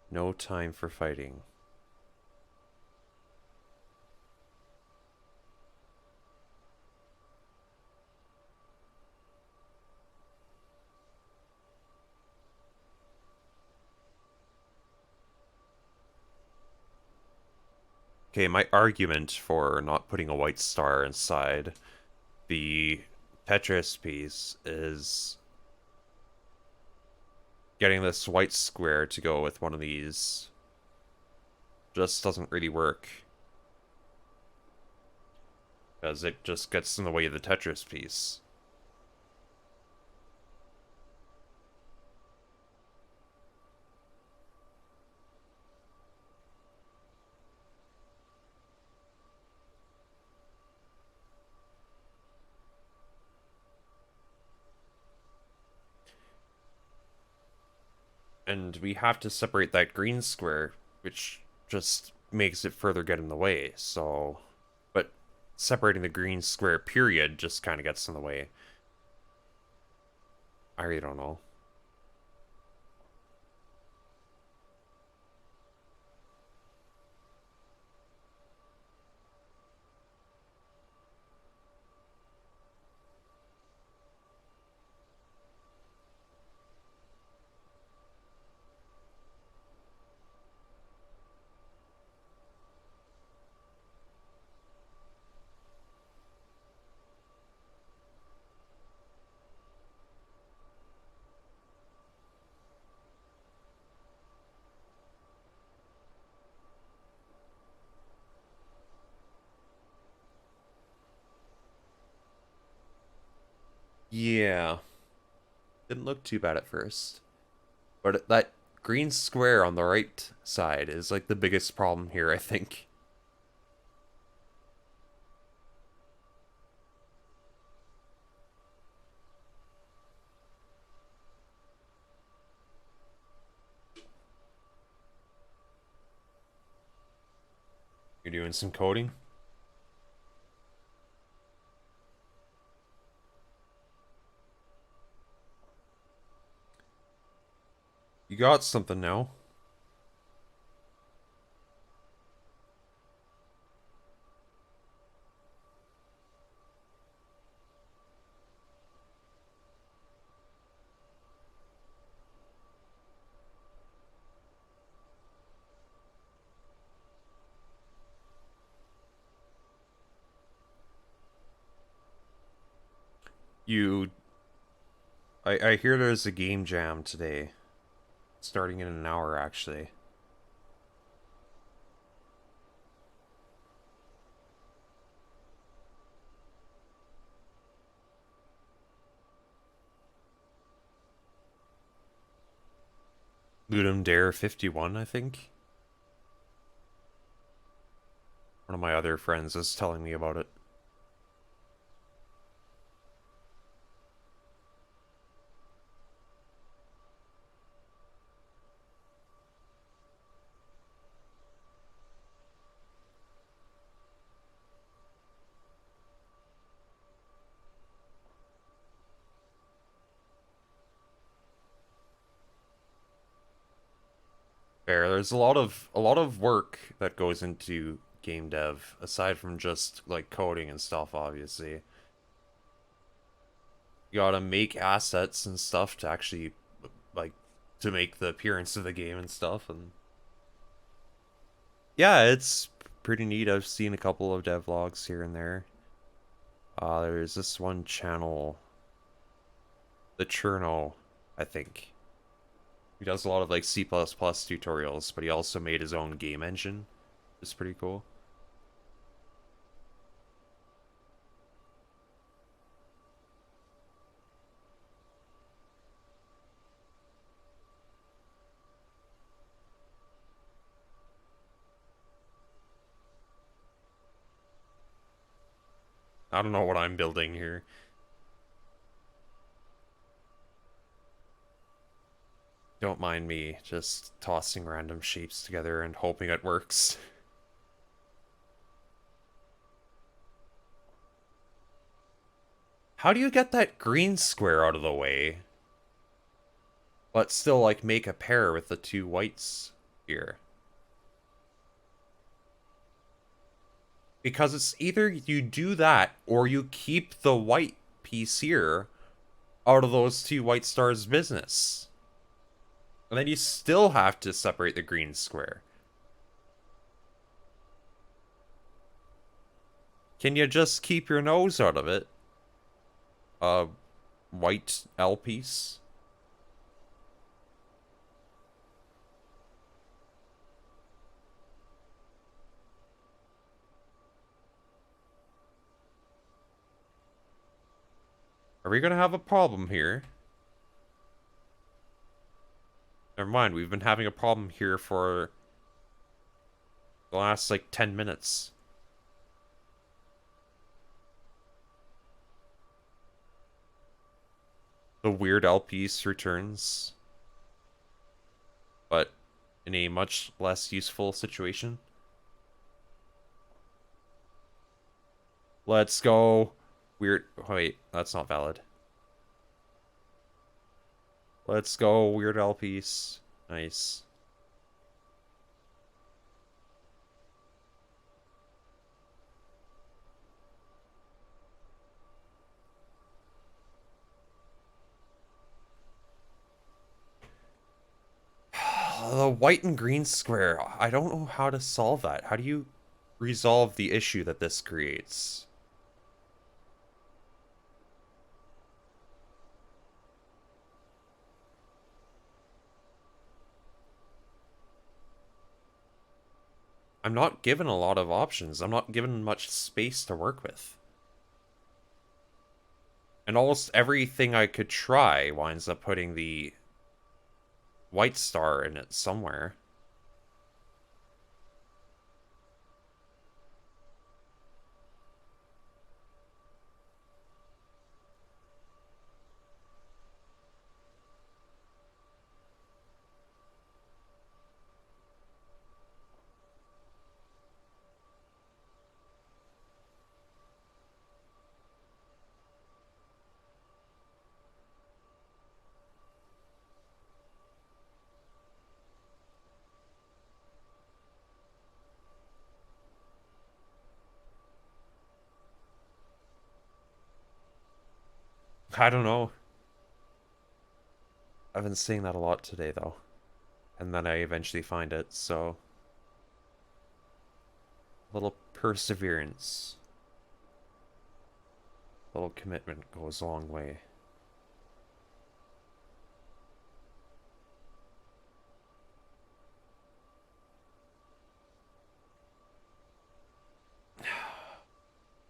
No time for fighting. Okay, my argument for not putting a white star inside the Tetris piece is getting this white square to go with one of these just doesn't really work. Because it just gets in the way of the Tetris piece. And we have to separate that green square, which just makes it further get in the way, so... But separating the green square period just kind of gets in the way. I really don't know. Yeah. Didn't look too bad at first. But that green square on the right side is like the biggest problem here, I think. You're doing some coding? You got something now. You... I hear there's a game jam today. Starting in an hour, actually. Ludum Dare 51, I think. One of my other friends is telling me about it. Fair. There's a lot of work that goes into game dev, aside from just like coding and stuff, obviously. You gotta make assets and stuff to actually like to make the appearance of the game and stuff, and yeah, it's pretty neat. I've seen a couple of devlogs here and there. There's this one channel, the Cherno, I think. He does a lot of like C++ tutorials, but he also made his own game engine. It's pretty cool. I don't know what I'm building here. Don't mind me just tossing random shapes together and hoping it works. How do you get that green square out of the way, but still like make a pair with the two whites here? Because it's either you do that or you keep the white piece here out of those two white stars' business. And then you still have to separate the green square. Can you just keep your nose out of it? A white L piece? Are we gonna have a problem here? Never mind, we've been having a problem here for the last, like, 10 minutes. The weird L piece returns, but in a much less useful situation. Let's go. Weird. Wait, that's not valid. Let's go, Weird Al piece. Nice. The white and green square. I don't know how to solve that. How do you resolve the issue that this creates? I'm not given a lot of options. I'm not given much space to work with. And almost everything I could try winds up putting the white star in it somewhere. I don't know. I've been seeing that a lot today, though. And then I eventually find it, so... A little perseverance. A little commitment goes a long way.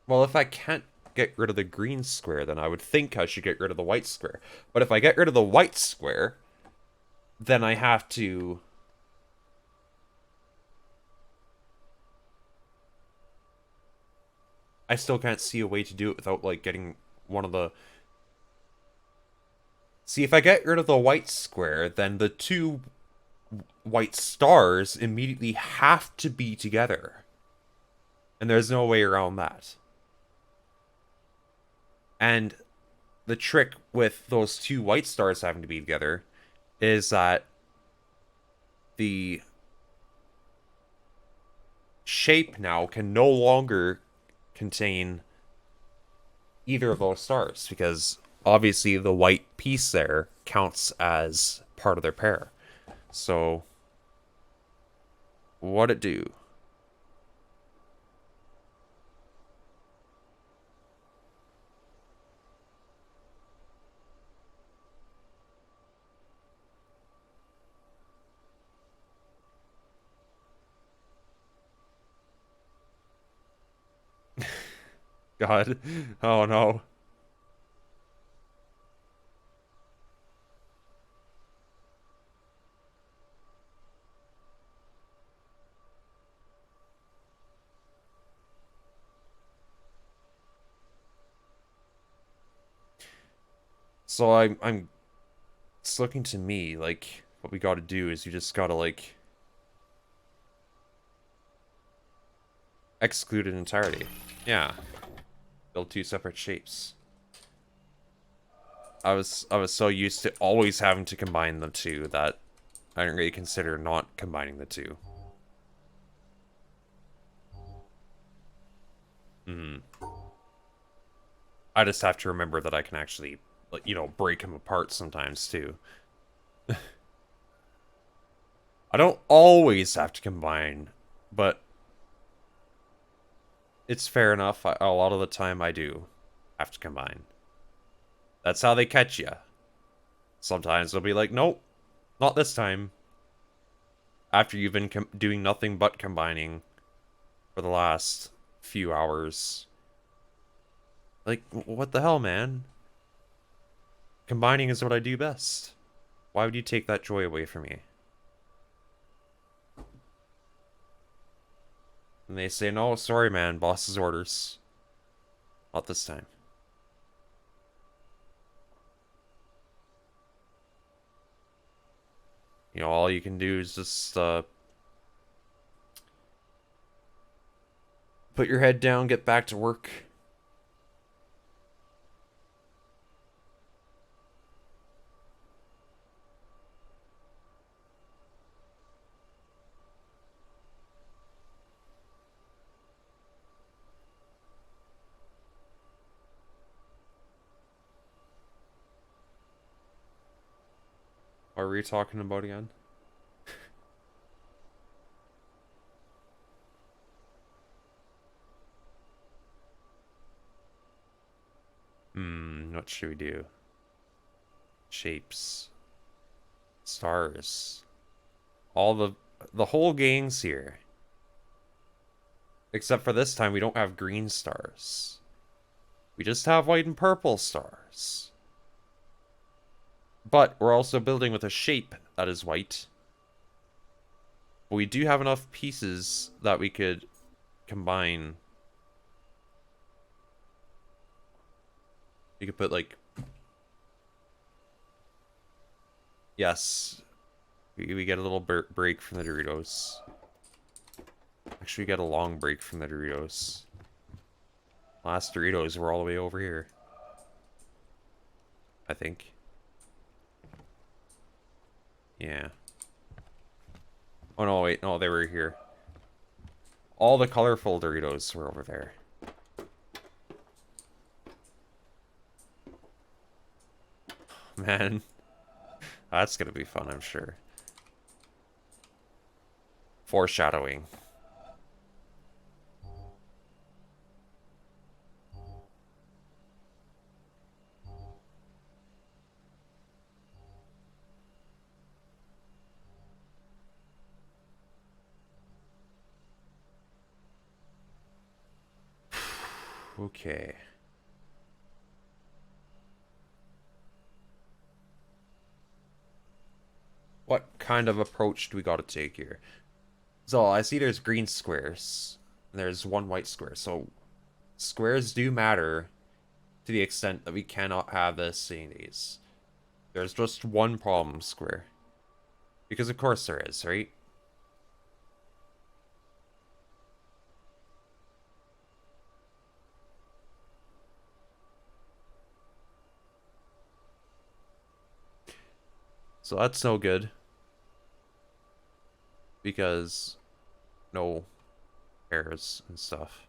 Well, if I can't get rid of the green square, then I would think I should get rid of the white square. But if I get rid of the white square, then I have to... I still can't see a way to do it without, like, getting one of the... See, if I get rid of the white square, then the two white stars immediately have to be together. And there's no way around that. And the trick with those two white stars having to be together is that the shape now can no longer contain either of those stars because obviously the white piece there counts as part of their pair. So what'd it do? God. Oh no. So I'm it's looking to me like what we gotta do is you just gotta like exclude it entirely. Yeah. Build two separate shapes. I was so used to always having to combine the two that I didn't really consider not combining the two. Hmm. I just have to remember that I can actually, like, you know, break them apart sometimes too. I don't always have to combine, but it's fair enough. A lot of the time I do have to combine. That's how they catch you. Sometimes they'll be like, nope, not this time. After you've been doing nothing but combining for the last few hours. Like, what the hell, man? Combining is what I do best. Why would you take that joy away from me? And they say, no, sorry, man, boss's orders. Not this time. You know, all you can do is just, put your head down, get back to work. What were we talking about again? What should we do? Shapes. Stars. All the whole gang's here. Except for this time we don't have green stars. We just have white and purple stars. But we're also building with a shape that is white. But we do have enough pieces that we could combine. You could put like... Yes. We get a little break from the Doritos. Actually, we get a long break from the Doritos. Last Doritos were all the way over here. I think. Yeah. Oh no, wait, no, they were here. All the colorful Doritos were over there. Man. That's gonna be fun, I'm sure. Foreshadowing. Okay. What kind of approach do we gotta take here? So, I see there's green squares. And there's one white square. So, squares do matter to the extent that we cannot have this seeing these. There's just one problem square. Because of course there is, right? So that's no good. Because... No. pairs and stuff.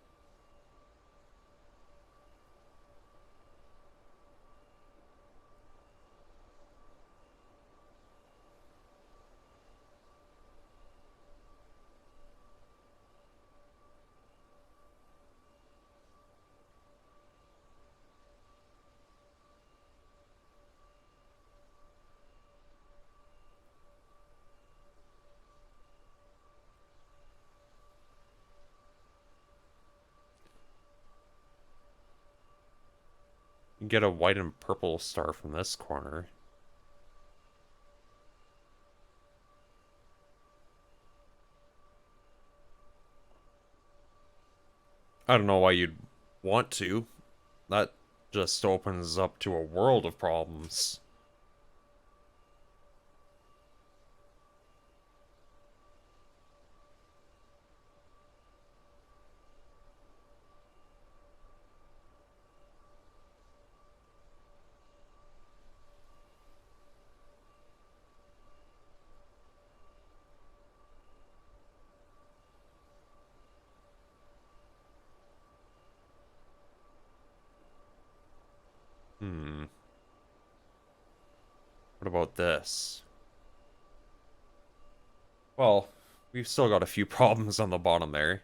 You can get a white and purple star from this corner. I don't know why you'd want to. That just opens up to a world of problems. Hmm. What about this? Well, we've still got a few problems on the bottom there.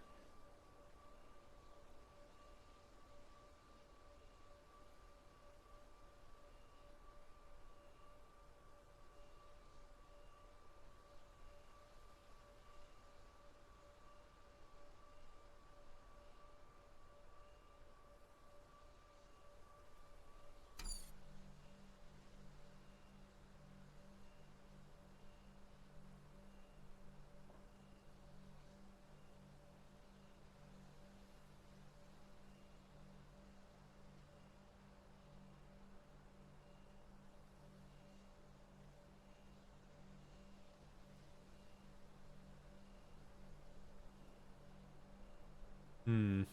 Hmm.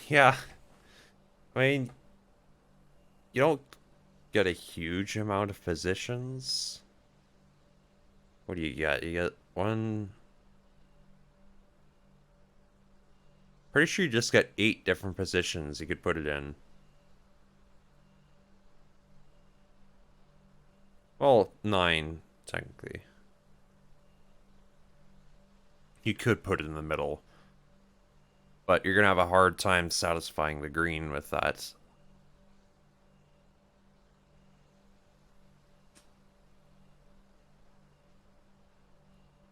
Yeah, I mean, you don't get a huge amount of positions. What do you get? You get one. Pretty sure you just get 8 different positions you could put it in. Well, 9, technically. You could put it in the middle, but you're gonna have a hard time satisfying the green with that.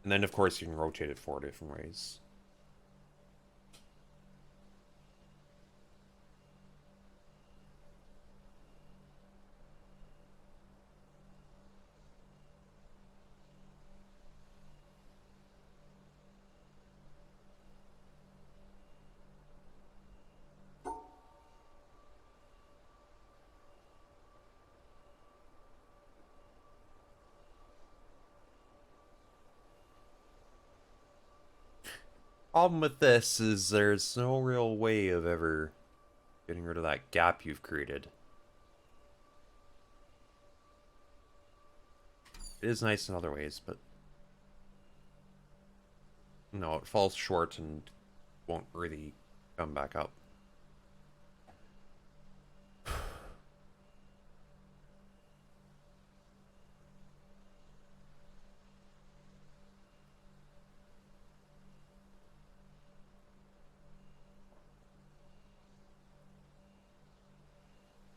And then, of course, you can rotate it 4 different ways. Problem with this is there's no real way of ever getting rid of that gap you've created. It is nice in other ways, but no, it falls short and won't really come back up.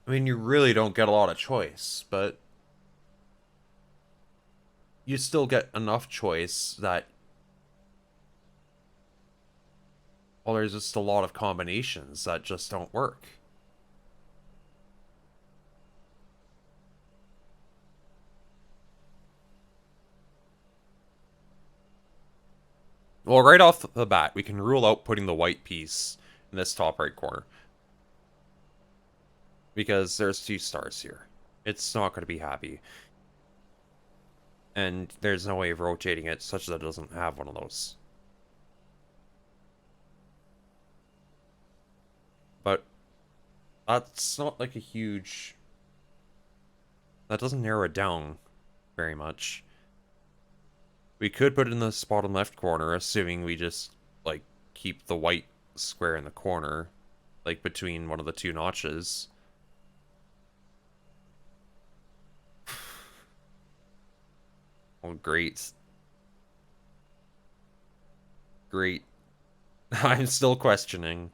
I mean, you really don't get a lot of choice, but you still get enough choice that, well, there's just a lot of combinations that just don't work. Well, right off the bat, we can rule out putting the white piece in this top right corner. Because there's 2 stars here. It's not going to be happy. And there's no way of rotating it such that it doesn't have one of those. But that's not like a huge... That doesn't narrow it down very much. We could put it in this bottom left corner, assuming we just, like, keep the white square in the corner, like, between one of the two notches. Oh, great. Great. I'm still questioning.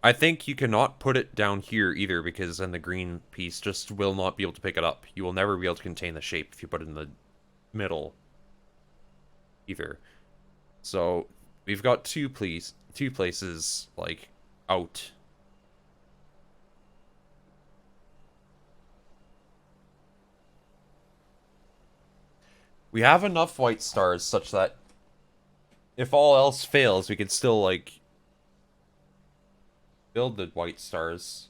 I think you cannot put it down here either, because then the green piece just will not be able to pick it up. You will never be able to contain the shape if you put it in the middle either. So we've got two places like out. We have enough white stars such that if all else fails, we can still like build the white stars.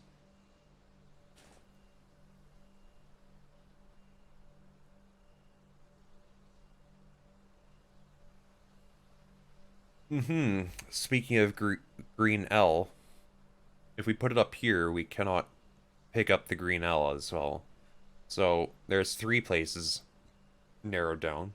Speaking of green L, if we put it up here, we cannot pick up the green L as well. So there's three places narrowed down.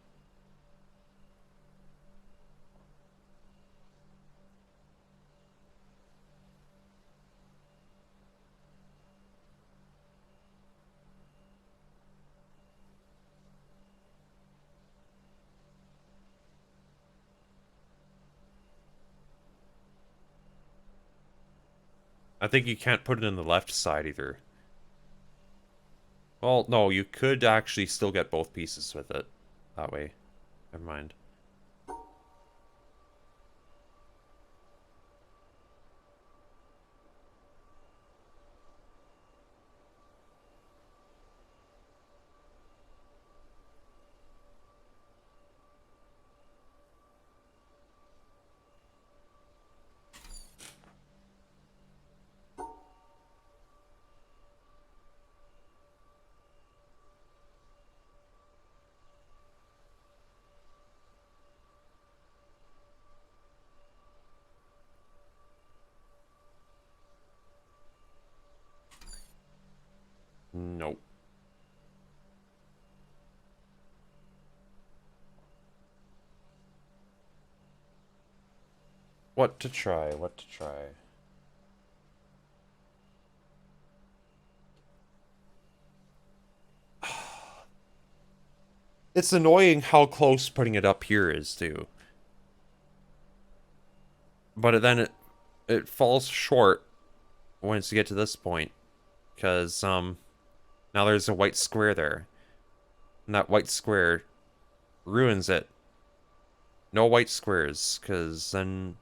I think you can't put it in the left side either. Well, no, you could actually still get both pieces with it. That way. Never mind. Nope. What to try? What to try? It's annoying how close putting it up here is, too. But then it falls short once you get to this point. Because, now there's a white square there. And that white square ruins it. No white squares, because then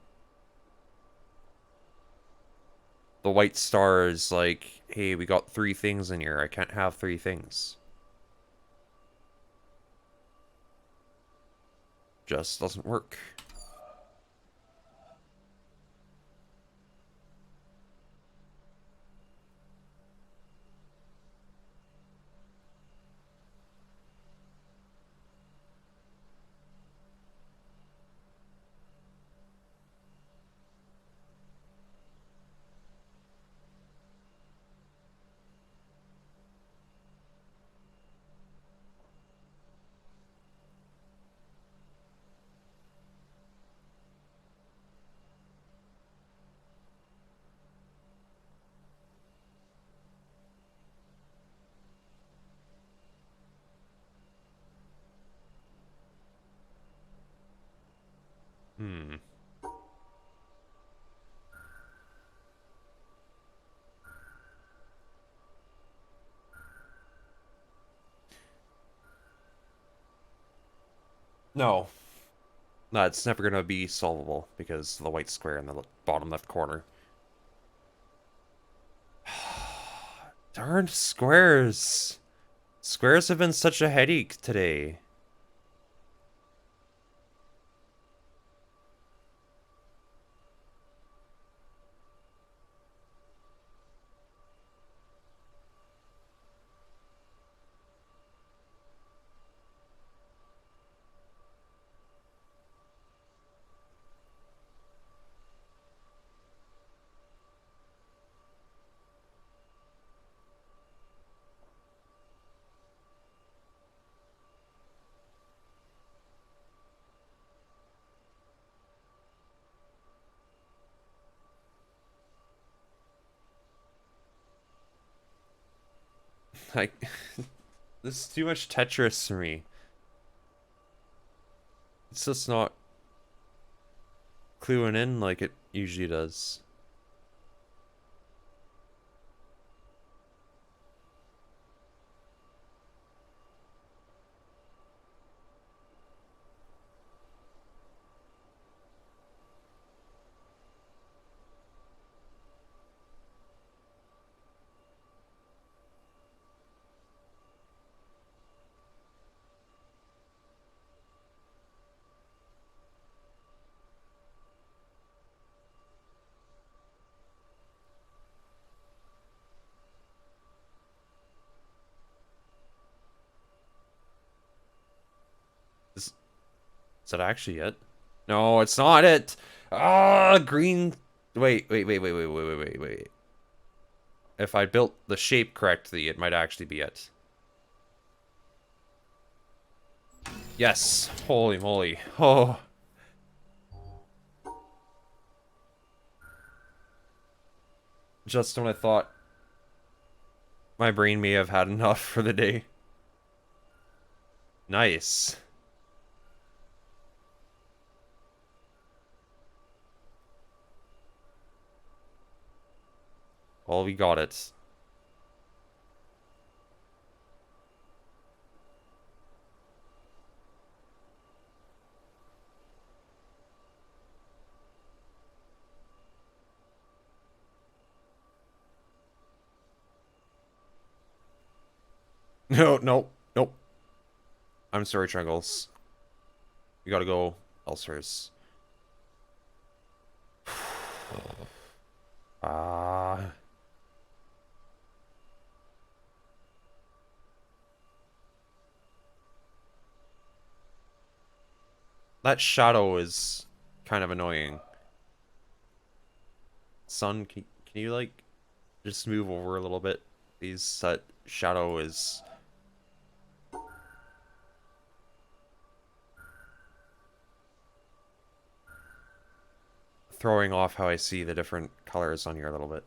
the white star is like, hey, we got three things in here. I can't have three things. Just doesn't work. Hmm. No. No, it's never gonna be solvable because of the white square in the bottom left corner. Darn squares. Squares have been such a headache today. Like, this is too much Tetris for me. It's just not cluing in like it usually does. Is that actually it? No, it's not it. Ah, green. Wait. If I built the shape correctly, it might actually be it. Yes. Holy moly. Oh. Just when I thought my brain may have had enough for the day. Nice. Well, we got it. Nope. I'm sorry, Triangles. We gotta go elsewhere. Ah. That shadow is kind of annoying. Sun, can you like just move over a little bit? Please, that shadow is throwing off how I see the different colors on here a little bit.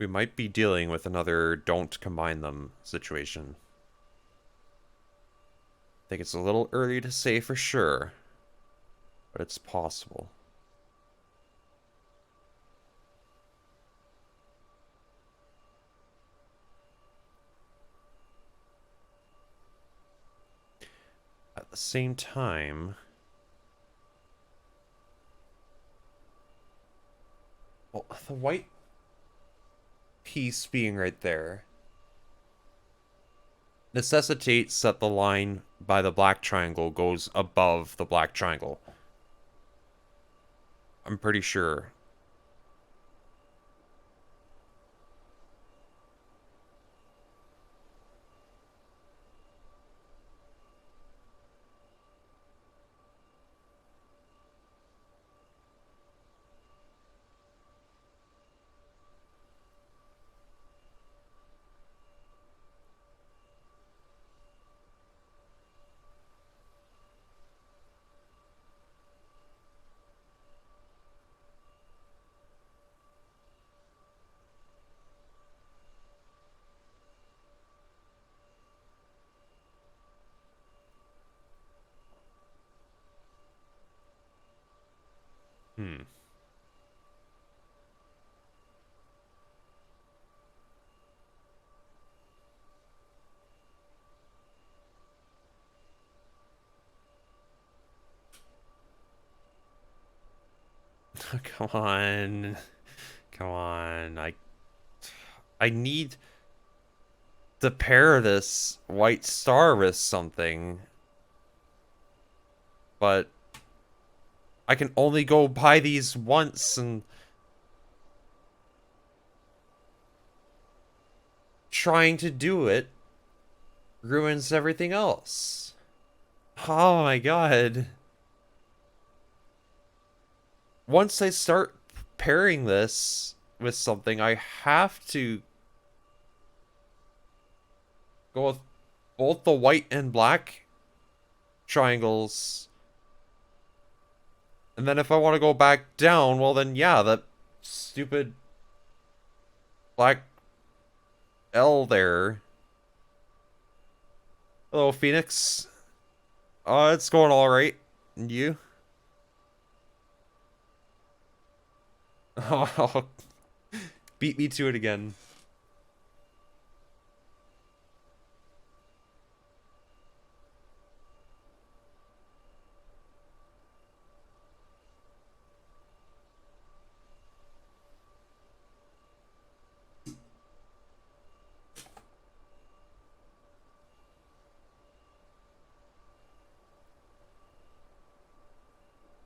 We might be dealing with another don't combine them situation. I think it's a little early to say for sure, but it's possible. At the same time, well, the white piece being right there necessitates that the line by the black triangle goes above the black triangle. I'm pretty sure. Hmm. Come on. Come on. I need to pair this white star with something, but I can only go buy these once, and trying to do it ruins everything else. Oh my god. Once I start pairing this with something, I have to go with both the white and black triangles. And then if I want to go back down, well then yeah, that stupid black L there. Hello, Phoenix. It's going alright. And you? Oh, beat me to it again.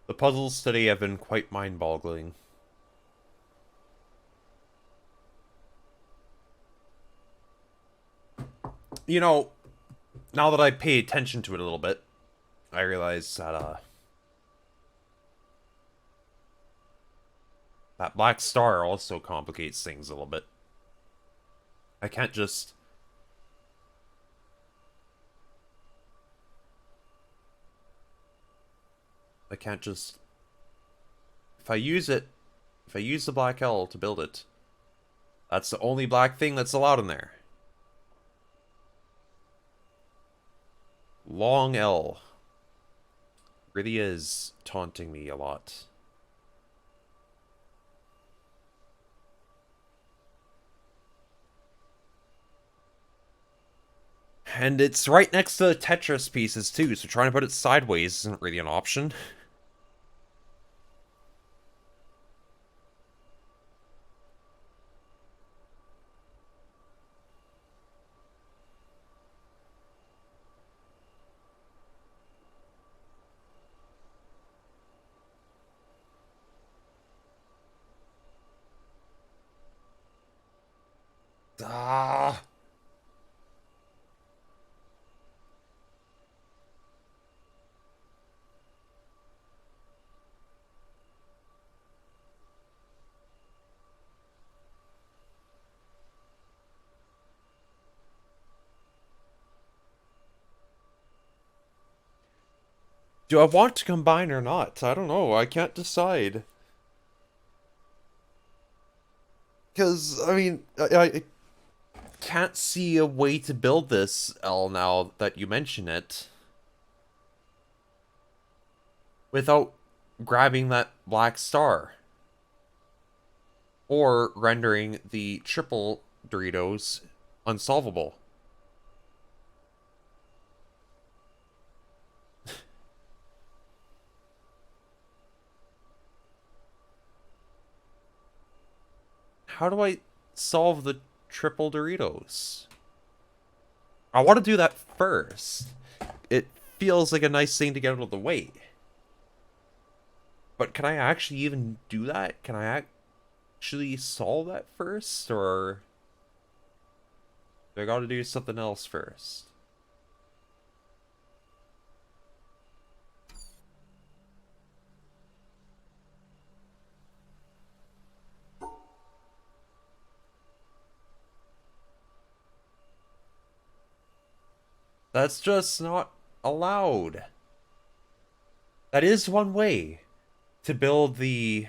The puzzles today have been quite mind-boggling. You know, now that I pay attention to it a little bit, I realize that, that black star also complicates things a little bit. I can't just... If I use the black L to build it, that's the only black thing that's allowed in there. Long L really is taunting me a lot. And it's right next to the Tetris pieces too, so trying to put it sideways isn't really an option. Ah. Do I want to combine or not? I don't know. I can't decide. Because, I mean, I can't see a way to build this L now that you mention it without grabbing that black star. Or rendering the triple Doritos unsolvable. How do I solve the triple Doritos? I want to do that first. It feels like a nice thing to get out of the way. But can I actually even do that? Can I actually solve that first? Or do I gotta do something else first? That's just not allowed. That is one way to build the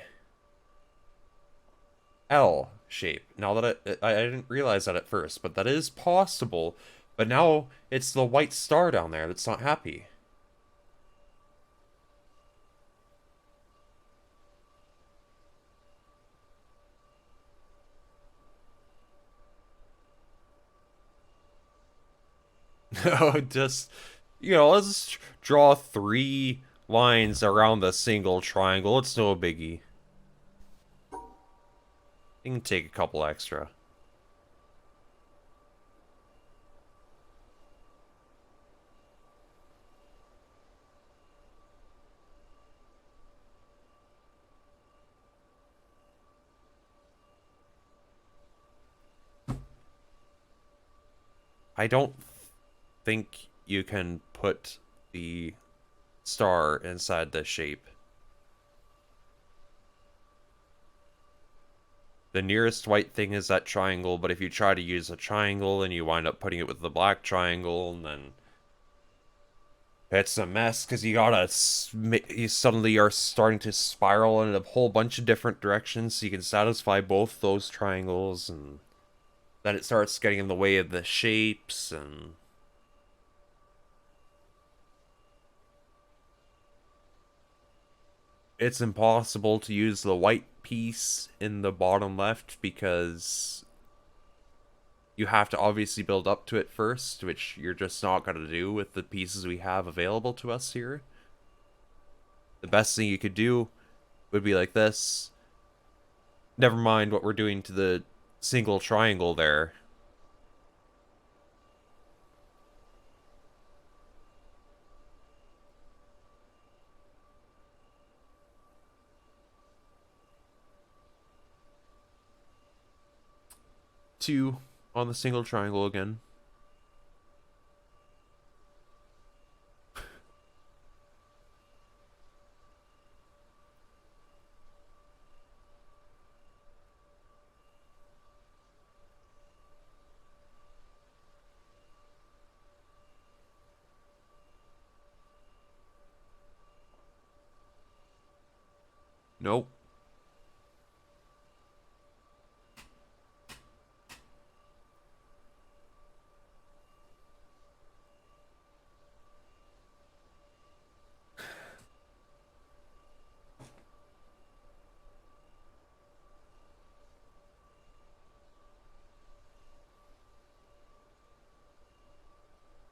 L shape. Now that I didn't realize that at first, but that is possible. But now it's the white star down there that's not happy. No, just, let's draw 3 lines around the single triangle. It's no biggie. You can take a couple extra. I don't think you can put the star inside the shape. The nearest white thing is that triangle, but if you try to use a triangle and you wind up putting it with the black triangle, and then it's a mess because you suddenly are starting to spiral in a whole bunch of different directions so you can satisfy both those triangles, and then it starts getting in the way of the shapes, and it's impossible to use the white piece in the bottom left because you have to obviously build up to it first, which you're just not going to do with the pieces we have available to us here. The best thing you could do would be like this. Never mind what we're doing to the single triangle there. Two on the single triangle again. Nope.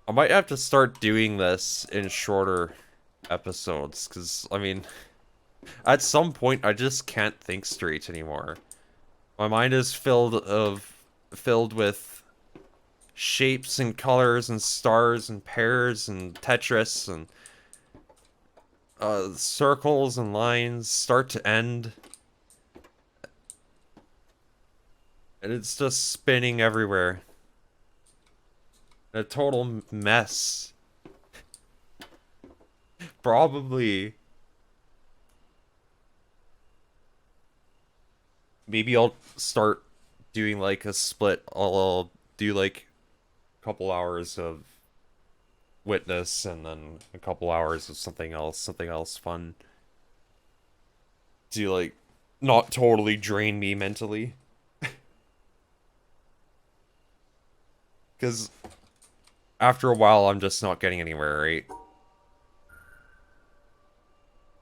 I might have to start doing this in shorter episodes, because, I mean, at some point I just can't think straight anymore. My mind is filled with shapes and colors and stars and pairs and Tetris and circles and lines, start to end. And it's just spinning everywhere. A total mess. Probably. Maybe I'll start doing like a split. I'll do like a couple hours of Witness and then a couple hours of something else fun. To like not totally drain me mentally. Because after a while, I'm just not getting anywhere, right?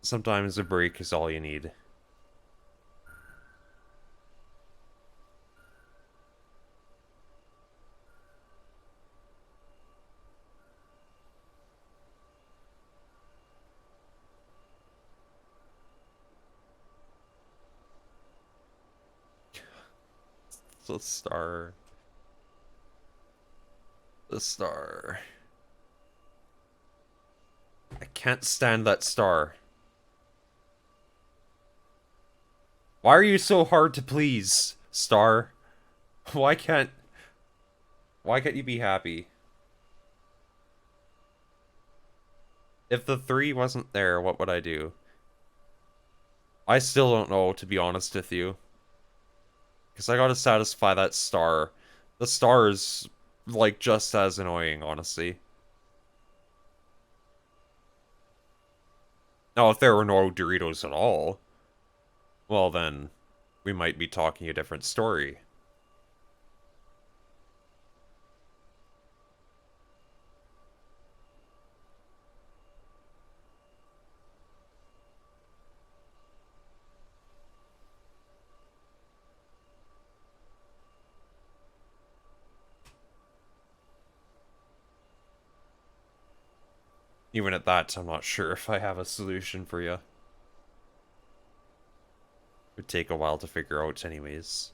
Sometimes a break is all you need. The star. The star. I can't stand that star. Why are you so hard to please, star? Why can't... Why can't you be happy? If the 3 wasn't there, what would I do? I still don't know, to be honest with you. Because I gotta satisfy that star. The star is, like, just as annoying, honestly. Now, if there were no Doritos at all, well then, we might be talking a different story. Even at that, I'm not sure if I have a solution for you. It would take a while to figure out anyways.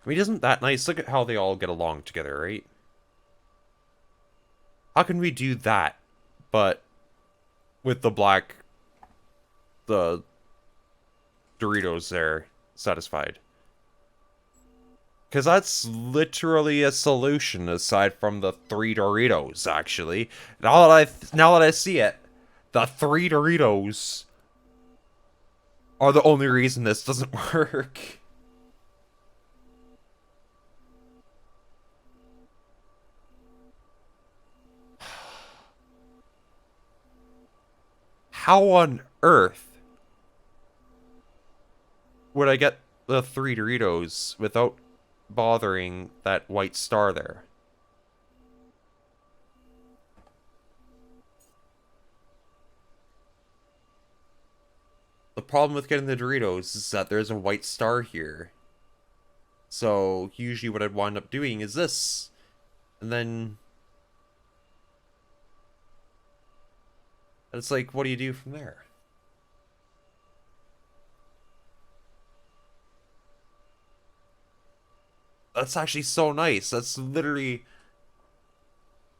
I mean, isn't that nice? Look at how they all get along together, right? How can we do that, but with the Doritos there satisfied? Because that's literally a solution aside from the three Doritos, actually. Now that I see it, the three Doritos are the only reason this doesn't work. How on earth would I get the three Doritos without bothering that white star there? The problem with getting the Doritos is that there's a white star here. So usually what I'd wind up doing is this. And then it's like, what do you do from there? That's actually so nice. That's literally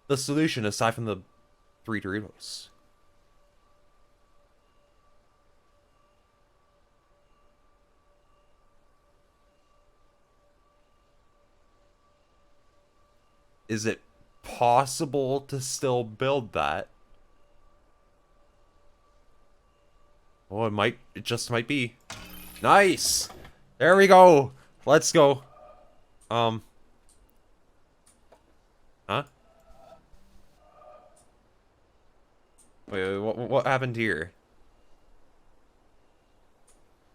the solution aside from the three Doritos. Is it possible to still build that? Oh, it just might be. Nice! There we go! Let's go. Um. Huh? Wait, what happened here?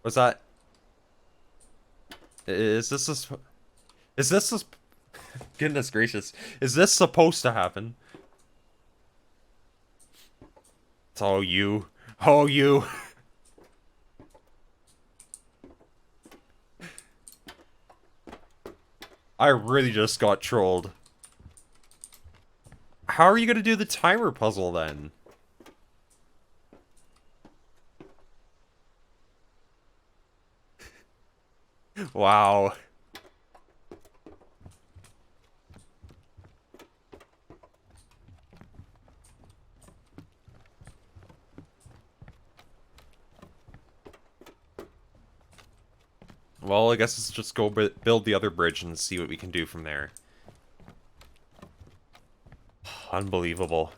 What's that? Is this a... Is this a... Goodness gracious. Is this supposed to happen? It's all you. Oh, you. I really just got trolled. How are you gonna do the timer puzzle then? Wow. Well, I guess let's just go build the other bridge and see what we can do from there. Unbelievable.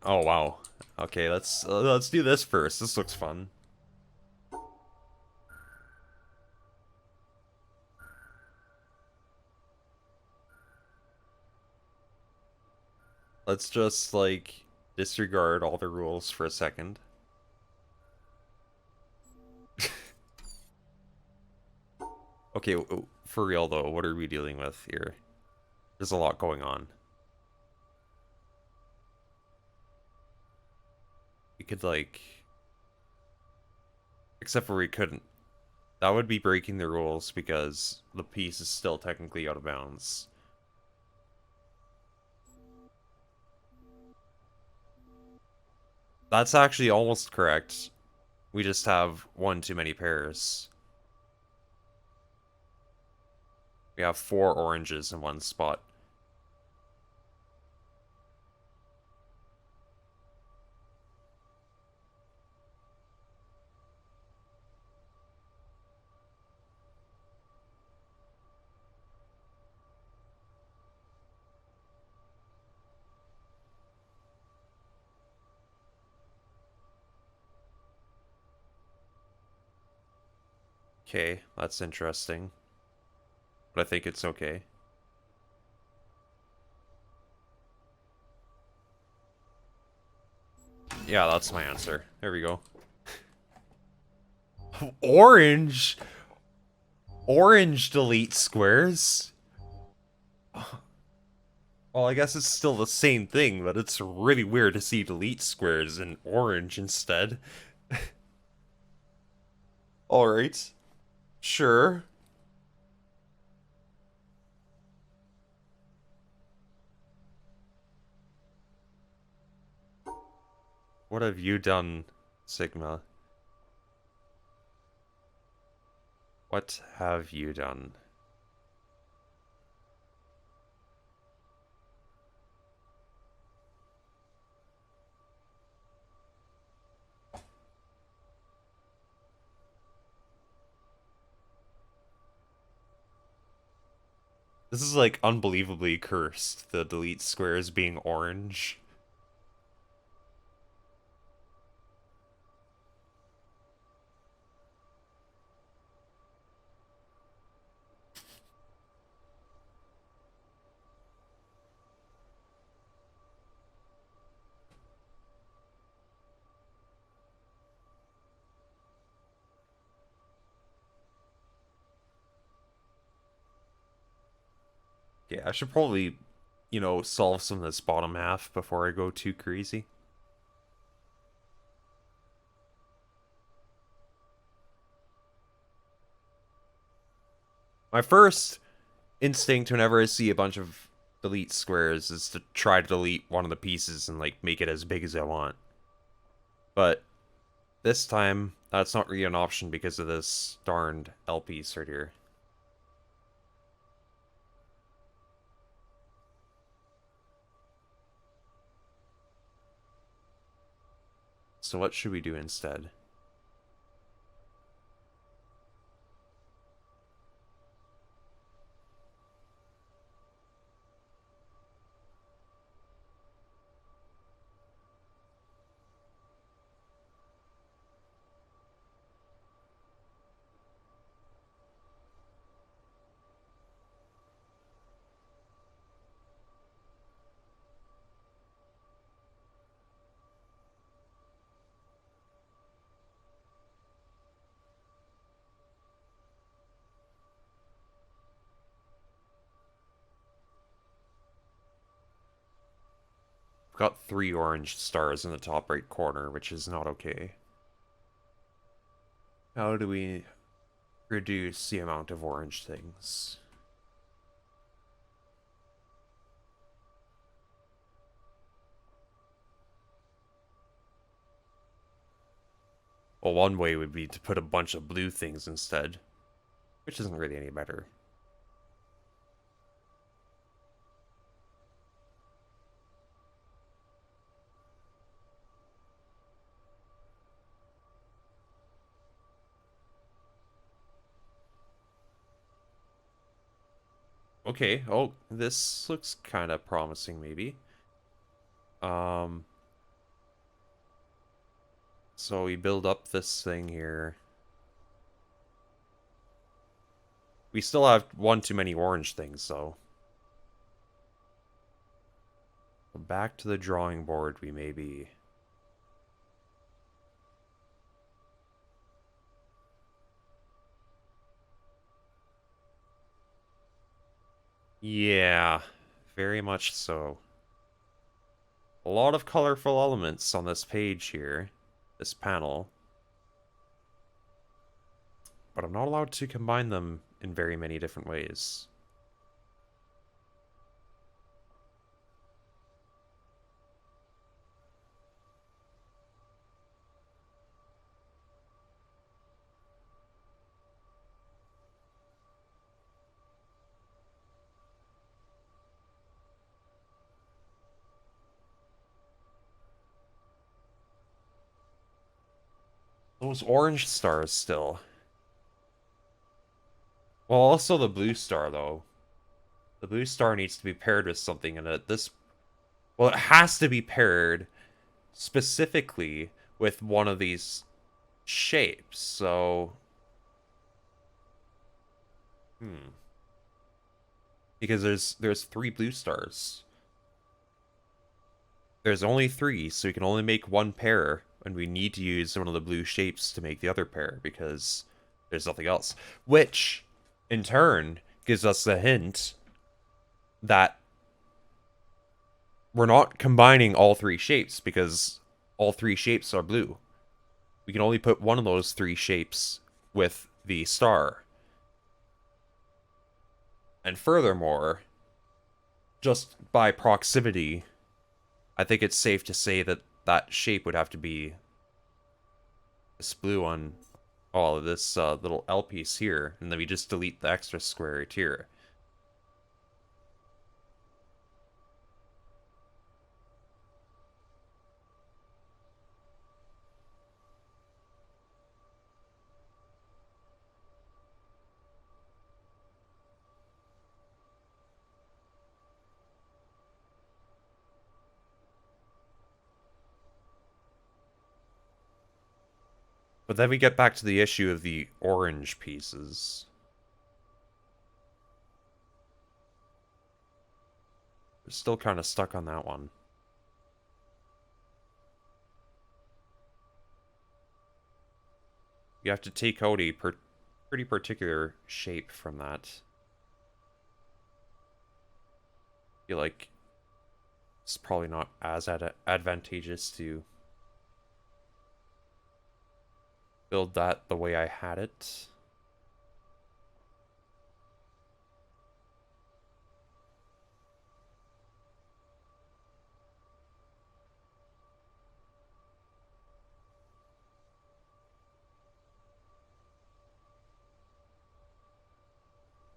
Oh, wow. Okay, let's do this first. This looks fun. Let's just, like, disregard all the rules for a second. Okay, for real though, what are we dealing with here? There's a lot going on. We could, like... Except for we couldn't. That would be breaking the rules because the piece is still technically out of bounds. That's actually almost correct. We just have one too many pairs. We have 4 oranges in one spot. Okay, that's interesting. But I think it's okay. Yeah, that's my answer. There we go. Orange? Orange delete squares? Well, I guess it's still the same thing, but it's really weird to see delete squares in orange instead. Alright. Sure. What have you done, Sigma? What have you done? This is like unbelievably cursed, the delete squares being orange. Yeah, I should probably, solve some of this bottom half before I go too crazy. My first instinct whenever I see a bunch of delete squares is to try to delete one of the pieces and, like, make it as big as I want. But this time, that's not really an option because of this darned L piece right here. So what should we do instead? I've got 3 orange stars in the top right corner, which is not okay. How do we reduce the amount of orange things? Well, one way would be to put a bunch of blue things instead, which isn't really any better. Okay, oh, this looks kind of promising, maybe. Um, so we build up this thing here. We still have one too many orange things, though. Back to the drawing board we may be. Yeah, very much so. A lot of colorful elements on this page here, this panel. But I'm not allowed to combine them in very many different ways. Those orange stars still. Well, also the blue star, though. The blue star needs to be paired with something, and well, it has to be paired specifically with one of these shapes, so... Because there's 3 blue stars. There's only 3, so we can only make one pair, and we need to use one of the blue shapes to make the other pair, because there's nothing else. Which, in turn, gives us the hint that we're not combining all 3 shapes, because all 3 shapes are blue. We can only put one of those 3 shapes with the star. And furthermore, just by proximity, I think it's safe to say that that shape would have to be this blue one Oh, this little L piece here, and then we just delete the extra square right here. But then we get back to the issue of the orange pieces. We're still kind of stuck on that one. You have to take out a pretty particular shape from that. I feel like it's probably not as advantageous to build that the way I had it.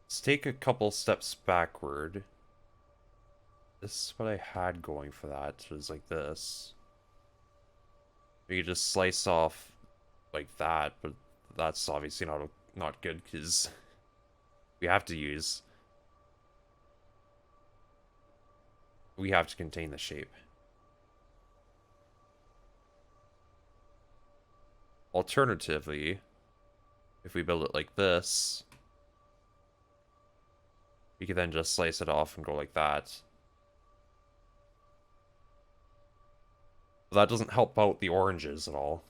Let's take a couple steps backward. This is what I had going for that. It was like this. You just slice off like that, but that's obviously not good because we have to use we have to contain the shape. Alternatively, if we build it like this, we could then just slice it off and go like that. But that doesn't help out the oranges at all.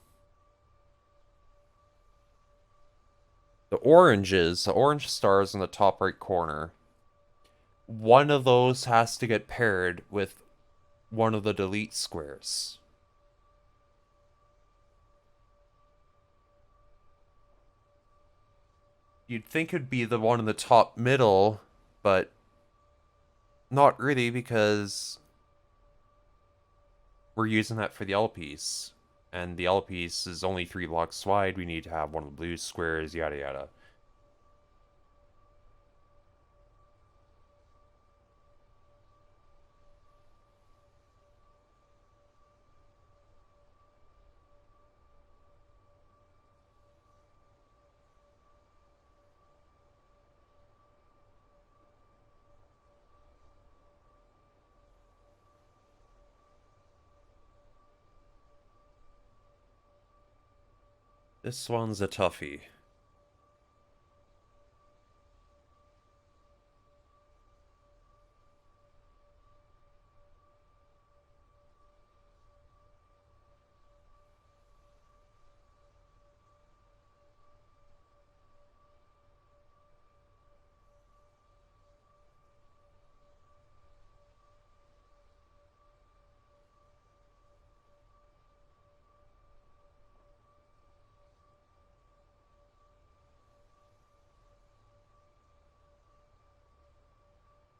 The orange stars in the top right corner, one of those has to get paired with one of the delete squares. You'd think it'd be the one in the top middle, but not really because we're using that for the L piece. And the L piece is only 3 blocks wide. We need to have one of the blue squares, yada yada. This one's a toughie.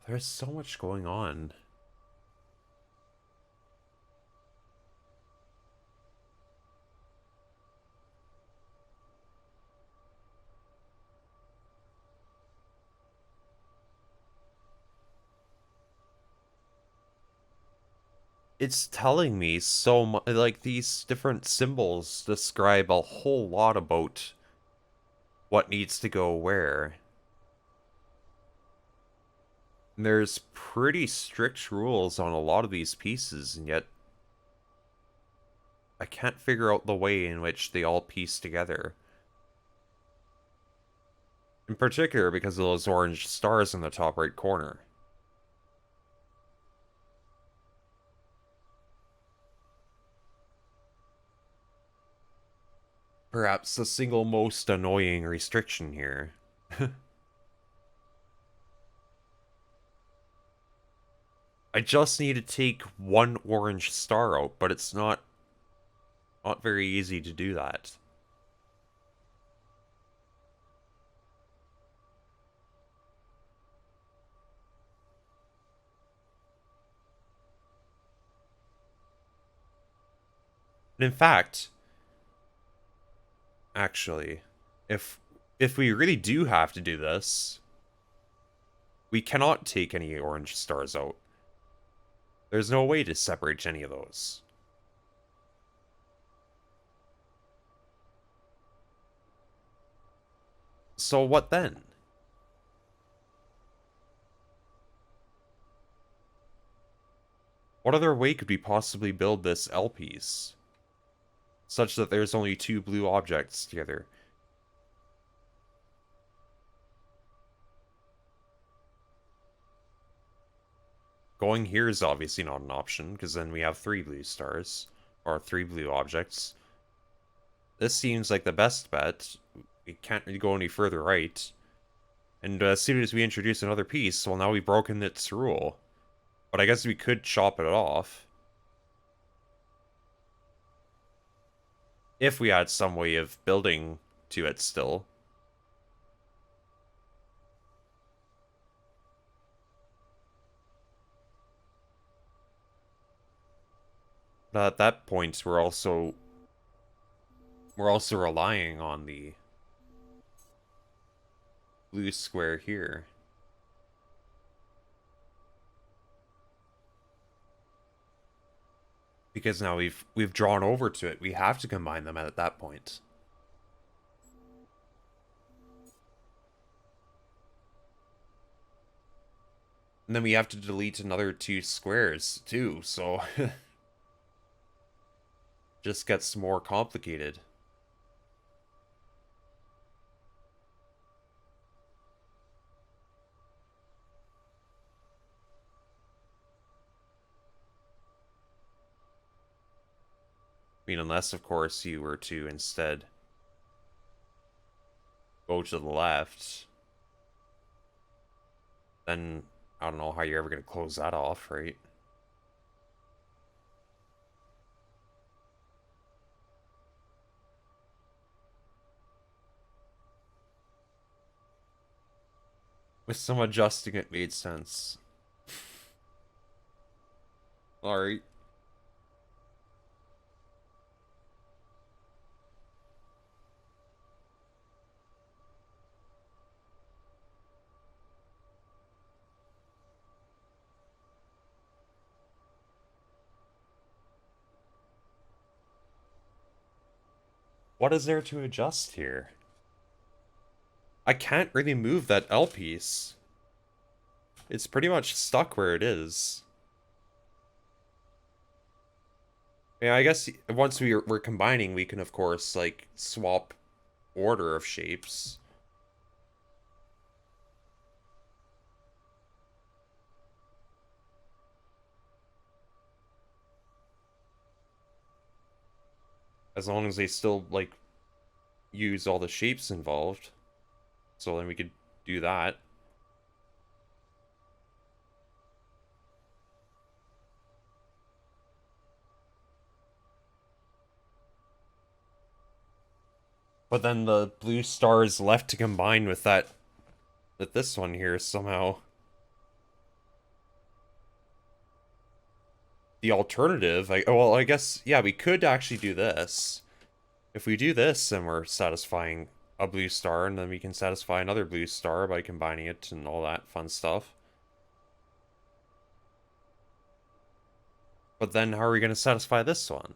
There's so much going on. It's telling me so much. Like, these different symbols describe a whole lot about what needs to go where. There's pretty strict rules on a lot of these pieces, and yet I can't figure out the way in which they all piece together. In particular, because of those orange stars in the top right corner. Perhaps the single most annoying restriction here. I just need to take one orange star out, but it's not very easy to do that. And in fact, actually, if we really do have to do this, we cannot take any orange stars out. There's no way to separate any of those. So what then? What other way could we possibly build this L piece such that there's only two blue objects together? Going here is obviously not an option, because then we have three blue stars, or three blue objects. This seems like the best bet. We can't really go any further right. And as soon as we introduce another piece, well, now we've broken its rule. But I guess we could chop it off. If we had some way of building to it still. But at that point, we're also relying on the blue square here. Because now we've drawn over to it. We have to combine them at that point. And then we have to delete another two squares too, so just gets more complicated. I mean, unless, of course, you were to instead go to the left, then I don't know how you're ever going to close that off, right? With some adjusting, it made sense. Alright. What is there to adjust here? I can't really move that L piece. It's pretty much stuck where it is. Yeah, I guess once we're combining, we can, of course, like, swap order of shapes. As long as they still, like, use all the shapes involved. So then we could do that. But then the blue star is left to combine with this one here somehow. The alternative, well, I guess, yeah, we could actually do this. If we do this, then we're satisfying a blue star, and then we can satisfy another blue star by combining it and all that fun stuff. But then how are we going to satisfy this one?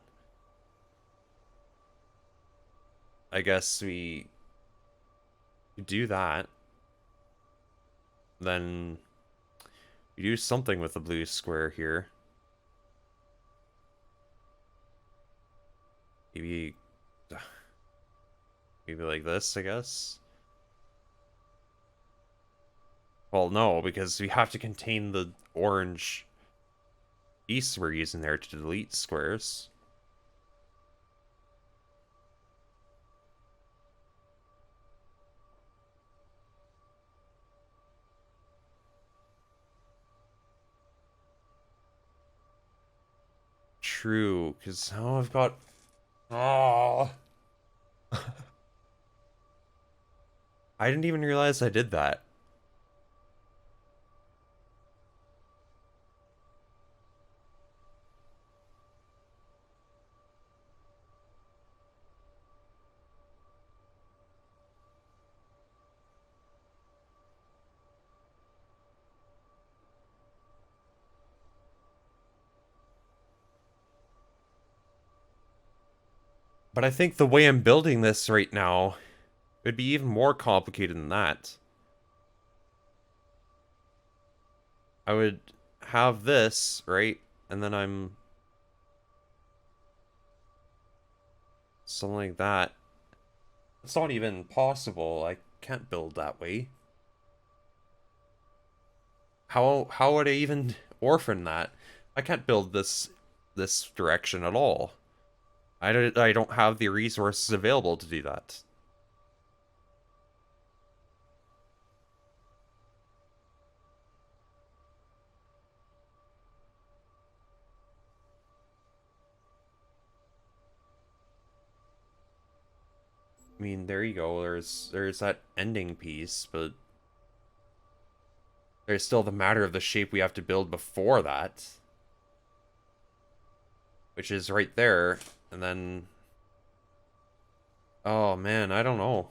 I guess we do that. Then we do something with the blue square here. Maybe like this, I guess. Well, no, because we have to contain the orange piece we're using there to delete squares. True, because now I've got... Oh! I didn't even realize I did that. But I think the way I'm building this right now, it would be even more complicated than that. I would have this, right? And then I'm something like that. It's not even possible. I can't build that way. How would I even orphan that? I can't build this direction at all. I don't have the resources available to do that. I mean, there you go. There's that ending piece, but there's still the matter of the shape we have to build before that, which is right there. And then, oh man, I don't know.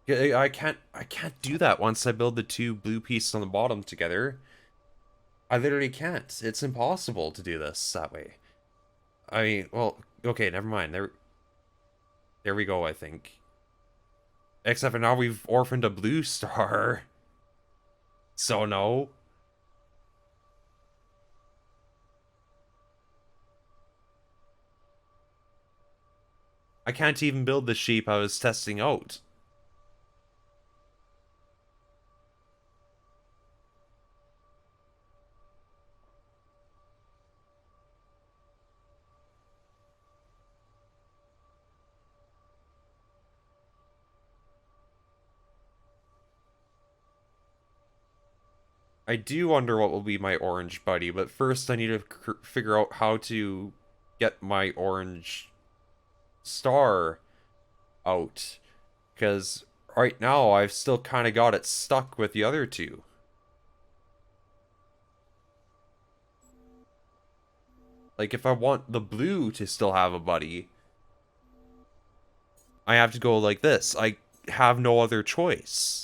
Yeah, I can't do that once I build the two blue pieces on the bottom together. I literally can't. It's impossible to do this that way. I mean, well, okay, never mind. There we go, I think. Except for now we've orphaned a blue star. So no. I can't even build the shape I was testing out. I do wonder what will be my orange buddy, but first I need to figure out how to get my orange star out. Because right now I've still kind of got it stuck with the other two. Like, if I want the blue to still have a buddy, I have to go like this. I have no other choice.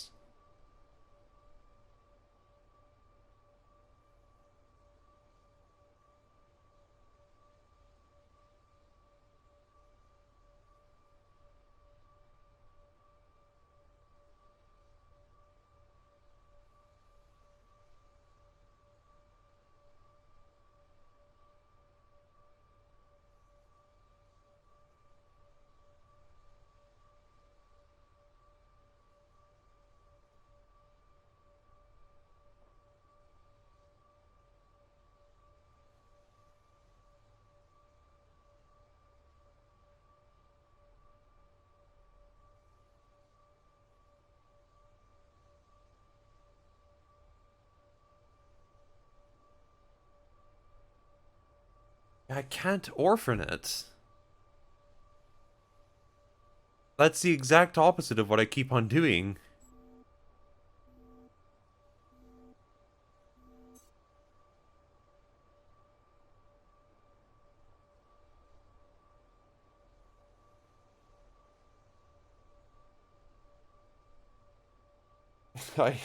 I can't orphan it. That's the exact opposite of what I keep on doing. I...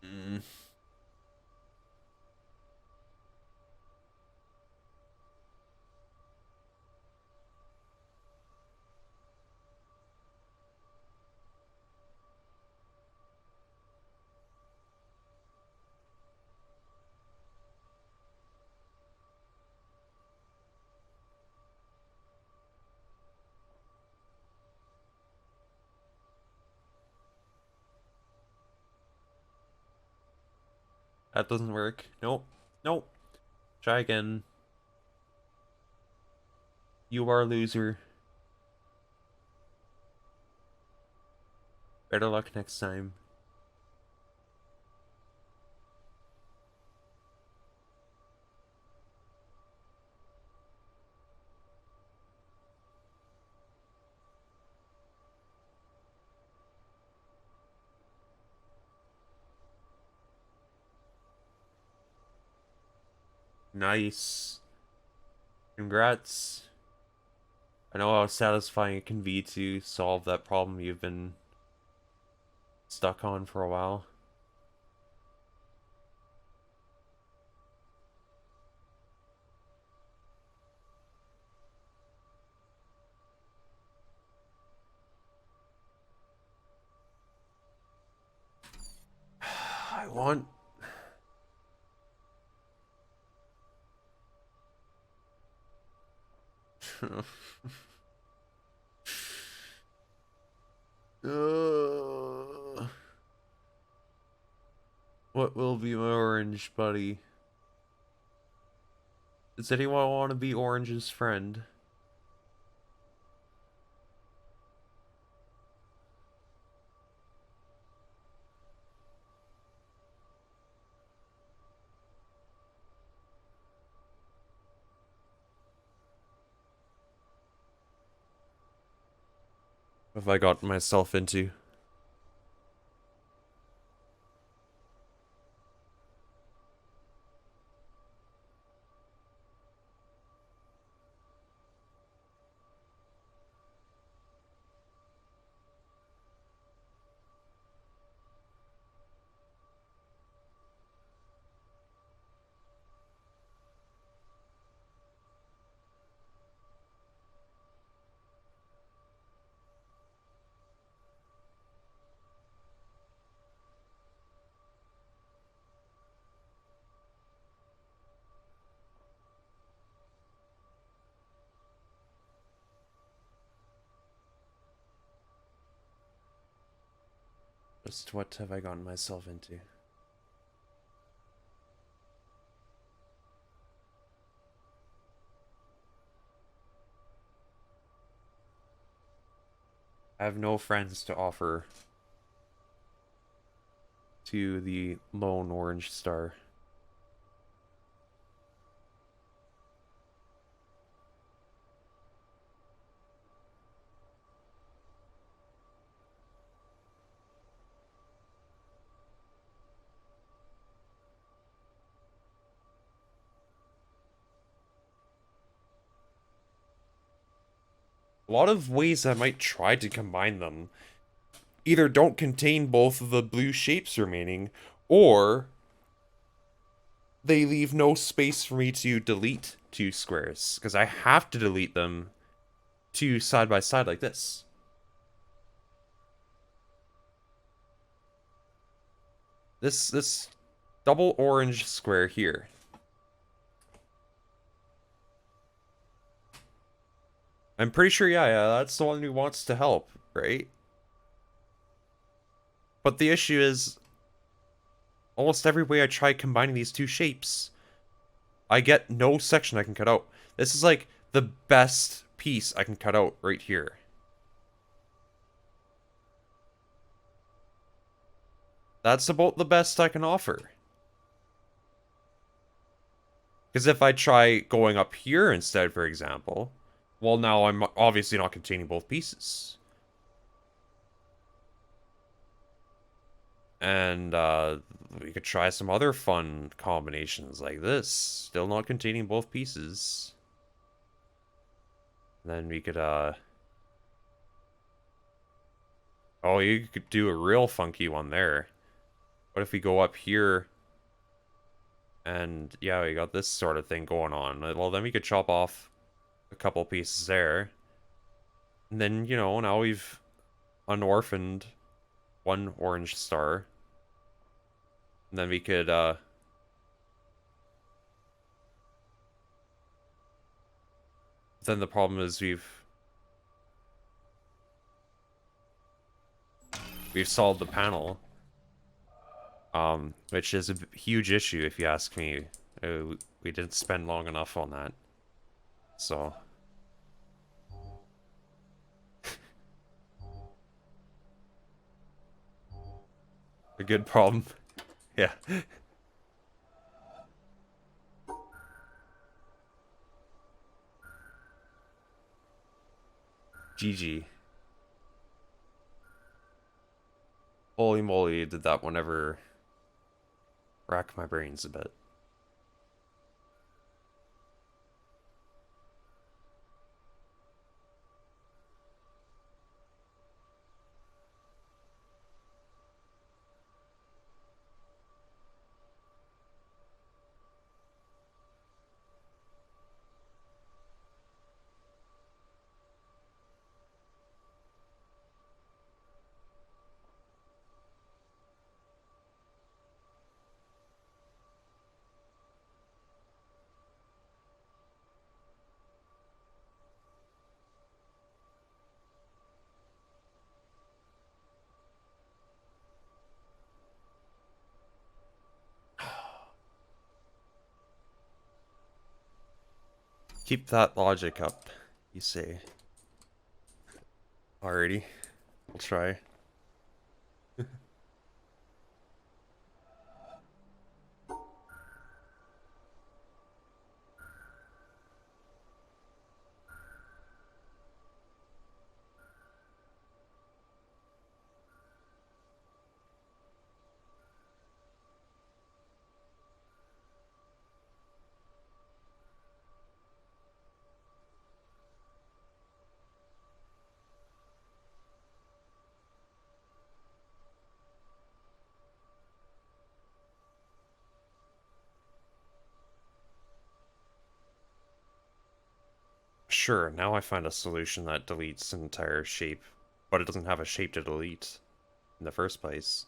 Mm. That doesn't work. Nope. Nope. Try again. You are a loser. Better luck next time. Nice. Congrats. I know how satisfying it can be to solve that problem you've been stuck on for a while. want... What will be my orange, buddy? Does anyone want to be Orange's friend? What have I got myself into? Just what have I gotten myself into? I have no friends to offer to the lone orange star. A lot of ways I might try to combine them either don't contain both of the blue shapes remaining, or they leave no space for me to delete two squares, because I have to delete them two side by side like this. This double orange square here. I'm pretty sure, yeah, that's the one who wants to help, right? But the issue is, almost every way I try combining these two shapes, I get no section I can cut out. This is like the best piece I can cut out right here. That's about the best I can offer. Because if I try going up here instead, for example, well, now I'm obviously not containing both pieces. And we could try some other fun combinations like this, still not containing both pieces. Then we could, oh, you could do a real funky one there. What if we go up here and, yeah, we got this sort of thing going on. Well, then we could chop off a couple pieces there. And then, you know, now we've unorphaned one orange star. And then we could, then the problem is we've solved the panel. Which is a huge issue if you ask me. We didn't spend long enough on that. So. A good problem. Yeah. GG. Holy moly, did that one ever rack my brains a bit. Keep that logic up, you say. Alrighty, we'll try. Sure, now I find a solution that deletes an entire shape, but it doesn't have a shape to delete in the first place.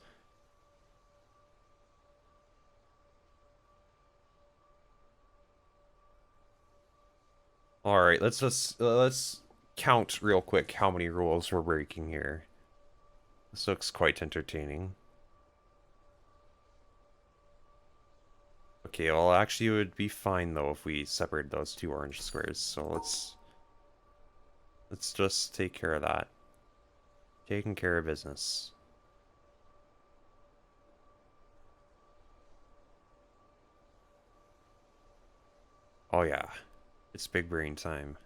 Alright, let's count real quick how many rules we're breaking here. This looks quite entertaining. Okay, well actually it would be fine though if we separated those two orange squares, so let's just take care of that. Taking care of business. Oh yeah, it's big brain time.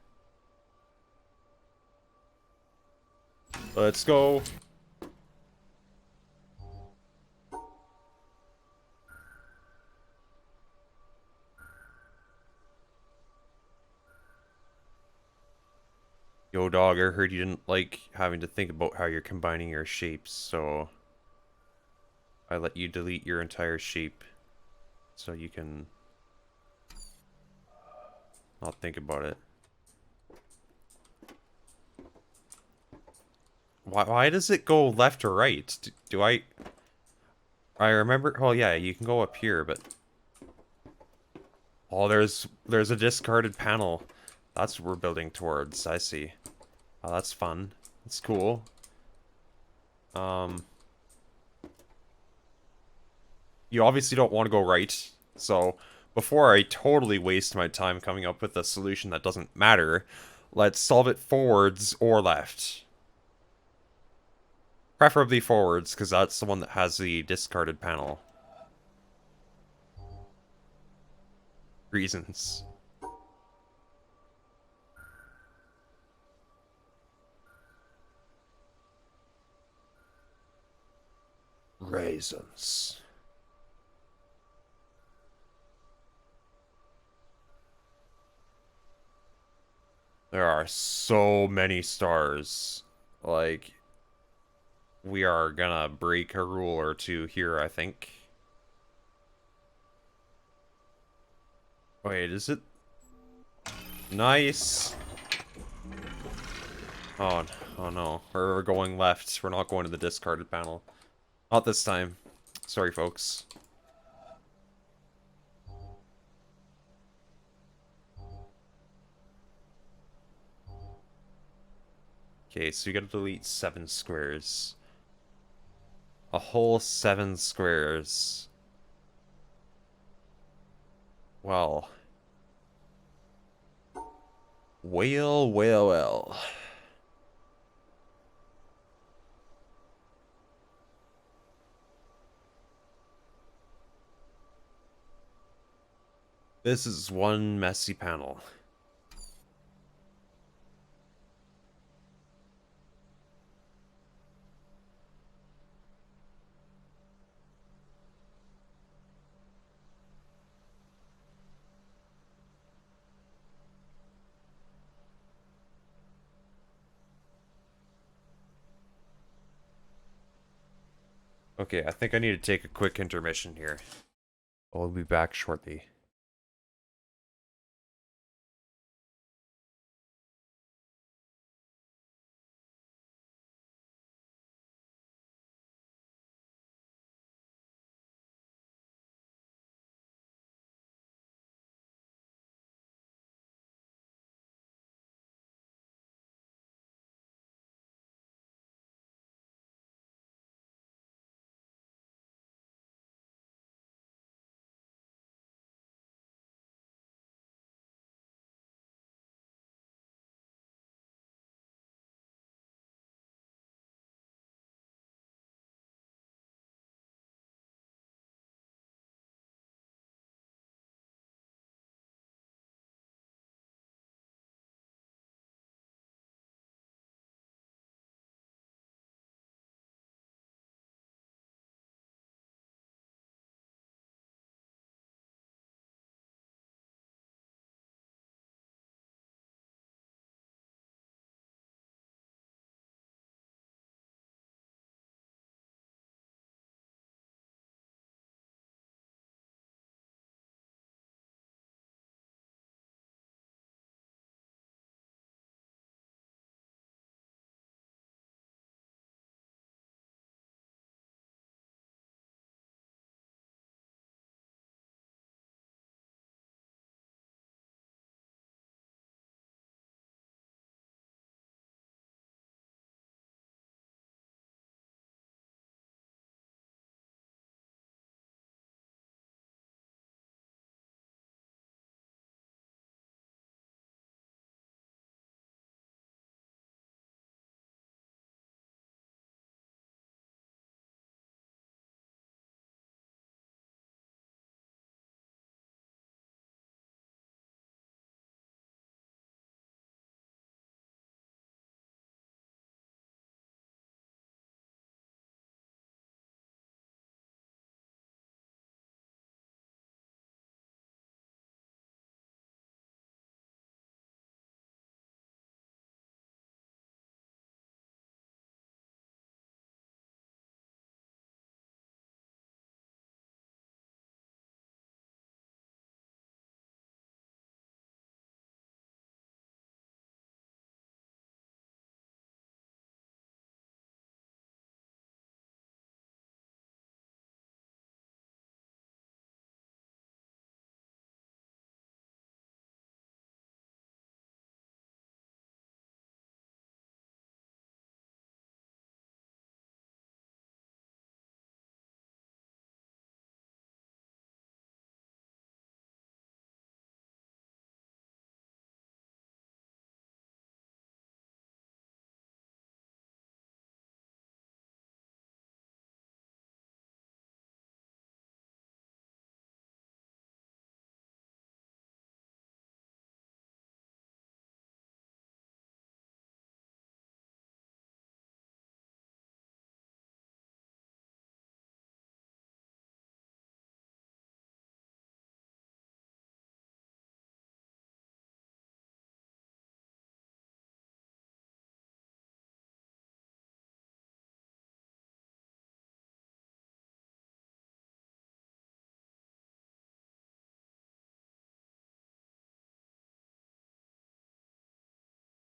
Let's go! Yo dog, I heard you didn't like having to think about how you're combining your shapes, so I let you delete your entire shape so you can not think about it. Why does it go left or right? Do I remember? Well, yeah, you can go up here, but oh, there's a discarded panel. That's what we're building towards. I see. Oh, that's fun. That's cool. Um, you obviously don't want to go right, so before I totally waste my time coming up with a solution that doesn't matter, let's solve it forwards or left. Preferably forwards, because that's the one that has the discarded panel. Reasons. Raisins. There are so many stars. Like, we are gonna break a rule or two here, I think. Wait, is it? Nice. Oh, oh no. We're going left. We're not going to the discarded panel. Not this time. Sorry, folks. Okay, so you gotta delete 7 squares. A whole 7 squares. Well. Well. This is one messy panel. Okay, I think I need to take a quick intermission here. I'll be back shortly.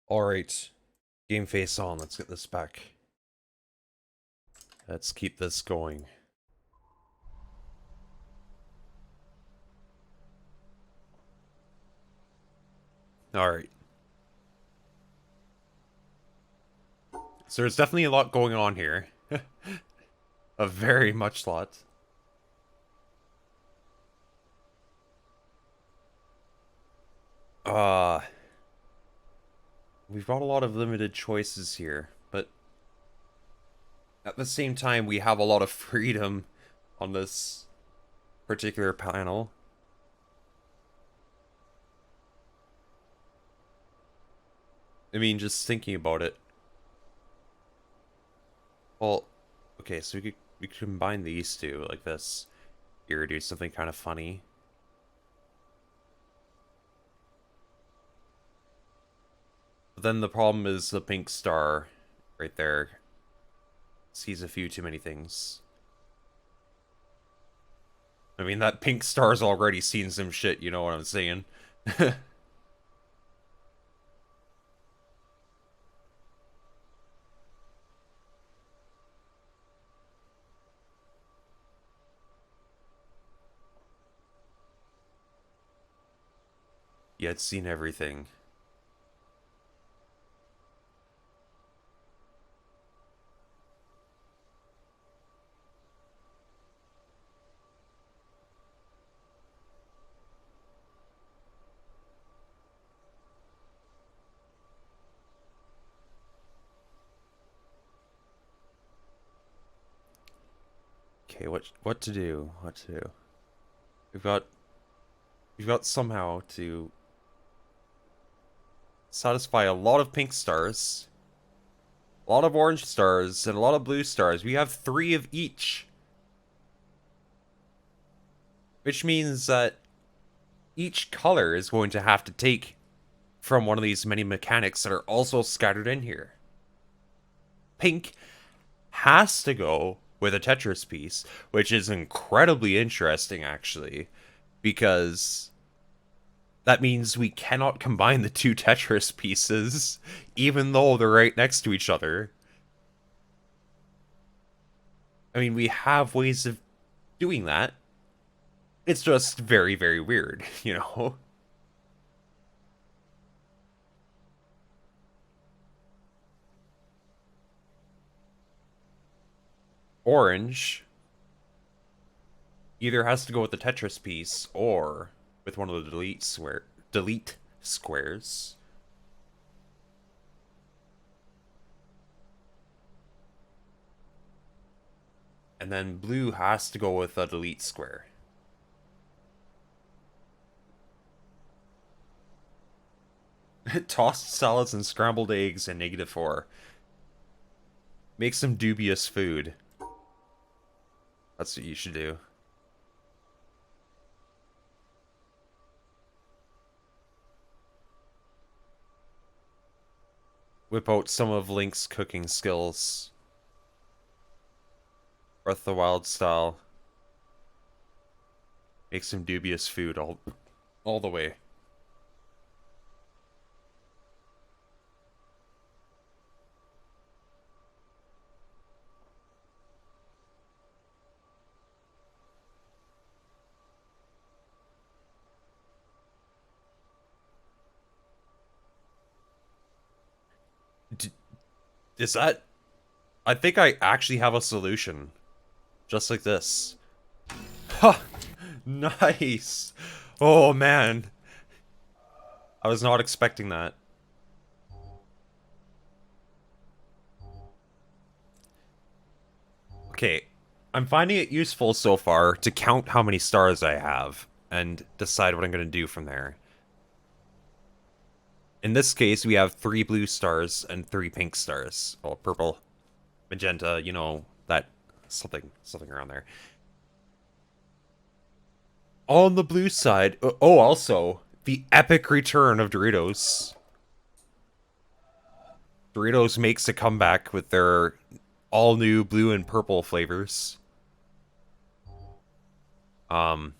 Alright. Game face on. Let's get this back. Let's keep this going. Alright. So there's definitely a lot going on here. A very much lot. We've got a lot of limited choices here, but at the same time we have a lot of freedom on this particular panel. I mean, just thinking about it. Well, okay, so we could combine these two like this. Here, do something kind of funny. But then the problem is the pink star right there sees a few too many things. I mean, that pink star's already seen some shit, you know what I'm saying? Yeah, it's seen everything. Okay, what to do? What to do? We've got somehow to satisfy a lot of pink stars, a lot of orange stars, and a lot of blue stars. We have 3 of each. Which means that each color is going to have to take from one of these many mechanics that are also scattered in here. Pink has to go with a Tetris piece, which is incredibly interesting, actually, because that means we cannot combine the 2 Tetris pieces, even though they're right next to each other. I mean, we have ways of doing that. It's just very, very weird, you know? Orange either has to go with the Tetris piece or with one of the delete squares. And then blue has to go with a delete square. Tossed salads and scrambled eggs and -4. Make some dubious food. That's what you should do. Whip out some of Link's cooking skills. Breath of the Wild style. Make some dubious food all the way. Is that... I think I actually have a solution. Just like this. Ha! Nice! Oh, man. I was not expecting that. Okay. I'm finding it useful so far to count how many stars I have and decide what I'm going to do from there. In this case, we have 3 blue stars and 3 pink stars. Oh, purple, magenta, you know, that something around there. On the blue side, oh, also, the epic return of Doritos. Doritos makes a comeback with their all-new blue and purple flavors. Purple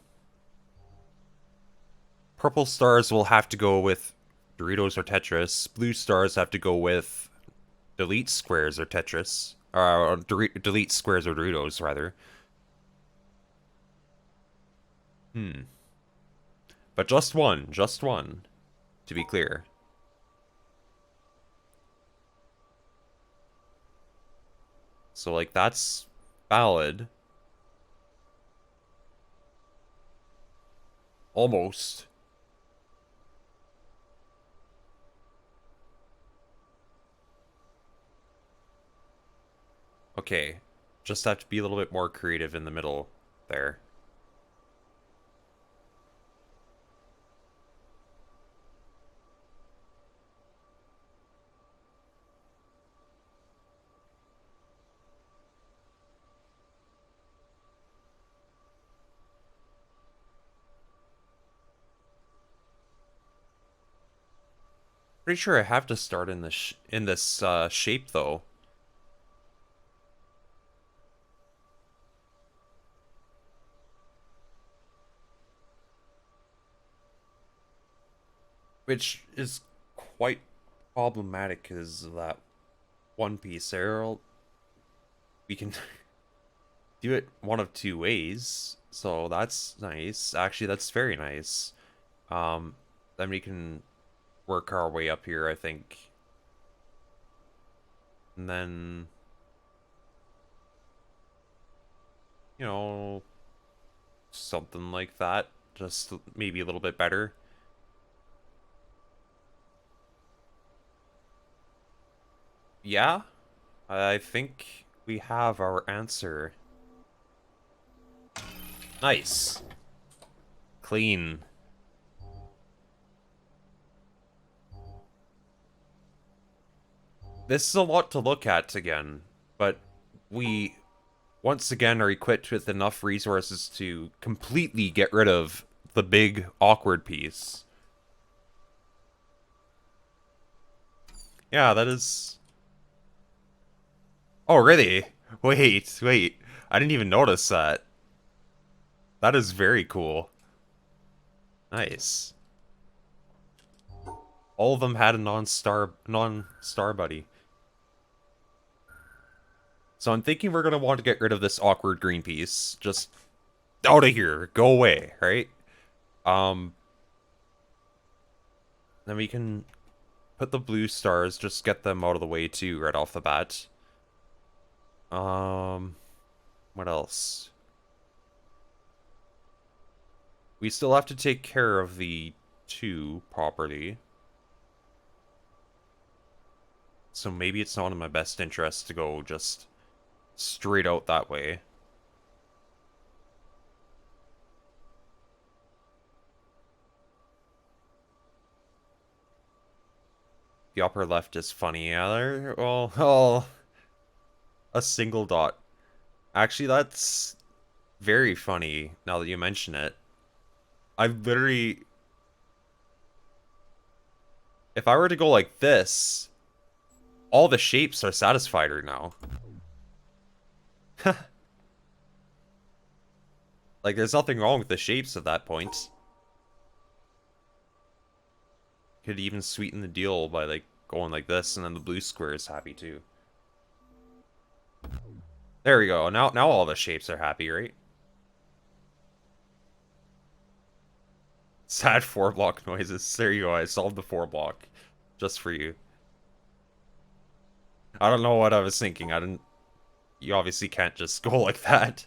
stars will have to go with Doritos or Tetris. Blue stars have to go with delete squares or Tetris. Delete squares or Doritos, rather. Hmm. But just one, to be clear. So, like, that's valid. Almost. Okay. Just have to be a little bit more creative in the middle there. Pretty sure I have to start in this shape though, which is quite problematic because of that one piece there. We can do it one of two ways, so that's nice. Actually, that's very nice. Um, then we can work our way up here, I think, and then you know something like that, just maybe a little bit better. Yeah, I think we have our answer. Nice. Clean. This is a lot to look at again, but we once again are equipped with enough resources to completely get rid of the big awkward piece. Yeah, that is... Oh, really? Wait. I didn't even notice that. That is very cool. Nice. All of them had a non-star buddy. So I'm thinking we're gonna want to get rid of this awkward green piece. Just out of here. Go away, right? Um, then we can put the blue stars, just get them out of the way too, right off the bat. What else? We still have to take care of the two properly. So maybe it's not in my best interest to go just straight out that way. The upper left is funny. Yeah, there. Well, oh, a single dot. Actually, that's very funny now that you mention it. I literally, if I were to go like this, all the shapes are satisfied right now. Like, there's nothing wrong with the shapes at that point. Could even sweeten the deal by, like, going like this, and then the blue square is happy too. There we go. Now all the shapes are happy, right? Sad 4-block noises. There you go. I solved the 4-block. Just for you. I don't know what I was thinking. I didn't... You obviously can't just go like that.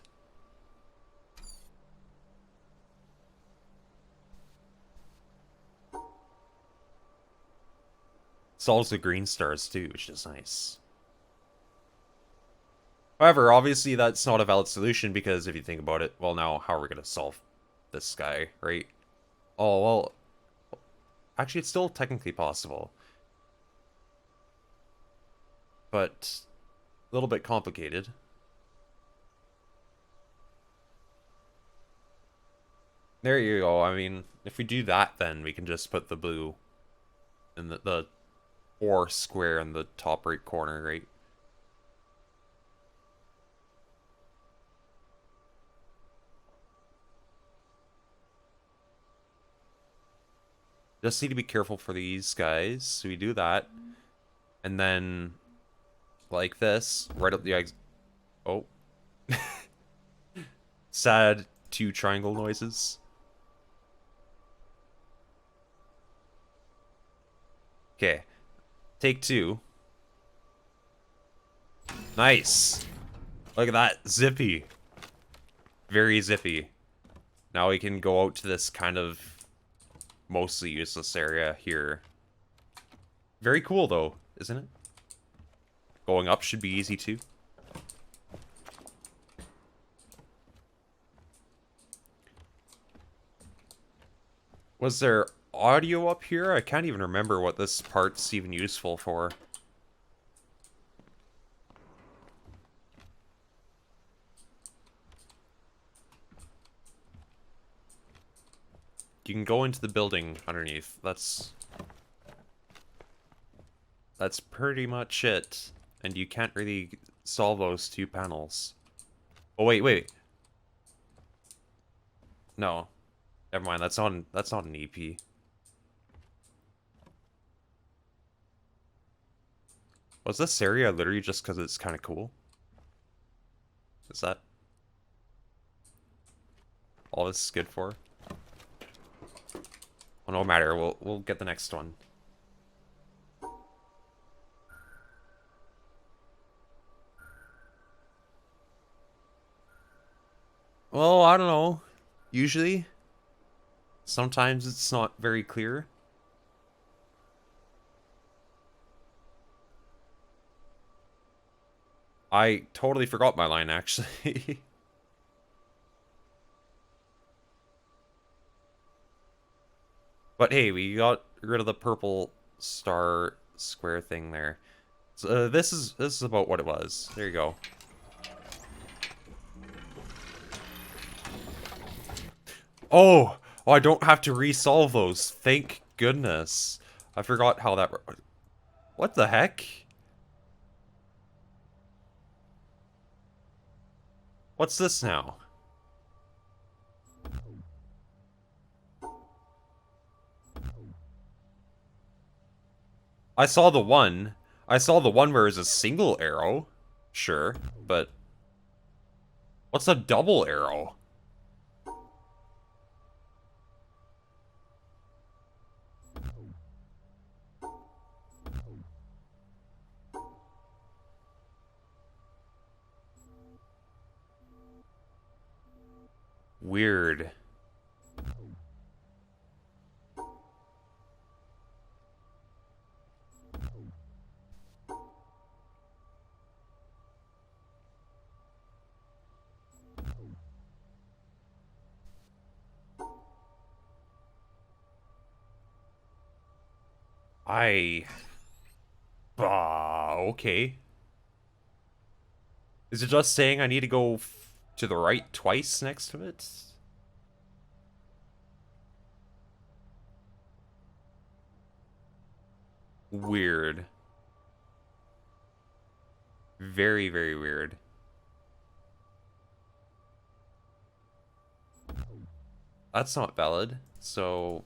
Solves the green stars too, which is nice. However, obviously that's not a valid solution because if you think about it, well now, how are we going to solve this guy, right? Oh, well... Actually, it's still technically possible. But... a little bit complicated. There you go. I mean, if we do that, then we can just put the blue in the 4 square in the top right corner, right? Just need to be careful for these guys. So we do that. And then, like this, right up the eggs. Oh. Sad two triangle noises. Okay. Take two. Nice. Look at that. Zippy. Very zippy. Now we can go out to this kind of mostly useless area here. Very cool, though, isn't it? Going up should be easy, too. Was there audio up here? I can't even remember what this part's even useful for. You can go into the building underneath. That's pretty much it. And you can't really solve those two panels. Oh, wait. No. Never mind, that's not an EP. Was this area literally just because it's kind of cool? Is that all this is good for? Well, no matter. We'll get the next one. Well, I don't know. Usually, sometimes it's not very clear. I totally forgot my line, actually. But hey, we got rid of the purple star square thing there. So, this is about what it was. There you go. Oh, I don't have to resolve those. Thank goodness. I forgot how that. What the heck? What's this now? I saw the one. I saw the one where it's a single arrow. Sure, but what's a double arrow? Weird. Okay. Is it just saying I need to go to the right twice next to it? Weird. Very, very weird. That's not valid, so...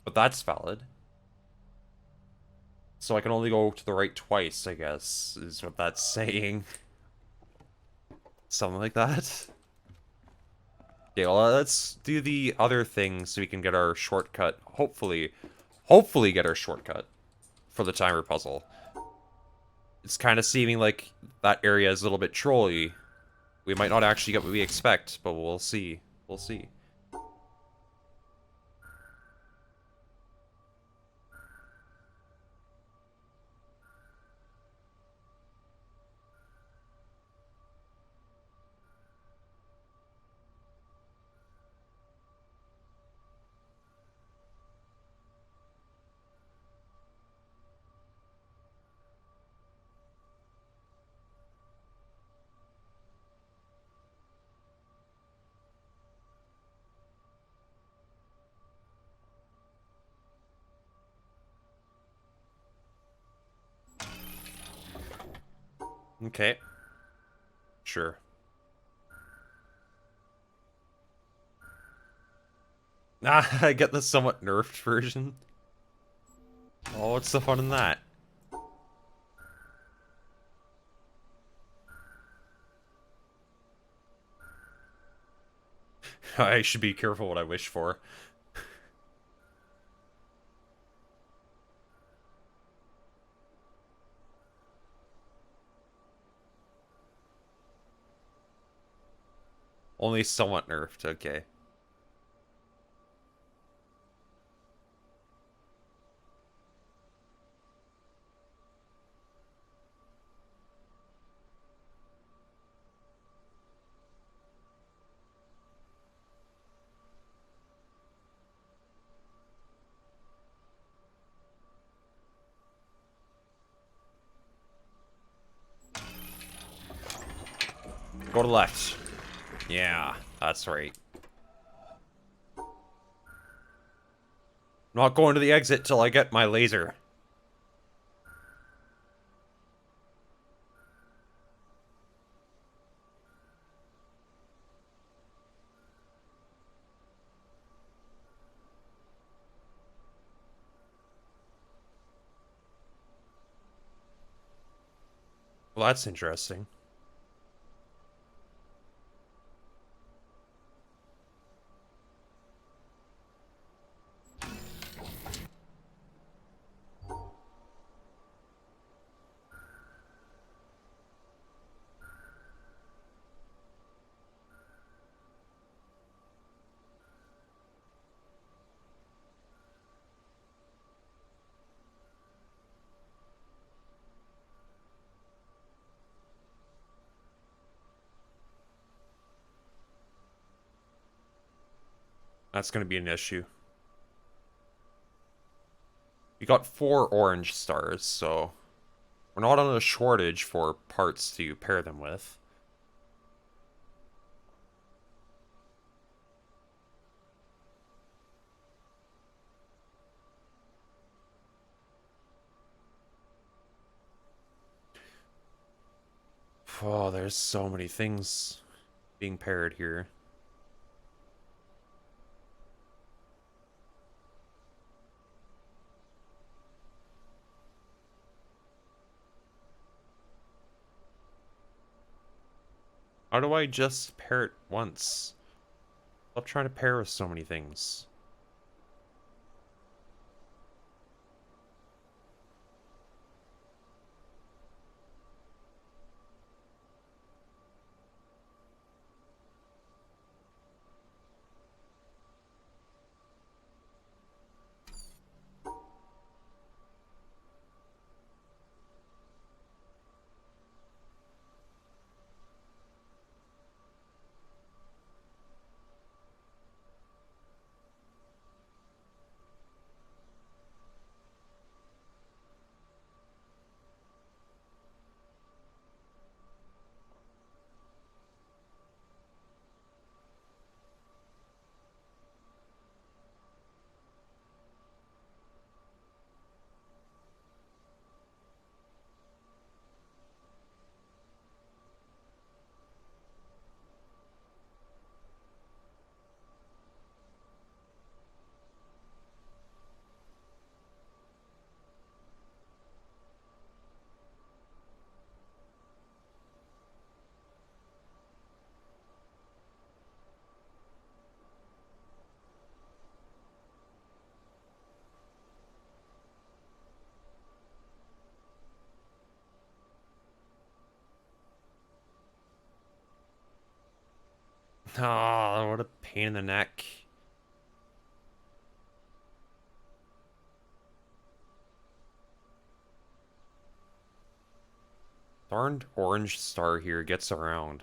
But that's valid. So I can only go to the right twice, I guess, is what that's saying. Something like that. Okay, well, let's do the other thing so we can get our shortcut. Hopefully get our shortcut for the timer puzzle. It's kind of seeming like that area is a little bit trolly. We might not actually get what we expect, but we'll see. We'll see. Okay. Sure. Ah, I get the somewhat nerfed version. Oh, what's the fun in that? I should be careful what I wish for. Only somewhat nerfed, okay. Go to left. Yeah, that's right. I'm not going to the exit till I get my laser. Well, that's interesting. That's going to be an issue. We got 4 orange stars, so we're not on a shortage for parts to pair them with. Oh, there's so many things being paired here. How do I just pair it once? Stop trying to pair with so many things. Ah, what a pain in the neck. Darned orange star here gets around.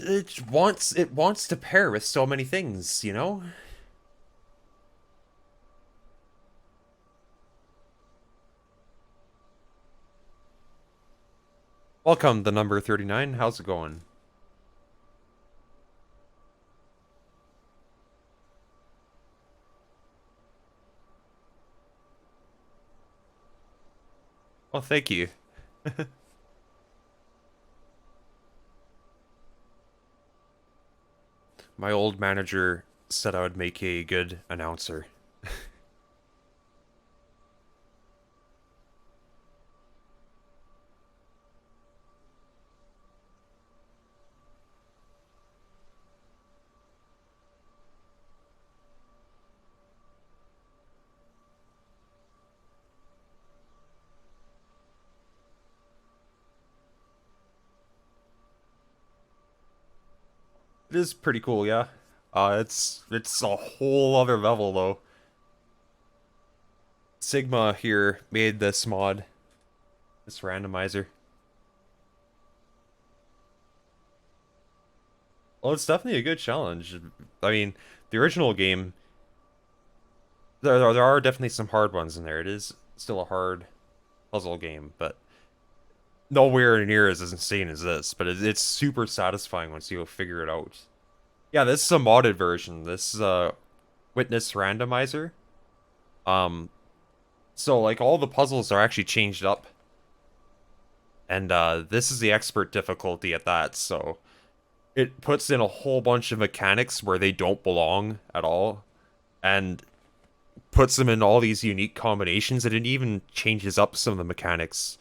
It wants to pair with so many things, you know? Welcome, the number 39. How's it going? Oh, thank you. My old manager said I would make a good announcer. It is pretty cool, yeah. It's a whole other level though. Sigma here made this mod, this randomizer. Well, it's definitely a good challenge. I mean, the original game, there are definitely some hard ones in there. It is still a hard puzzle game, but nowhere near as insane as this. But it's super satisfying once you figure it out. Yeah, this is a modded version. This is a Witness Randomizer. Um, so like all the puzzles are actually changed up. And this is the expert difficulty at that, so it puts in a whole bunch of mechanics where they don't belong at all, and puts them in all these unique combinations, and it even changes up some of the mechanics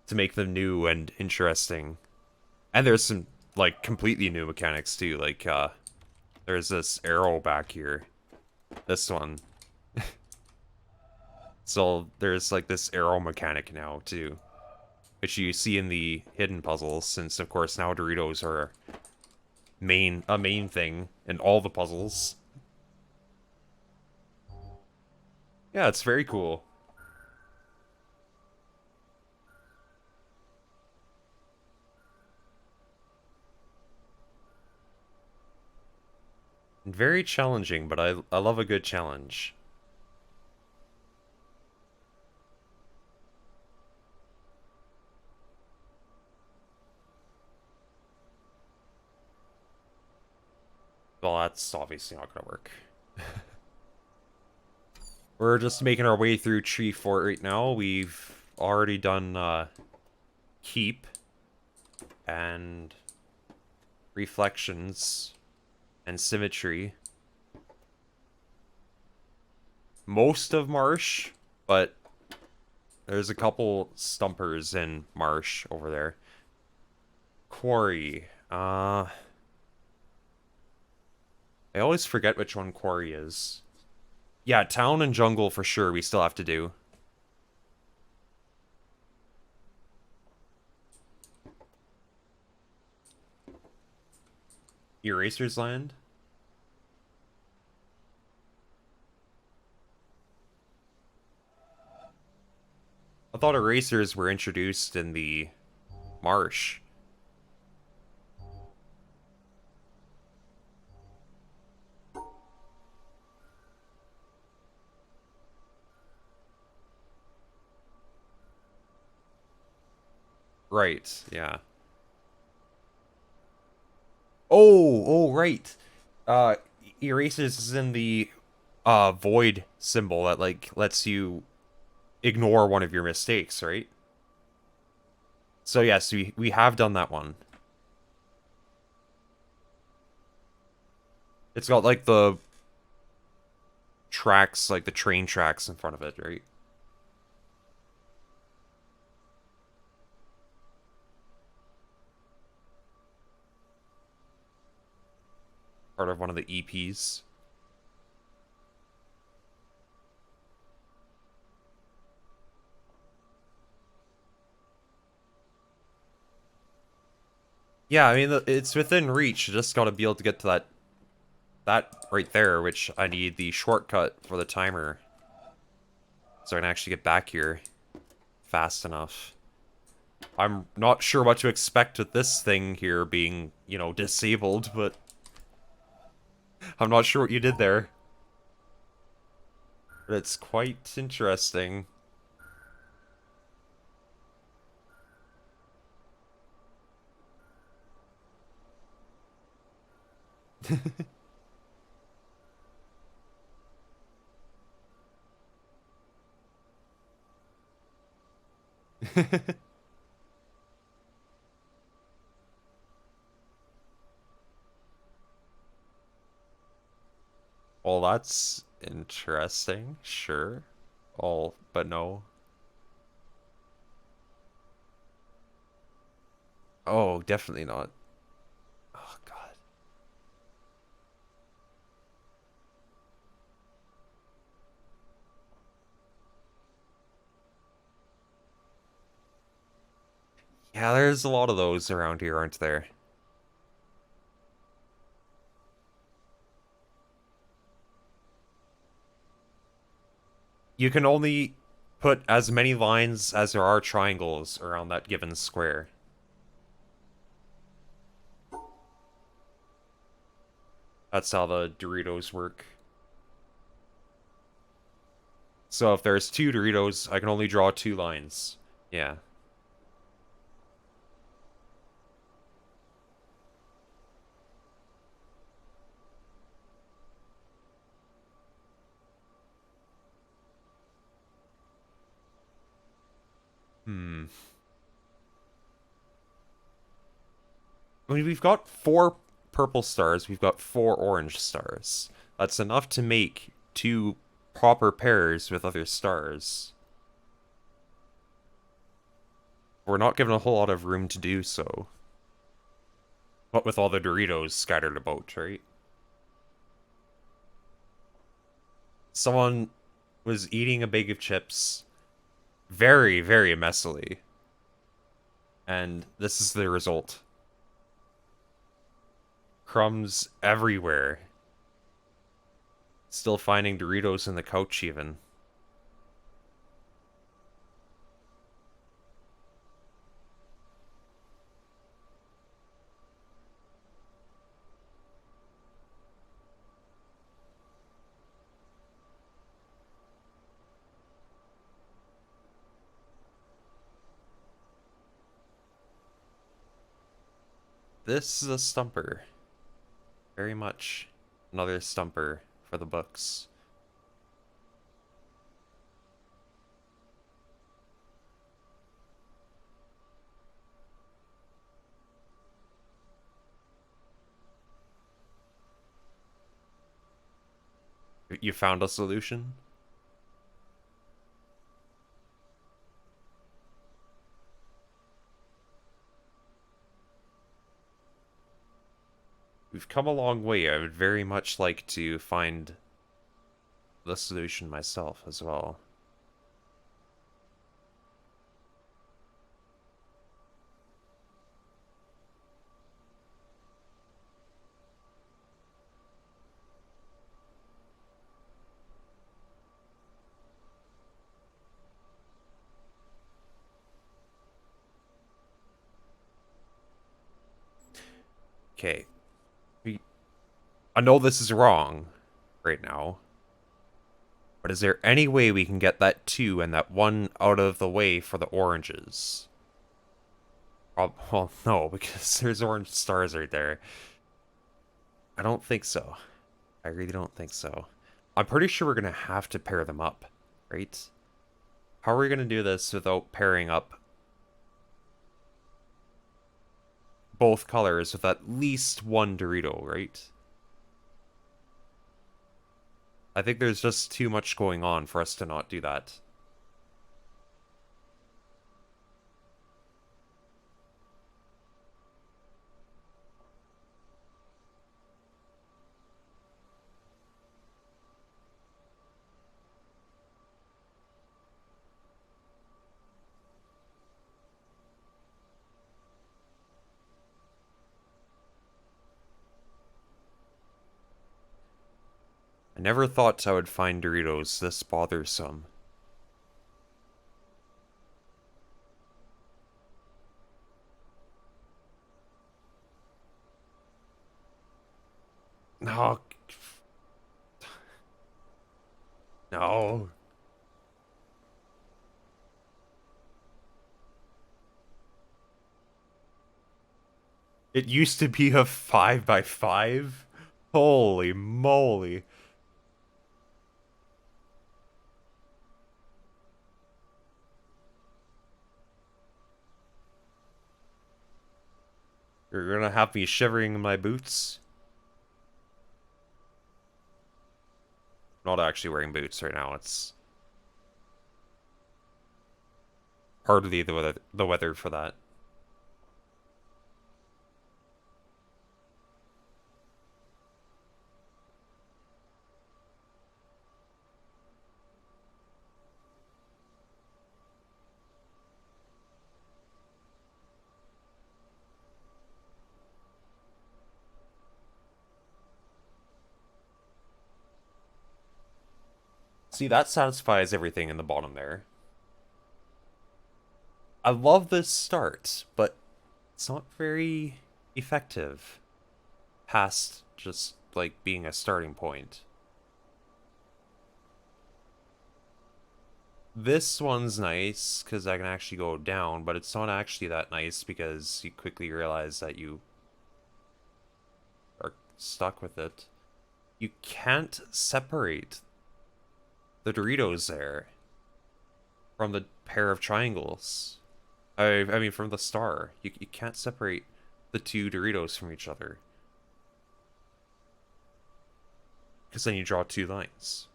to make them new and interesting. And there's some like completely new mechanics too, like there's this arrow back here. This one. So there's like this arrow mechanic now too, which you see in the hidden puzzles, since of course now Doritos are a main thing in all the puzzles. Yeah, it's very cool. And very challenging, but I love a good challenge. Well, that's obviously not gonna work. We're just making our way through Tree Fort right now. We've already done Keep and Reflections and Symmetry. Most of Marsh, but there's a couple stumpers in Marsh over there. Quarry. I always forget which one Quarry is. Yeah, Town and Jungle for sure we still have to do. Eraser's Land? I thought erasers were introduced in the Marsh. Right, yeah. Oh, right. Uh, erasers is in the void symbol that like lets you ignore one of your mistakes, right? So yes, we have done that one. It's got like the tracks, like the train tracks in front of it, right? Part of one of the EPs. Yeah, I mean, it's within reach. You just gotta be able to get to that right there, which I need the shortcut for the timer. So I can actually get back here fast enough. I'm not sure what to expect with this thing here being, you know, disabled, but I'm not sure what you did there. But it's quite interesting. Well, that's interesting. Sure. All, but no. Oh, definitely not. Oh, God. Yeah, there's a lot of those around here, aren't there? You can only put as many lines as there are triangles around that given square. That's how the Doritos work. So if there's two Doritos, I can only draw two lines. Yeah. Hmm. I mean, we've got 4 purple stars, we've got 4 orange stars. That's enough to make 2 proper pairs with other stars. We're not given a whole lot of room to do so. What with all the Doritos scattered about, right? Someone was eating a bag of chips very, very messily. And this is the result. Crumbs everywhere. Still finding Doritos in the couch even. This is a stumper. Very much. Another stumper for the books. You found a solution? We've come a long way. I would very much like to find the solution myself as well. Okay. I know this is wrong right now, but is there any way we can get that 2 and that 1 out of the way for the oranges? Well, no, because there's orange stars right there. I don't think so. I really don't think so. I'm pretty sure we're going to have to pair them up, right? How are we going to do this without pairing up both colors with at least one Dorito, right? I think there's just too much going on for us to not do that. I never thought I would find Doritos this bothersome. No. No. It used to be a 5x5? Holy moly. You're gonna have me shivering in my boots? I'm not actually wearing boots right now. It's hardly the weather for that. See, that satisfies everything in the bottom there. I love this start, but it's not very effective past just, like, being a starting point. This one's nice, because I can actually go down, but it's not actually that nice because you quickly realize that you are stuck with it. You can't separate the Doritos there from the pair of triangles. I mean, from the star. You can't separate the two Doritos from each other. Because then you draw two lines.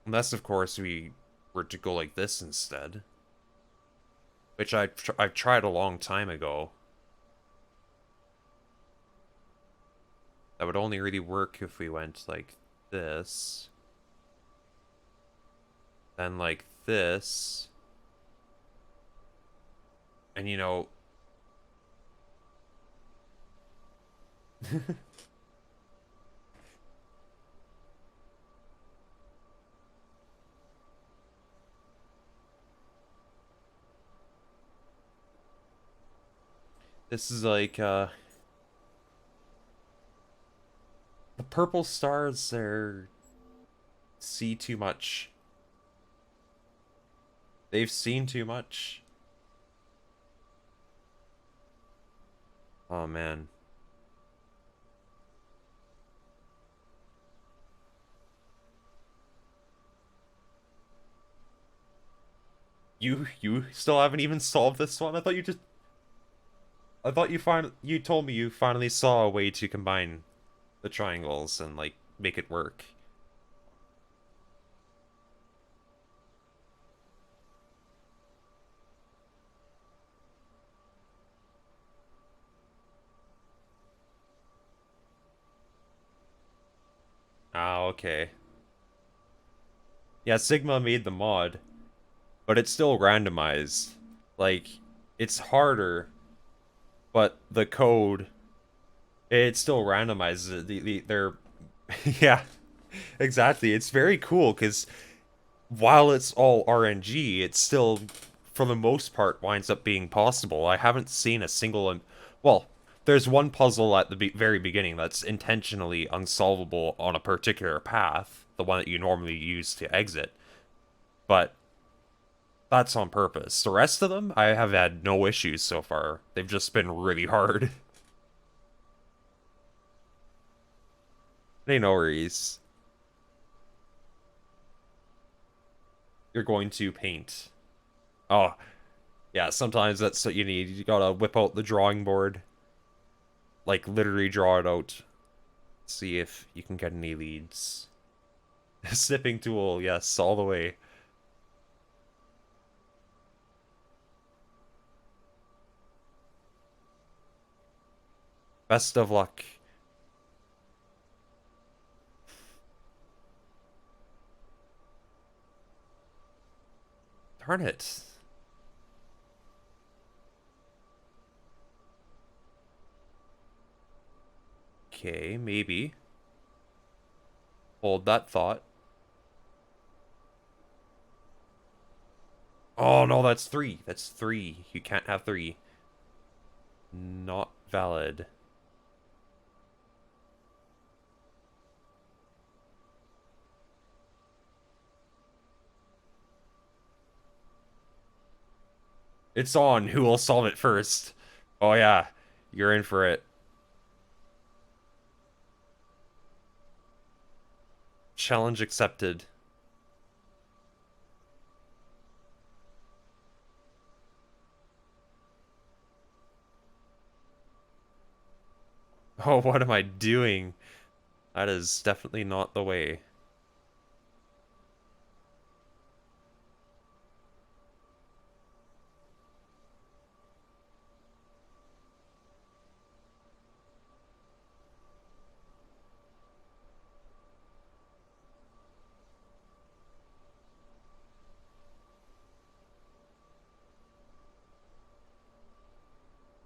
Unless, of course, we were to go like this instead. Which I've tried a long time ago. That would only really work if we went like this. Then like this. And you know... This is like, the purple stars, they're... see too much. They've seen too much. Oh, man. You still haven't even solved this one? I thought you just... I thought you told me you finally saw a way to combine the triangles and, like, make it work. Ah, okay. Yeah, Sigma made the mod, but it's still randomized. Like, it's harder, but the code, it still randomizes it. They're... Yeah, exactly. It's very cool, because while it's all RNG, it's still, for the most part, winds up being possible. I haven't seen a single... Well, there's one puzzle at the very beginning that's intentionally unsolvable on a particular path, the one that you normally use to exit, but that's on purpose. The rest of them, I have had no issues so far. They've just been really hard. Ain't no worries. You're going to paint. Oh, yeah, sometimes that's what you need. You gotta whip out the drawing board. Like, literally draw it out. See if you can get any leads. Snipping tool, yes, all the way. Best of luck. Darn it. Okay, maybe. Hold that thought. Oh, no, that's 3. That's 3. You can't have 3. Not valid. It's on. Who will solve it first? Oh, yeah. You're in for it. Challenge accepted. Oh, what am I doing? That is definitely not the way.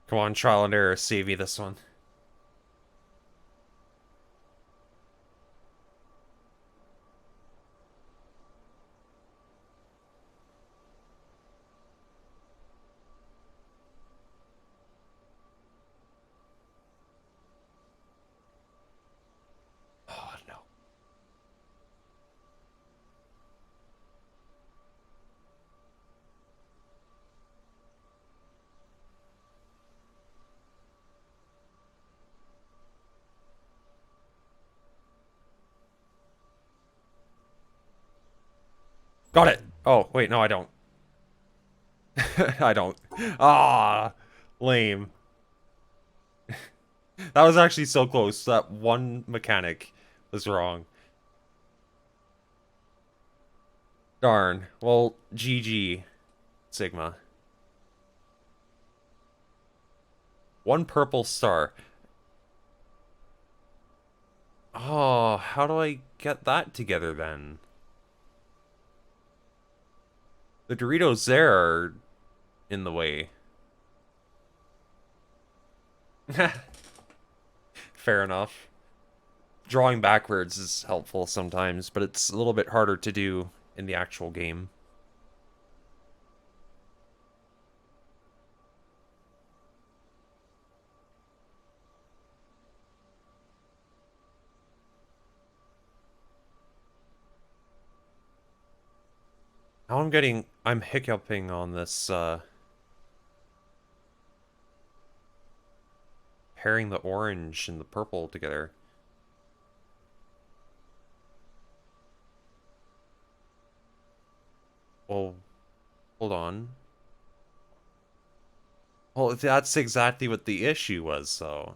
Come on, trial and error, save me this one. Oh, no. Got it! Oh, wait, no, I don't. I don't. Ah, lame. That was actually so close. That one mechanic was wrong. Darn. Well, GG, Sigma. One purple star. Oh, how do I get that together then? The Doritos there are in the way. Fair enough. Drawing backwards is helpful sometimes, but it's a little bit harder to do in the actual game. Now I'm hiccuping on this, pairing the orange and the purple together. Well, hold on. Well, that's exactly what the issue was, so.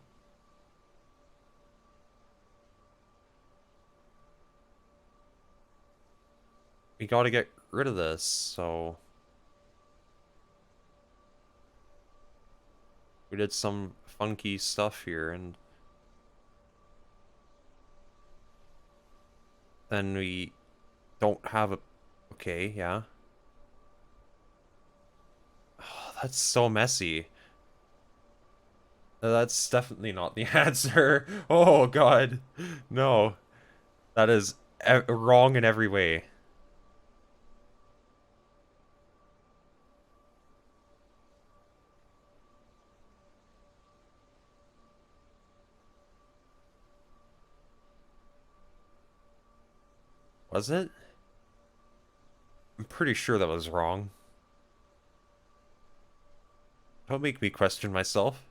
We gotta get rid of this, so. We did some funky stuff here, and then we don't have a... Okay, yeah. Oh, that's so messy. That's definitely not the answer. Oh, God. No. That is wrong in every way. Was it? I'm pretty sure that was wrong. Don't make me question myself.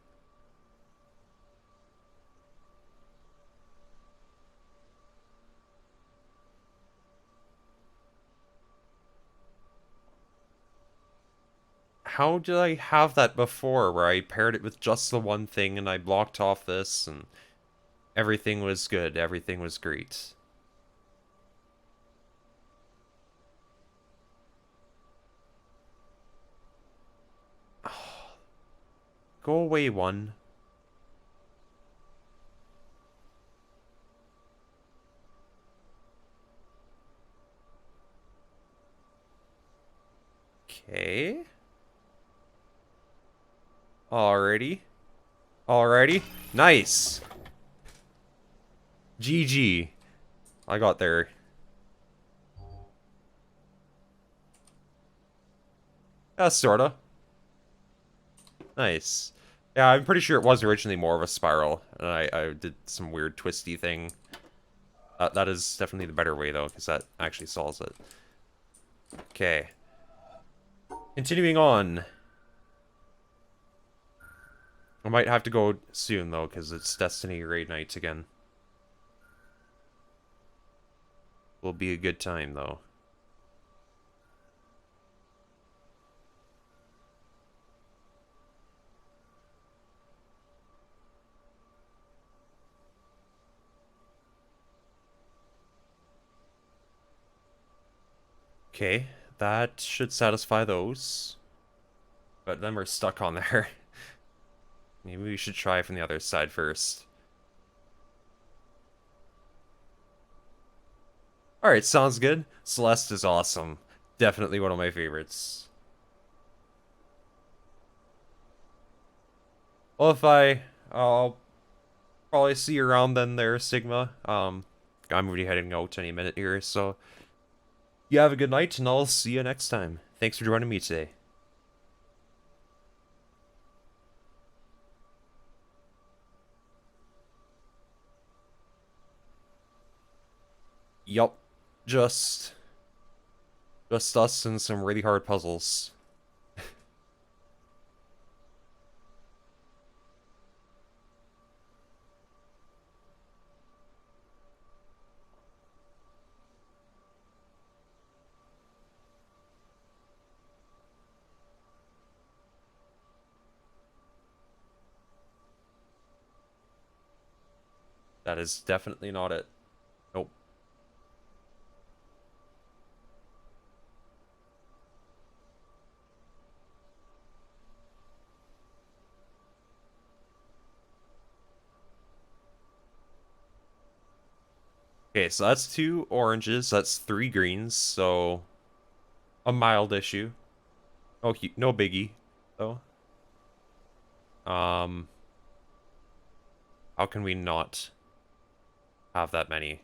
How did I have that before, where I paired it with just the one thing and I blocked off this and everything was good, everything was great? Go away, one. Okay. Alrighty. Alrighty. Nice. GG. I got there. Yeah, sorta. Nice. Yeah, I'm pretty sure it was originally more of a spiral, and I did some weird twisty thing. That is definitely the better way, though, because that actually solves it. Okay. Continuing on. I might have to go soon, though, because it's Destiny raid night again. Will be a good time, though. Okay, that should satisfy those. But then we're stuck on there. Maybe we should try from the other side first. Alright, sounds good. Celeste is awesome. Definitely one of my favorites. Well, I'll probably see you around then there, Sigma. I'm already heading out any minute here, so you have a good night, and I'll see you next time. Thanks for joining me today. Yup. Just us and some really hard puzzles. That is definitely not it. Nope. Okay, so that's 2 oranges, that's 3 greens, so a mild issue. Oh, no biggie, though. Um, how can we not have that many?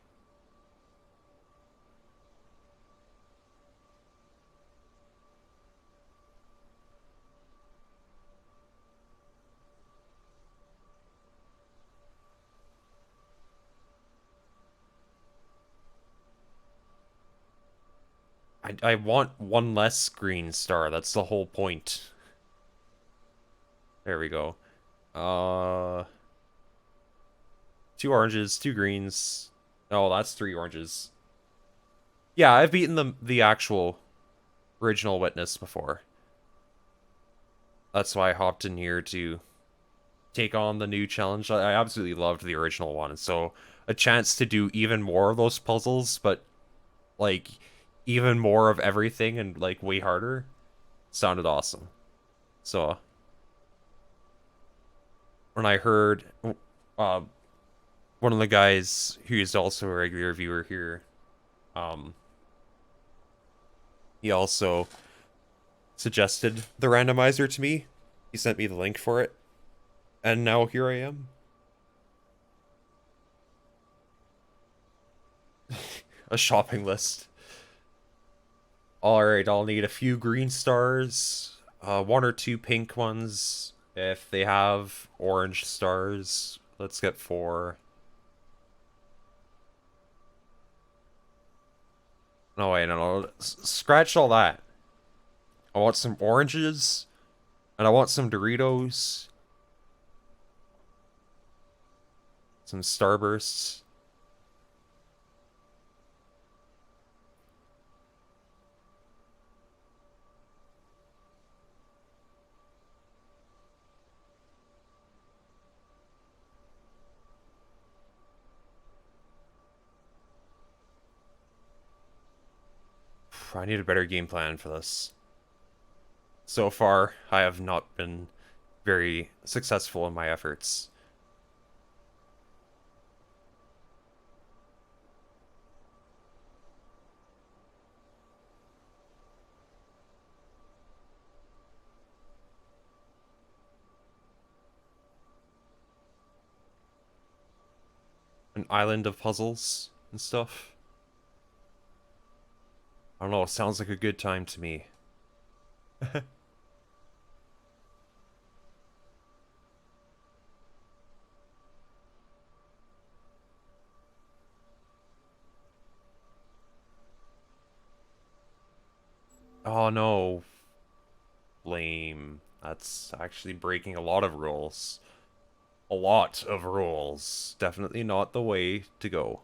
I want one less green star, that's the whole point. There we go. 2 oranges, 2 greens. Oh, that's 3 oranges. Yeah, I've beaten the actual original Witness before. That's why I hopped in here to take on the new challenge. I absolutely loved the original one, so a chance to do even more of those puzzles, but like even more of everything and like way harder, sounded awesome. So when I heard uh, one of the guys who's also a regular viewer here, um, he also suggested the randomizer to me. He sent me the link for it, and now here I am. A shopping list. Alright, I'll need a few green stars, 1 or 2 pink ones. If they have orange stars, let's get 4. No, wait, no. Scratch all that. I want some oranges, and I want some Doritos, some Starbursts. I need a better game plan for this. So far, I have not been very successful in my efforts. An island of puzzles and stuff. I don't know, it sounds like a good time to me. Oh no. Lame. That's actually breaking a lot of rules. A lot of rules. Definitely not the way to go.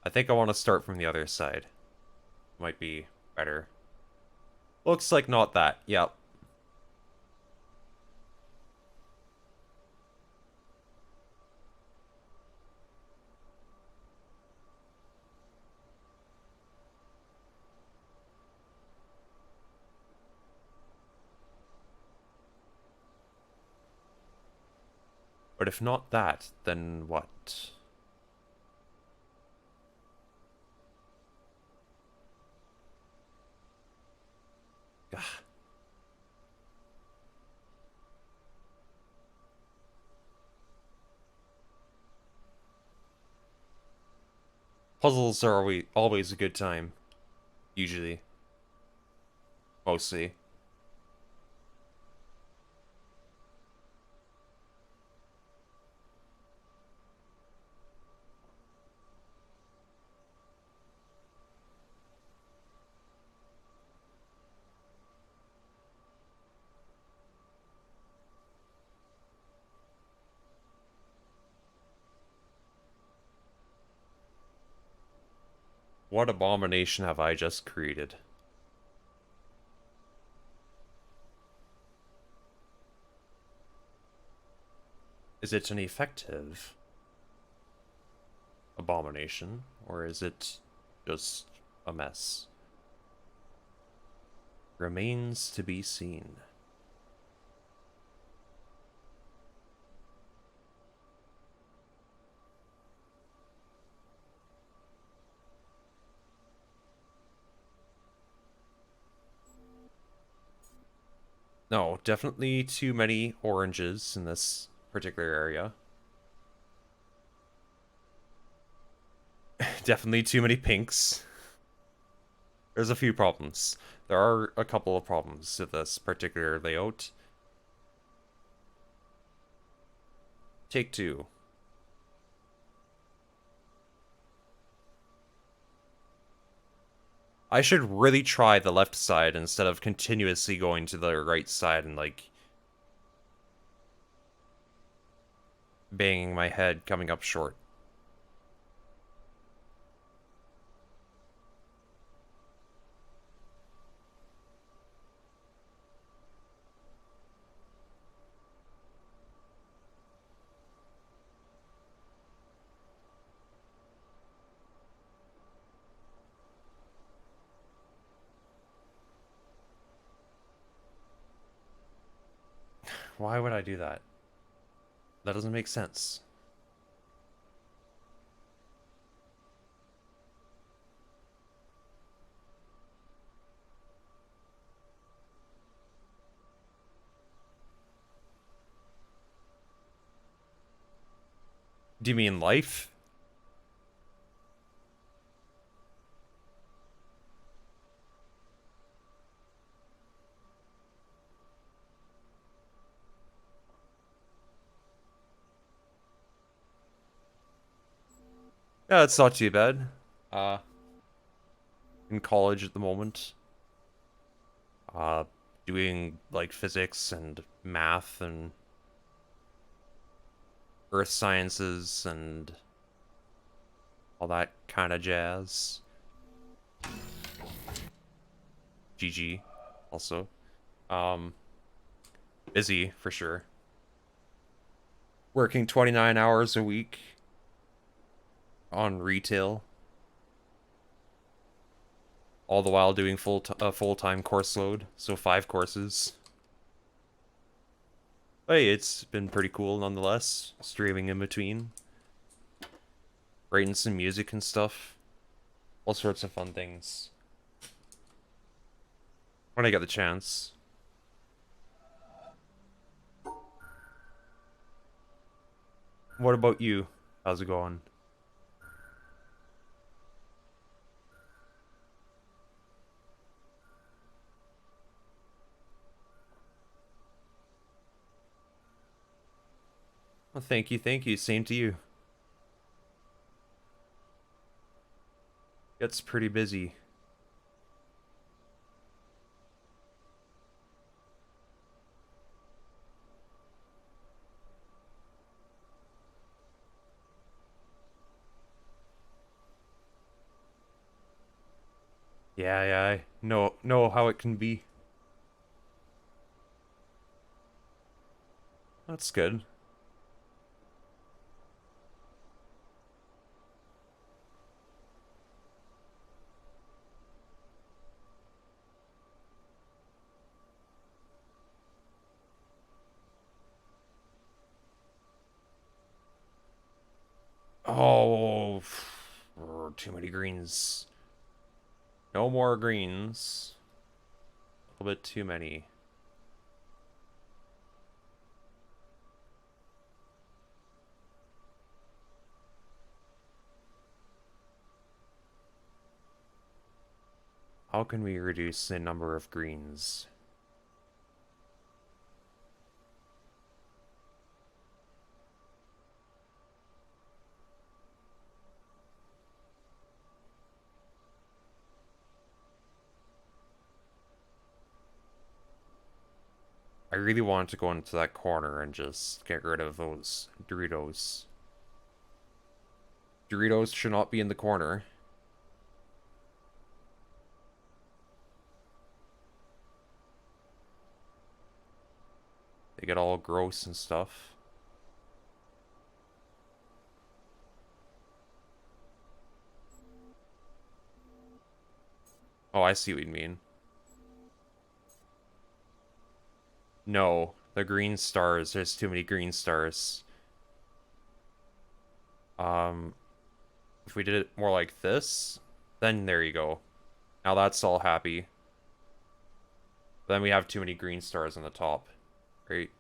I think I want to start from the other side. Might be better. Looks like not that. Yep. But if not that, then what? Ugh. Puzzles are always a good time. Usually. Mostly. What abomination have I just created? Is it an effective abomination, or is it just a mess? Remains to be seen. No, definitely too many oranges in this particular area. Definitely too many pinks. There's a few problems. There are a couple of problems to this particular layout. Take two. I should really try the left side instead of continuously going to the right side and, like, banging my head coming up short. Why would I do that? That doesn't make sense. Do you mean life? Yeah, it's not too bad. Uh, in college at the moment. Uh, doing, like, physics and math and earth sciences and all that kind of jazz. GG, also. Um, busy, for sure. Working 29 hours a week on retail, all the while doing full-time course load, so 5 courses. Hey, it's been pretty cool nonetheless, streaming in between. Writing some music and stuff. All sorts of fun things. When I get the chance. What about you? How's it going? Well, thank you, thank you. Same to you. Gets pretty busy. Yeah, yeah, I know how it can be. That's good. Oh, too many greens. No more greens. A little bit too many. How can we reduce the number of greens? I really want to go into that corner and just get rid of those Doritos. Doritos should not be in the corner. They get all gross and stuff. Oh, I see what you mean. No, the green stars. There's too many green stars. Um, if we did it more like this, then there you go. Now that's all happy. Then we have too many green stars on the top. Right?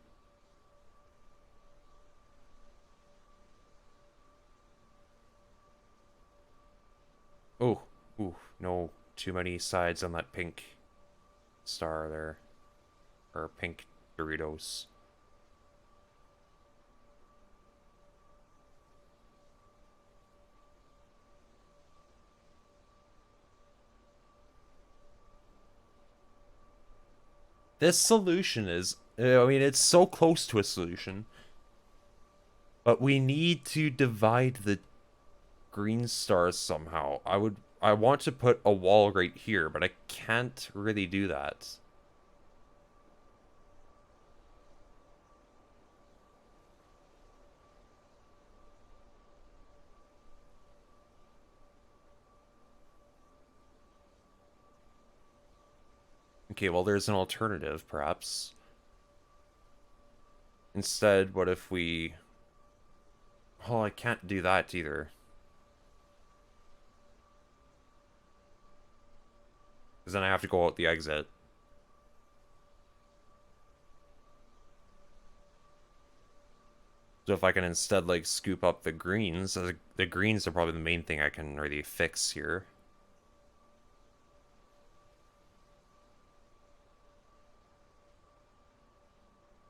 Oh, ooh, no, too many sides on that pink star there. Or pink Doritos. This solution is, I mean, it's so close to a solution. But we need to divide the green stars somehow. I want to put a wall right here, but I can't really do that. Okay, well, there's an alternative, perhaps. Instead, what if we... Oh, I can't do that either. Because then I have to go out the exit. So if I can instead, like, scoop up the greens, the greens are probably the main thing I can really fix here.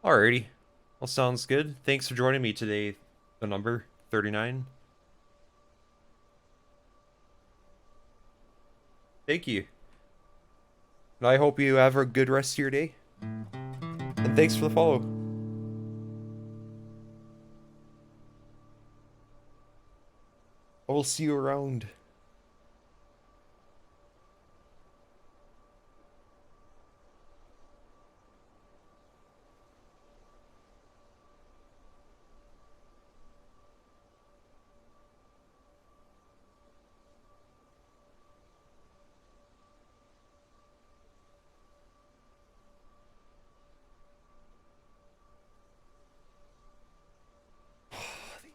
Alrighty. Well, sounds good. Thanks for joining me today, the number 39. Thank you. And I hope you have a good rest of your day. And thanks for the follow. I will see you around.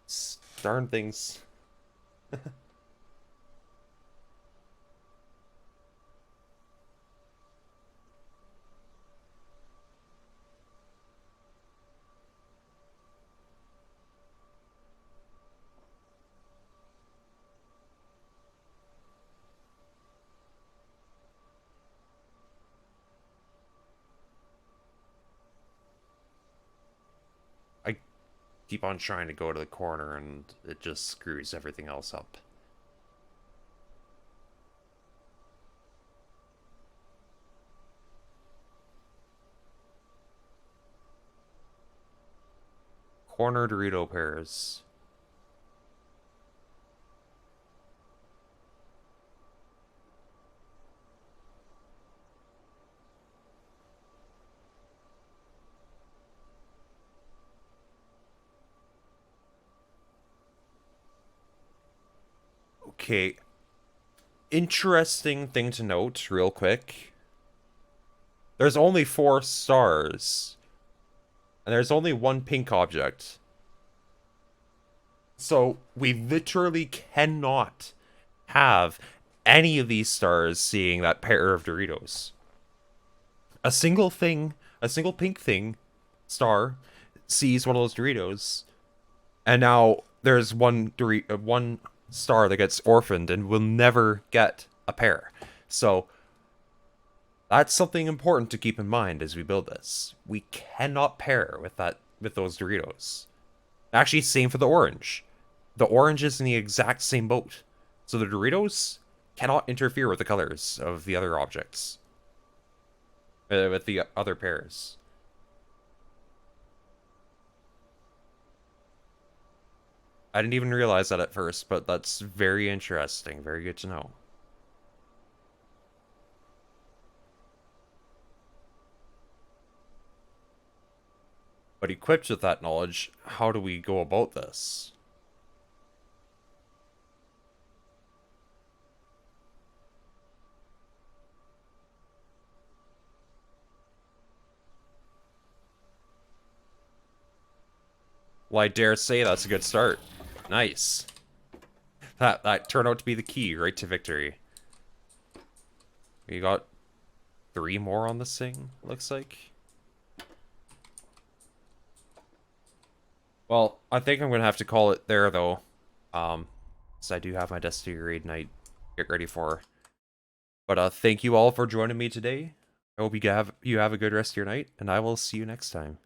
These darn things. keep on trying to go to the corner and it just screws everything else up. Corner Dorito pairs. Okay. Interesting thing to note, real quick. There's only 4 stars. And there's only one pink object. So, we literally cannot have any of these stars seeing that pair of Doritos. A single pink thing, star, sees one of those Doritos, and now there's one star that gets orphaned and will never get a pair. So, that's something important to keep in mind as we build this. We cannot pair with those Doritos. Actually, same for the orange. The orange is in the exact same boat. So the Doritos cannot interfere with the colors of the other objects. With the other pairs. I didn't even realize that at first, but that's very interesting. Very good to know. But equipped with that knowledge, how do we go about this? Well, I dare say that's a good start. Nice. That turned out to be the key right to victory. We got 3 more on this thing, looks like. Well, I think I'm gonna have to call it there though. So I do have my Destiny raid night get ready for. But thank you all for joining me today. I hope you have a good rest of your night, and I will see you next time.